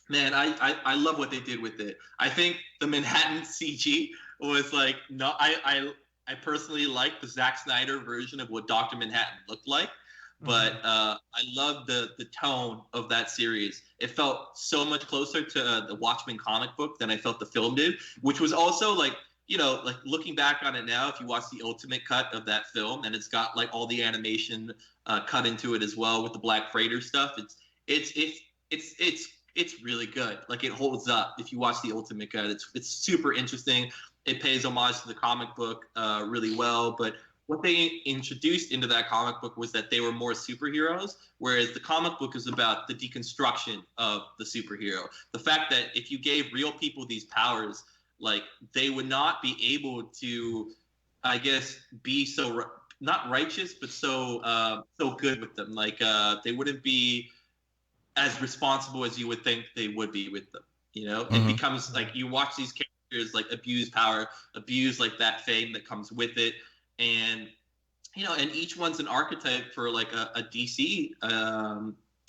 man, I love what they did with it. I think the Manhattan CG was like I personally like the Zack Snyder version of what Dr. Manhattan looked like. But I love the tone of that series. It felt so much closer to the Watchmen comic book than I felt the film did, which was also like, you know, like looking back on it now, if you watch the ultimate cut of that film, and it's got like all the animation cut into it as well with the Black Freighter stuff, it's really good. Like it holds up if you watch the ultimate cut. It's super interesting. It pays homage to the comic book really well, but what they introduced into that comic book was that they were more superheroes, whereas the comic book is about the deconstruction of the superhero. The fact that if you gave real people these powers, like they would not be able to, I guess, be so not righteous, but so good with them. Like they wouldn't be as responsible as you would think they would be with them. You know, it becomes like you watch these characters like abuse power, abuse like that fame that comes with it. And, you know, and each one's an archetype for like a DC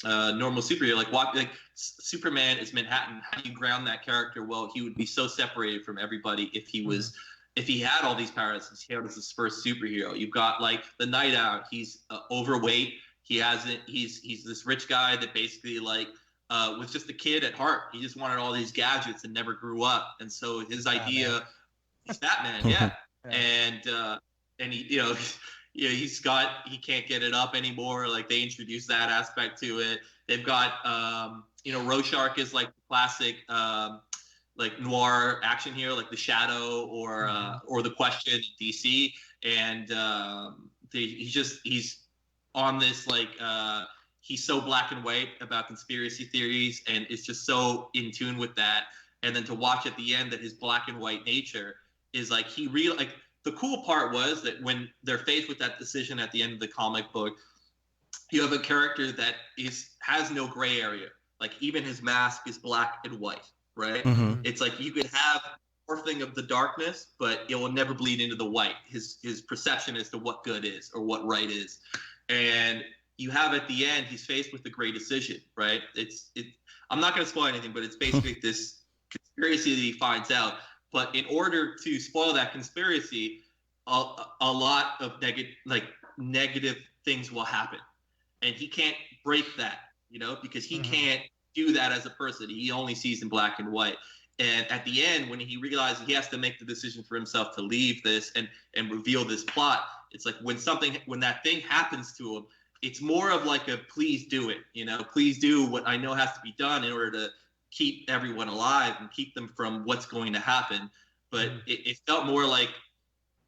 normal superhero. Like Superman is Manhattan. How do you ground that character? Well, he would be so separated from everybody if he was, if he had all these powers. He was his first superhero. You've got like the Night Owl. He's overweight. He's this rich guy that basically like was just a kid at heart. He just wanted all these gadgets and never grew up. And so his idea, he's Batman, yeah. And he, you know, he can't get it up anymore. Like they introduced that aspect to it. They've got, you know, Rorschach is like classic, like noir action hero, like The Shadow or The Question in DC. And he's on this like, he's so black and white about conspiracy theories, and it's just so in tune with that. And then to watch at the end that his black and white nature is like the cool part was that when they're faced with that decision at the end of the comic book, you have a character that has no gray area. Like even his mask is black and white, right? It's like you could have morphing of the darkness, but it will never bleed into the white. His perception as to what good is or what right is. And you have at the end, he's faced with a great decision, right? I'm not going to spoil anything, but it's basically this conspiracy that he finds out. But in order to spoil that conspiracy, a lot of negative things will happen. And he can't break that, you know, because he can't do that as a person. He only sees in black and white. And at the end, when he realizes he has to make the decision for himself to leave this and reveal this plot, it's like when that thing happens to him, it's more of like a please do it, you know, please do what I know has to be done in order to keep everyone alive and keep them from what's going to happen. But it felt more like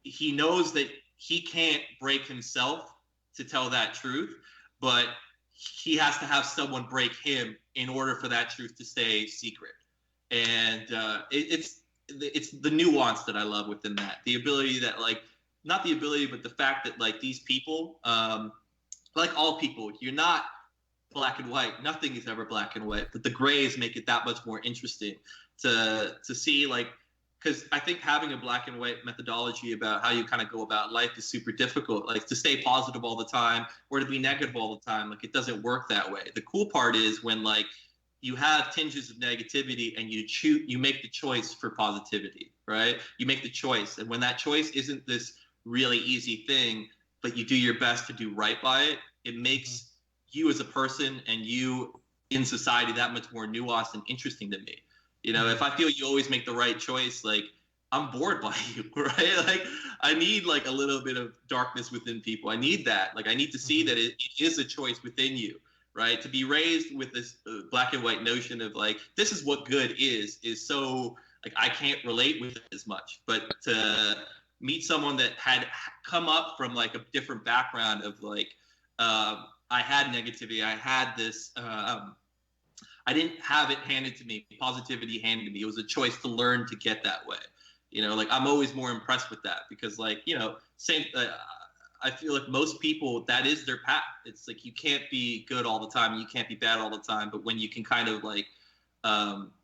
he knows that he can't break himself to tell that truth, but he has to have someone break him in order for that truth to stay secret. And it's the nuance that I love within that. The ability that like, not the ability, but the fact that like these people, like all people, you're not black and white. Nothing is ever black and white, but the grays make it that much more interesting to see, like, because I think having a black and white methodology about how you kind of go about life is super difficult. Like to stay positive all the time or to be negative all the time, like it doesn't work that way. The cool part is when like you have tinges of negativity, and you make the choice for positivity, right? You make the choice, and when that choice isn't this really easy thing, but you do your best to do right by it, it makes you as a person and you in society that much more nuanced and interesting to me. You know, if I feel you always make the right choice, like, I'm bored by you, right? Like, I need like a little bit of darkness within people. I need that. Like, I need to see that it is a choice within you, right? To be raised with this black and white notion of like, this is what good is so like, I can't relate with it as much. But to meet someone that had come up from like a different background of like, I had negativity, I had this, I didn't have it handed to me, positivity handed to me. It was a choice to learn to get that way. You know, like, I'm always more impressed with that because, like, you know, I feel like most people, that is their path. It's like, you can't be good all the time. You can't be bad all the time. But when you can kind of like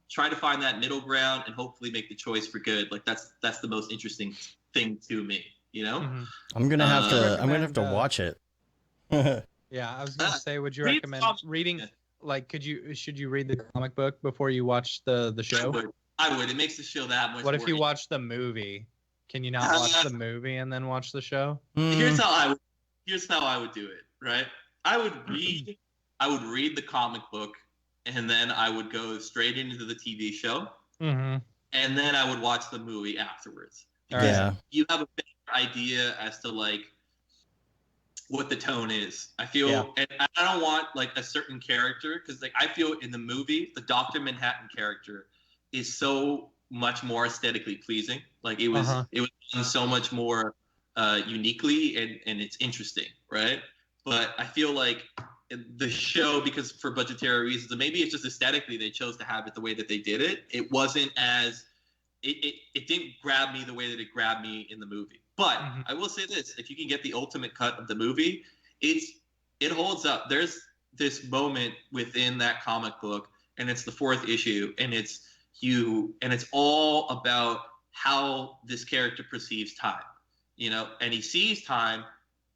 try to find that middle ground and hopefully make the choice for good, like, that's the most interesting thing to me, you know? I'm going to have to watch it. Yeah, I was going to say, would you recommend reading, like, should you read the comic book before you watch the show? I would. It makes the show that much. What if you watch the movie? Can you not watch the movie and then watch the show? Here's how I would do it, right? I would read the comic book, and then I would go straight into the TV show, and then I would watch the movie afterwards. Because you have a better idea as to like what the tone is. I feel, and I don't want like a certain character, because like I feel in the movie, the Dr. Manhattan character is so much more aesthetically pleasing. Like, it was done so much more uniquely, and it's interesting, right? But I feel like the show, because for budgetary reasons, and maybe it's just aesthetically they chose to have it the way that they did it, it wasn't as it didn't grab me the way that it grabbed me in the movie. But I will say this, if you can get the ultimate cut of the movie, it holds up. There's this moment within that comic book, and it's the 4th issue, and it's all about how this character perceives time, you know, and he sees time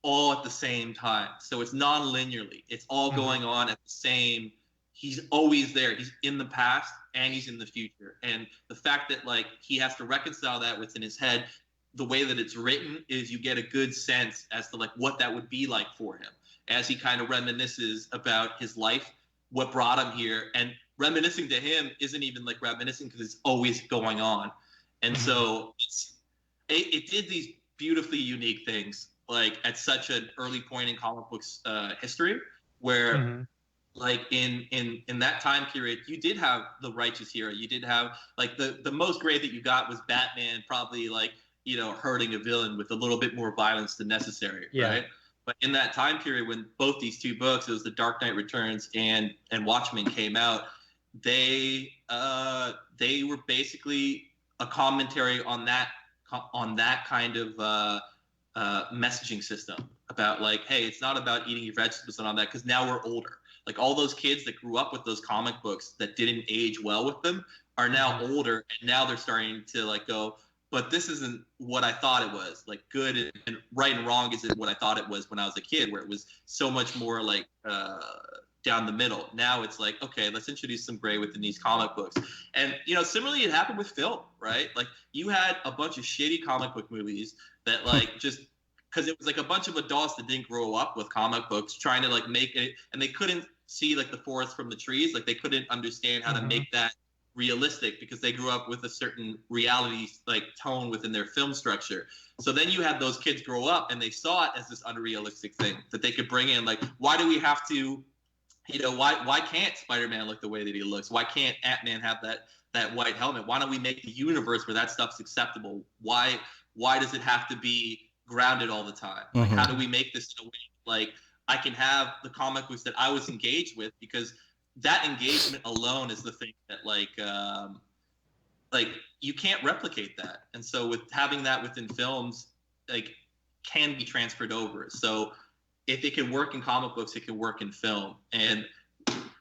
all at the same time. So it's non-linearly. It's all going on at the same. He's always there. He's in the past and he's in the future. And the fact that like he has to reconcile that within his head, the way that it's written is you get a good sense as to like what that would be like for him as he kind of reminisces about his life, what brought him here. And reminiscing to him isn't even like reminiscing because it's always going on. And so it did these beautifully unique things like at such an early point in comic books history, where like in that time period, you did have the righteous hero. You did have like the most great that you got was Batman probably like, you know, hurting a villain with a little bit more violence than necessary, right? But in that time period when both these two books, it was The Dark Knight Returns and Watchmen came out, they were basically a commentary on that kind of messaging system about like, hey, it's not about eating your vegetables and all that, because now we're older. Like all those kids that grew up with those comic books that didn't age well with them are now older, and now they're starting to like go, but this isn't what I thought it was. Like good and right and wrong isn't what I thought it was when I was a kid, where it was so much more like down the middle. Now it's like, okay, let's introduce some gray within these comic books. And, you know, similarly, it happened with film, right? Like you had a bunch of shitty comic book movies that like just because it was like a bunch of adults that didn't grow up with comic books trying to like make it, and they couldn't see like the forest from the trees. Like they couldn't understand how to make that realistic because they grew up with a certain reality like tone within their film structure. So then you had those kids grow up and they saw it as this unrealistic thing that they could bring in. Like, why do we have to, you know, why can't Spider-Man look the way that he looks? Why can't Ant-Man have that white helmet? Why don't we make the universe where that stuff's acceptable? Why does it have to be grounded all the time? Like, how do we make this in a way like I can have the comic books that I was engaged with, because that engagement alone is the thing that like you can't replicate that. And so with having that within films, like can be transferred over. So if it can work in comic books, it can work in film. And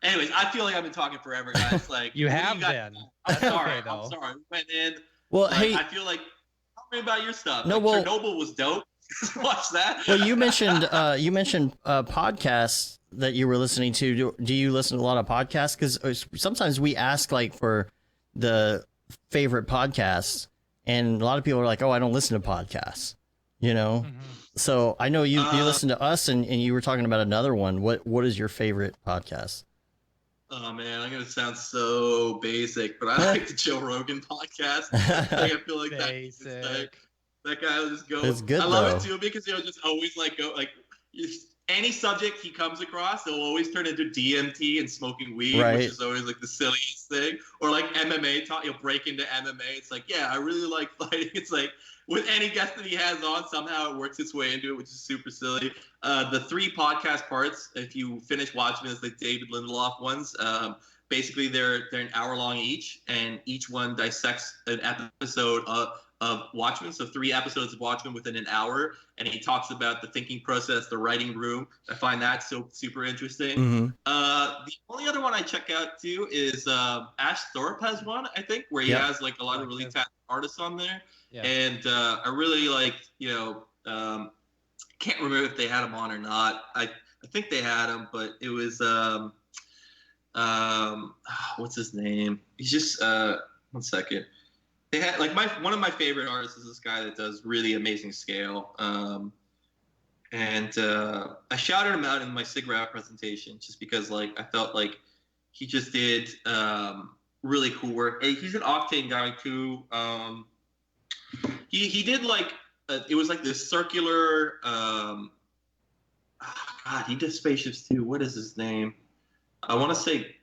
anyways, I feel like I've been talking forever, guys. Like you have been. I'm sorry. Okay, I'm sorry. We went in. Well, like, hey, I feel like tell me about your stuff. No, like, well, Chernobyl was dope. Watch that. Well, you mentioned podcasts. that you were listening to, do you listen to a lot of podcasts? Because sometimes we ask like for the favorite podcasts, and a lot of people are like, "Oh, I don't listen to podcasts," you know. Mhm. So I know you listen to us, and you were talking about another one. What is your favorite podcast? Oh man, I'm gonna sound so basic, but I like the Joe Rogan podcast. Like, I feel like that guy will just go. It's good, I love though. it too because he'll just always like go like any subject he comes across, he'll always turn into DMT and smoking weed, Right. which is always like the silliest thing. Or like MMA talk, he'll break into MMA. It's like, yeah, I really like fighting. It's like with any guest that he has on, somehow it works its way into it, which is super silly. The 3 podcast parts, if you finish watching this, like David Lindelof ones, basically they're an hour long each, and each one dissects an episode of Watchmen. So 3 episodes of Watchmen within an hour, and he talks about the thinking process, the writing room. I find that so super interesting. Mm-hmm. The only other one I check out too is Ash Thorpe has one, I think, where he has like a lot of really talented artists on there. Yeah. And I really like, can't remember if they had him on or not. I think they had him, but it was what's his name? He's just 1 second. They had like one of my favorite artists is this guy that does really amazing scale. And I shouted him out in my SIGGRAPH presentation just because like I felt like he just did really cool work. And he's an Octane guy too. He did like it was like this circular. God, he did spaceships too. What is his name? I want to say.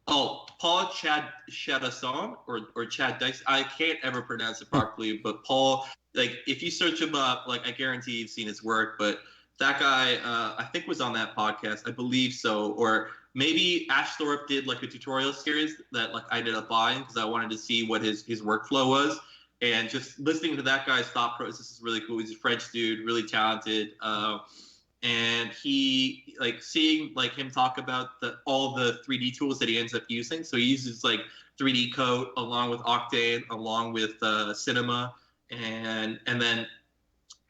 Oh, Paul Chadasson or Chad Dice. I can't ever pronounce it properly, but Paul, like if you search him up, like I guarantee you've seen his work. But that guy, I think was on that podcast. I believe so. Or maybe Ash Thorpe did like a tutorial series that like I ended up buying because I wanted to see what his workflow was. And just listening to that guy's thought process is really cool. He's a French dude, really talented. And he like seeing like him talk about all the 3D tools that he ends up using. So he uses like 3D Coat along with Octane, along with Cinema, and then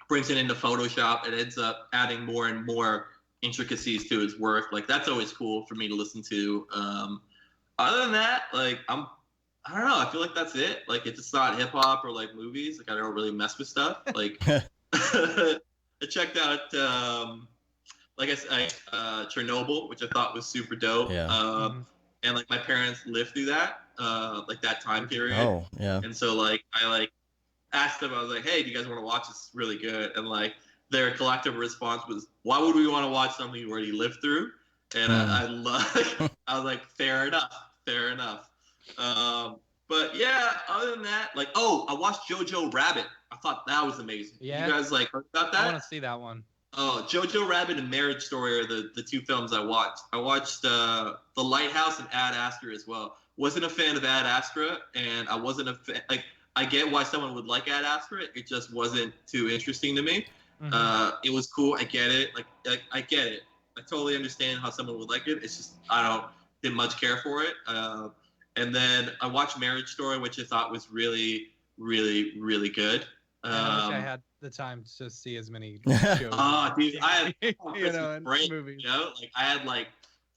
brings it into Photoshop and ends up adding more and more intricacies to his work. Like that's always cool for me to listen to. Other than that, like I don't know. I feel like that's it. Like it's not hip hop or like movies. Like I don't really mess with stuff. Like. I checked out, like I said, Chernobyl, which I thought was super dope. Yeah. And like my parents lived through that, like that time period. Oh, yeah. And so like I like asked them, I was like, hey, do you guys want to watch this? It's really good. And like their collective response was, why would we want to watch something you already lived through? And I was like, fair enough. But yeah, other than that, like, I watched Jojo Rabbit. I thought that was amazing. Yeah. You guys like heard about that? I want to see that one. Oh, Jojo Rabbit and Marriage Story are the 2 films I watched. I watched The Lighthouse and Ad Astra as well. Wasn't a fan of Ad Astra, and I wasn't a fan. Like, I get why someone would like Ad Astra. It just wasn't too interesting to me. Mm-hmm. It was cool. I get it. Like, I get it. I totally understand how someone would like it. It's just didn't much care for it. And then I watched Marriage Story, which I thought was really, really, really good. I wish I had the time to see as many shows. Dude, I had movies. You know, like I had like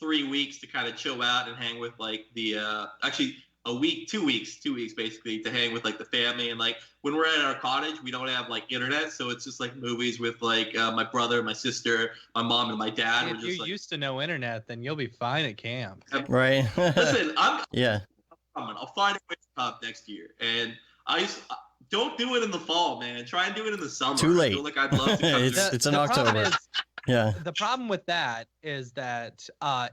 3 weeks to kind of chill out and hang with like the actually a week, 2 weeks basically to hang with like the family. And like when we're at our cottage, we don't have like internet, so it's just like movies with like my brother, my sister, my mom, and my dad. If you're used to no internet, then you'll be fine at camp. Right. Listen, I'll find a way to come next year, and don't do it in the fall, man. Try and do it in the summer. Too late. I feel like I'd love to it's in October. Yeah. The problem with that is that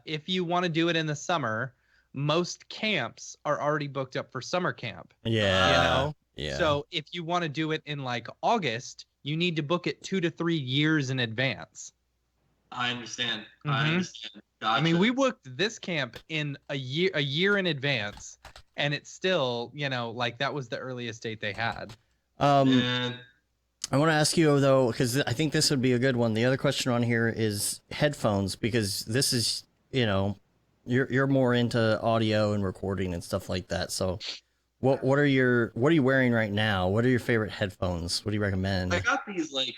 if you want to do it in the summer, most camps are already booked up for summer camp. Yeah. You know? Yeah. So if you want to do it in like August, you need to book it 2 to 3 years in advance. I understand. Mm-hmm. I understand. Gotcha. I mean, we booked this camp in a year in advance, and it's still, like that was the earliest date they had. I want to ask you though, because I think this would be a good one. The other question on here is headphones, because this is, you're more into audio and recording and stuff like that. So What are you wearing right now? What are your favorite headphones? What do you recommend? I got these like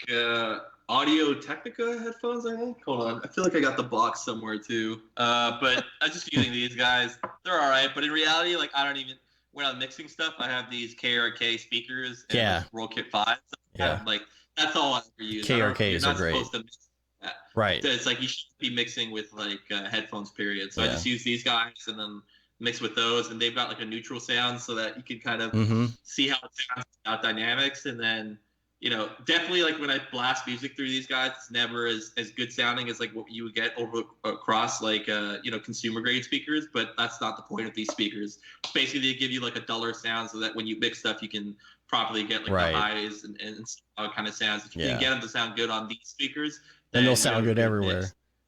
Audio Technica headphones, I think. Hold on. I feel like I got the box somewhere too. But I'm just using these guys. They're all right. But in reality, like I don't even, when I'm mixing stuff, I have these KRK speakers and like Roll Kit 5. So Yeah. like that's all I ever use. KRKs are great. Supposed to mix that. Right. So it's like you shouldn't be mixing with like headphones, period. So I just use these guys and then mix with those, and they've got like a neutral sound so that you can kind of see how it sounds without dynamics. And then, you know, definitely like when I blast music through these guys, it's never as good sounding as like what you would get over across like you know, consumer grade speakers, but that's not the point of these speakers. Basically they give you like a duller sound so that when you mix stuff you can properly get like the highs and how it kind of sounds. If you can get them to sound good on these speakers, then they'll sound good everywhere.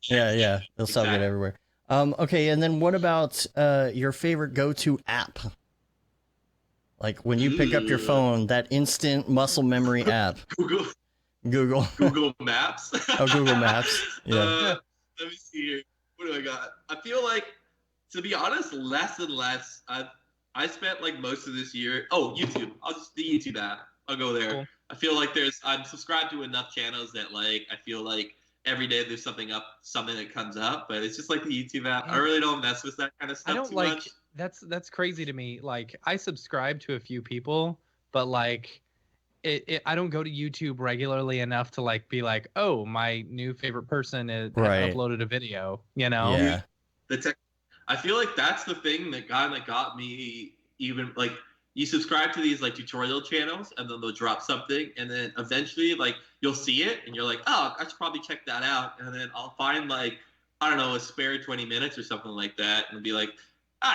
Yeah, they'll sound good everywhere. Okay, and then what about your favorite go-to app? Like when you pick up your phone, that instant muscle memory app. Google Maps. Oh, Google Maps. Yeah. Let me see here. What do I got? I feel like, to be honest, less and less. I spent like most of this year. Oh, YouTube. I'll just the YouTube app. I'll go there. Cool. I feel like I'm subscribed to enough channels that like I feel like every day there's something that comes up, but it's just like the YouTube app. I really don't mess with that kind of stuff too much. That's crazy to me. Like I subscribe to a few people, but like I don't go to YouTube regularly enough to like be like, oh, my new favorite person has uploaded a video, you know? Yeah. I feel like that's the thing that got me even like, you subscribe to these like tutorial channels and then they'll drop something and then eventually like you'll see it and you're like, oh, I should probably check that out. And then I'll find like, I don't know, a spare 20 minutes or something like that and be like,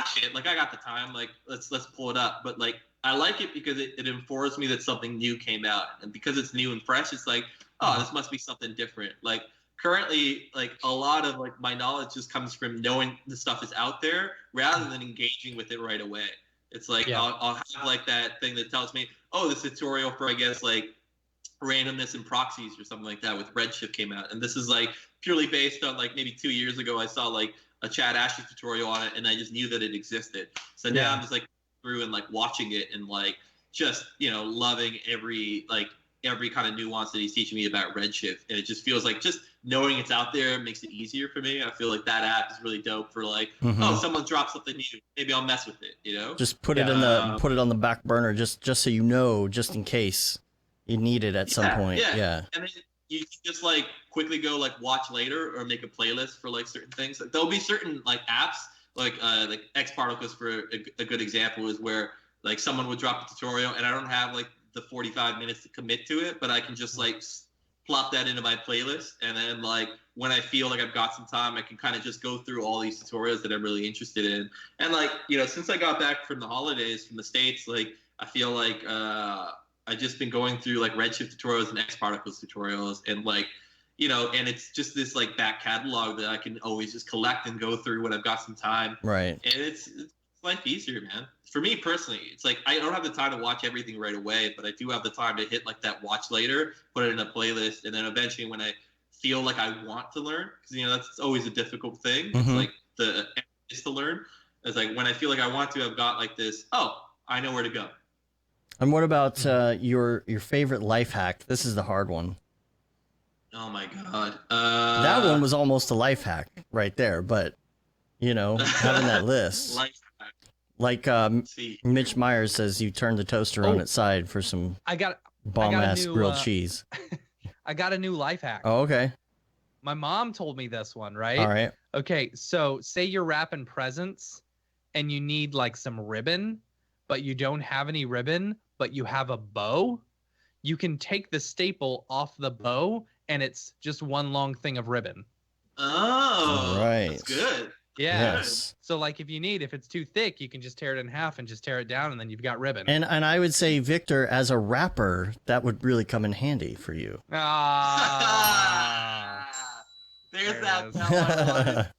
shit, like I got the time, like let's pull it up. But like I like it because it informs me that something new came out, and because it's new and fresh, it's like, oh, this must be something different. Like currently, like a lot of like my knowledge just comes from knowing the stuff is out there rather than engaging with it right away. It's like I'll have like that thing that tells me, oh, this tutorial for I guess like randomness and proxies or something like that with Redshift came out, and this is like purely based on like maybe 2 years ago I saw like a Chad Ashley tutorial on it and I just knew that it existed. So now I'm just like through and like watching it and like just, you know, loving every kind of nuance that he's teaching me about Redshift. And it just feels like just knowing it's out there makes it easier for me. I feel like that app is really dope for like, oh, someone dropped something new, maybe I'll mess with it, you know? Just put it on the back burner just so you know, just in case you need it at some point. Yeah. And then you can just like quickly go like watch later or make a playlist for like certain things. Like, there'll be certain like apps like X Particles for a good example is where like someone would drop a tutorial and I don't have like the 45 minutes to commit to it, but I can just like plop that into my playlist, and then like when I feel like I've got some time, I can kind of just go through all these tutorials that I'm really interested in. And like, you know, since I got back from the holidays from the States, like I feel like I've just been going through like Redshift tutorials and X Particles tutorials, and like, you know, and it's just this like back catalog that I can always just collect and go through when I've got some time. Right. And it's life easier, man. For me personally, it's like I don't have the time to watch everything right away, but I do have the time to hit like that watch later, put it in a playlist, and then eventually when I feel like I want to learn, because you know that's always a difficult thing. It's like the is to learn. It's like when I feel like I want to, I've got like this. Oh, I know where to go. And what about your favorite life hack? This is the hard one. Oh my god. That one was almost a life hack right there, but you know, having that list. Life hack. Like Mitch Myers says, you turn the toaster on its side for some bomb-ass grilled cheese. I got a new life hack. Oh, okay. My mom told me this one, right? All right. Okay, so say you're wrapping presents and you need like some ribbon, but you don't have any ribbon, but you have a bow. You can take the staple off the bow and it's just one long thing of ribbon. Oh, right. That's good. Yeah. Yes. So like if it's too thick, you can just tear it in half and just tear it down and then you've got ribbon. And I would say, Victor, as a rapper, that would really come in handy for you. Ah. There's that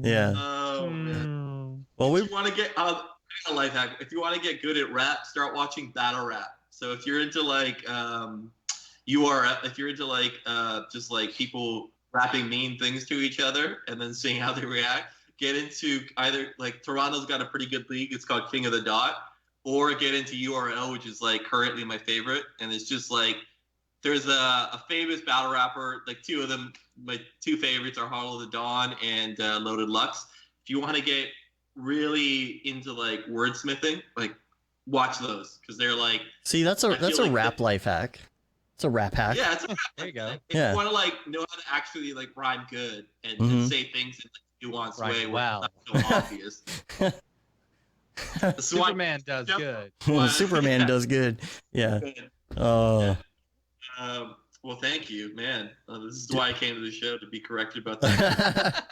Yeah. Well, if you want to get a life hack. If you want to get good at rap, start watching battle rap. So if you're into like URL, if you're into like just like people rapping mean things to each other and then seeing how they react. Get into either like Toronto's got a pretty good league. It's called King of the Dot, or get into URL, which is like currently my favorite. And it's just like there's a famous battle rapper. Like two of them, my two favorites are Hollow the Dawn and Loaded Lux. If you want to get really into like wordsmithing, like watch those because they're like. See, that's a like rap life hack. It's a rap hack. Yeah, it's a there you go. If you want to like know how to actually like rhyme good and say things in like nuanced way where it's not so obvious. Superman does good. Superman does good. Yeah. Oh. Well, thank you, man. This is why I came to the show, to be corrected about that.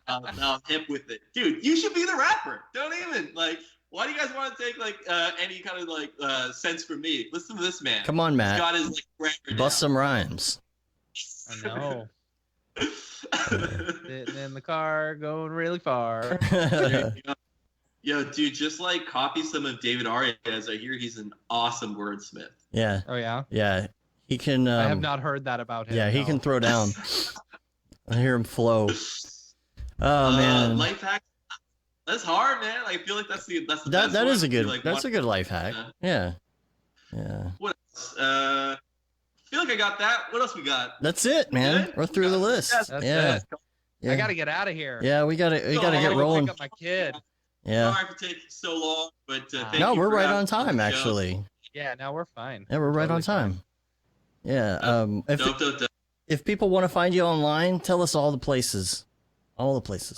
Now I'm hip with it, dude. You should be the rapper. Don't even like. Why do you guys want to take like any kind of like sense from me? Listen to this man. Come on, Matt. He's got his like grammar Bust some rhymes. I know. Sitting in the car, going really far. Yo, dude, just like copy some of David Arias. I hear he's an awesome wordsmith. Yeah. Oh yeah. Yeah. He can. I have not heard that about him. Yeah, he can throw down. I hear him flow. Oh man. Life hack. That's hard, man. I feel like that's the best that is a good. Like, that's a good life hack. Yeah. What else? I feel like I got that. What else we got? That's it, man. Good? We're through the list. Yeah. I gotta get out of here. Yeah, we gotta get rolling. Pick up my kid. Yeah. Sorry for taking so long, but thank no, you we're for right having on me time, the show. actually. Yeah, now we're fine. Yeah, we're right Totally on time. fine. Yeah. Dope. If people want to find you online, tell us all the places. All the places.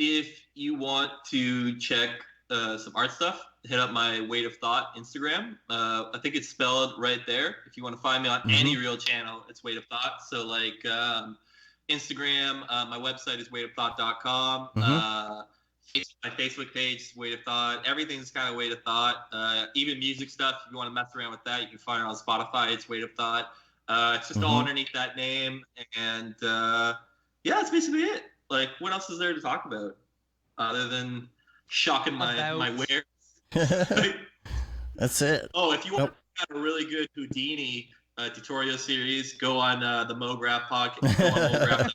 If you want to check some art stuff, hit up my Weight of Thought Instagram. I think it's spelled right there. If you want to find me on any real channel, it's Weight of Thought. So like Instagram, my website is weightofthought.com. My Facebook page is Weight of Thought. Everything's kind of Weight of Thought. Even music stuff, if you want to mess around with that, you can find it on Spotify. It's Weight of Thought. It's just all underneath that name. And yeah, that's basically it. Like, what else is there to talk about other than shocking my wares? That's it. Oh, if you want a really good Houdini tutorial series, go on the Mograph podcast. Go on Mograph.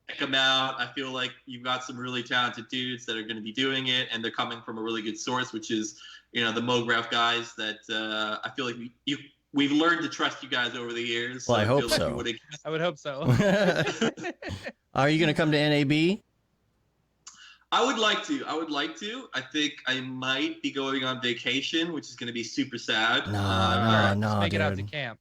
Check them out. I feel like you've got some really talented dudes that are going to be doing it, and they're coming from a really good source, which is, the Mograph guys that I feel like we've learned to trust you guys over the years. Well, I hope feel so. Like I would hope so. Are you going to come to NAB? I would like to. I think I might be going on vacation, which is going to be super sad. No, Make dude. it out to camp.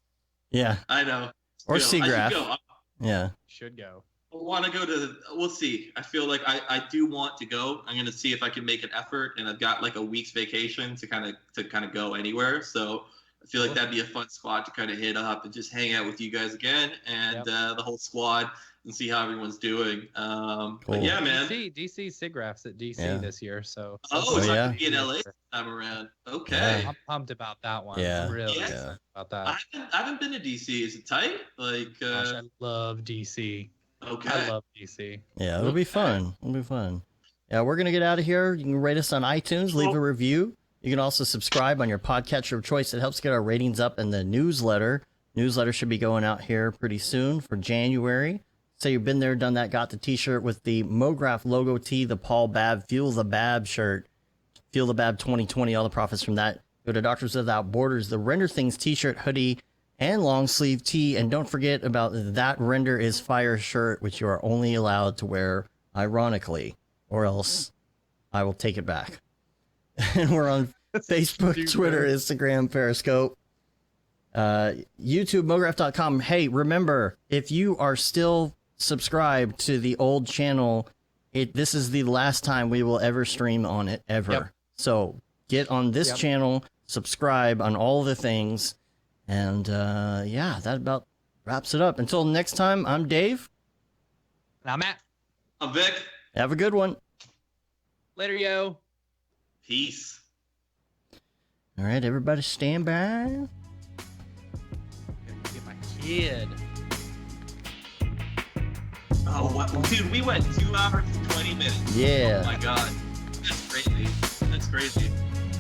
Yeah. I know. Or Still, Seagraph. I should go. Yeah. Should go. I want to go to. We'll see. I feel like I do want to go. I'm going to see if I can make an effort, and I've got like a week's vacation to kind of go anywhere. So I feel like that'd be a fun spot to kind of hit up and just hang out with you guys again and the whole squad and see how everyone's doing. Cool. But yeah, man. DC Sigraph's at DC this year, so. Oh, so yeah. I can be in LA this time around. Okay. I'm pumped about that one. Yeah. I'm really Yeah. excited about that. I haven't been to DC. Is it tight? Like, Gosh, I love DC. okay. I love DC. Yeah, it'll be fun. It'll be fun. Yeah, we're going to get out of here. You can rate us on iTunes, leave a review. You can also subscribe on your podcatcher of choice. It helps get our ratings up, and the newsletter. Newsletter should be going out here pretty soon for January. So you've been there, done that, got the t-shirt with the Mograph logo tee, the Paul Babb, Fuel the Bab shirt. Fuel the Bab 2020, all the profits from that go to Doctors Without Borders, the Render Things t-shirt, hoodie, and long sleeve tee. And don't forget about that Render is Fire shirt, which you are only allowed to wear ironically, or else I will take it back. And we're on Facebook, Twitter, Instagram, Periscope, YouTube, Mograph.com. Hey, remember, if you are still subscribed to the old channel, this is the last time we will ever stream on it, ever. Yep. So get on this channel, subscribe on all the things, and yeah, that about wraps it up. Until next time, I'm Dave. And I'm Matt. I'm Vic. Have a good one. Later, yo. Peace. All right, everybody stand by. Get my kid. Oh, what? Dude, we went 2 hours and 20 minutes. Yeah. Oh my God. That's crazy. That's crazy.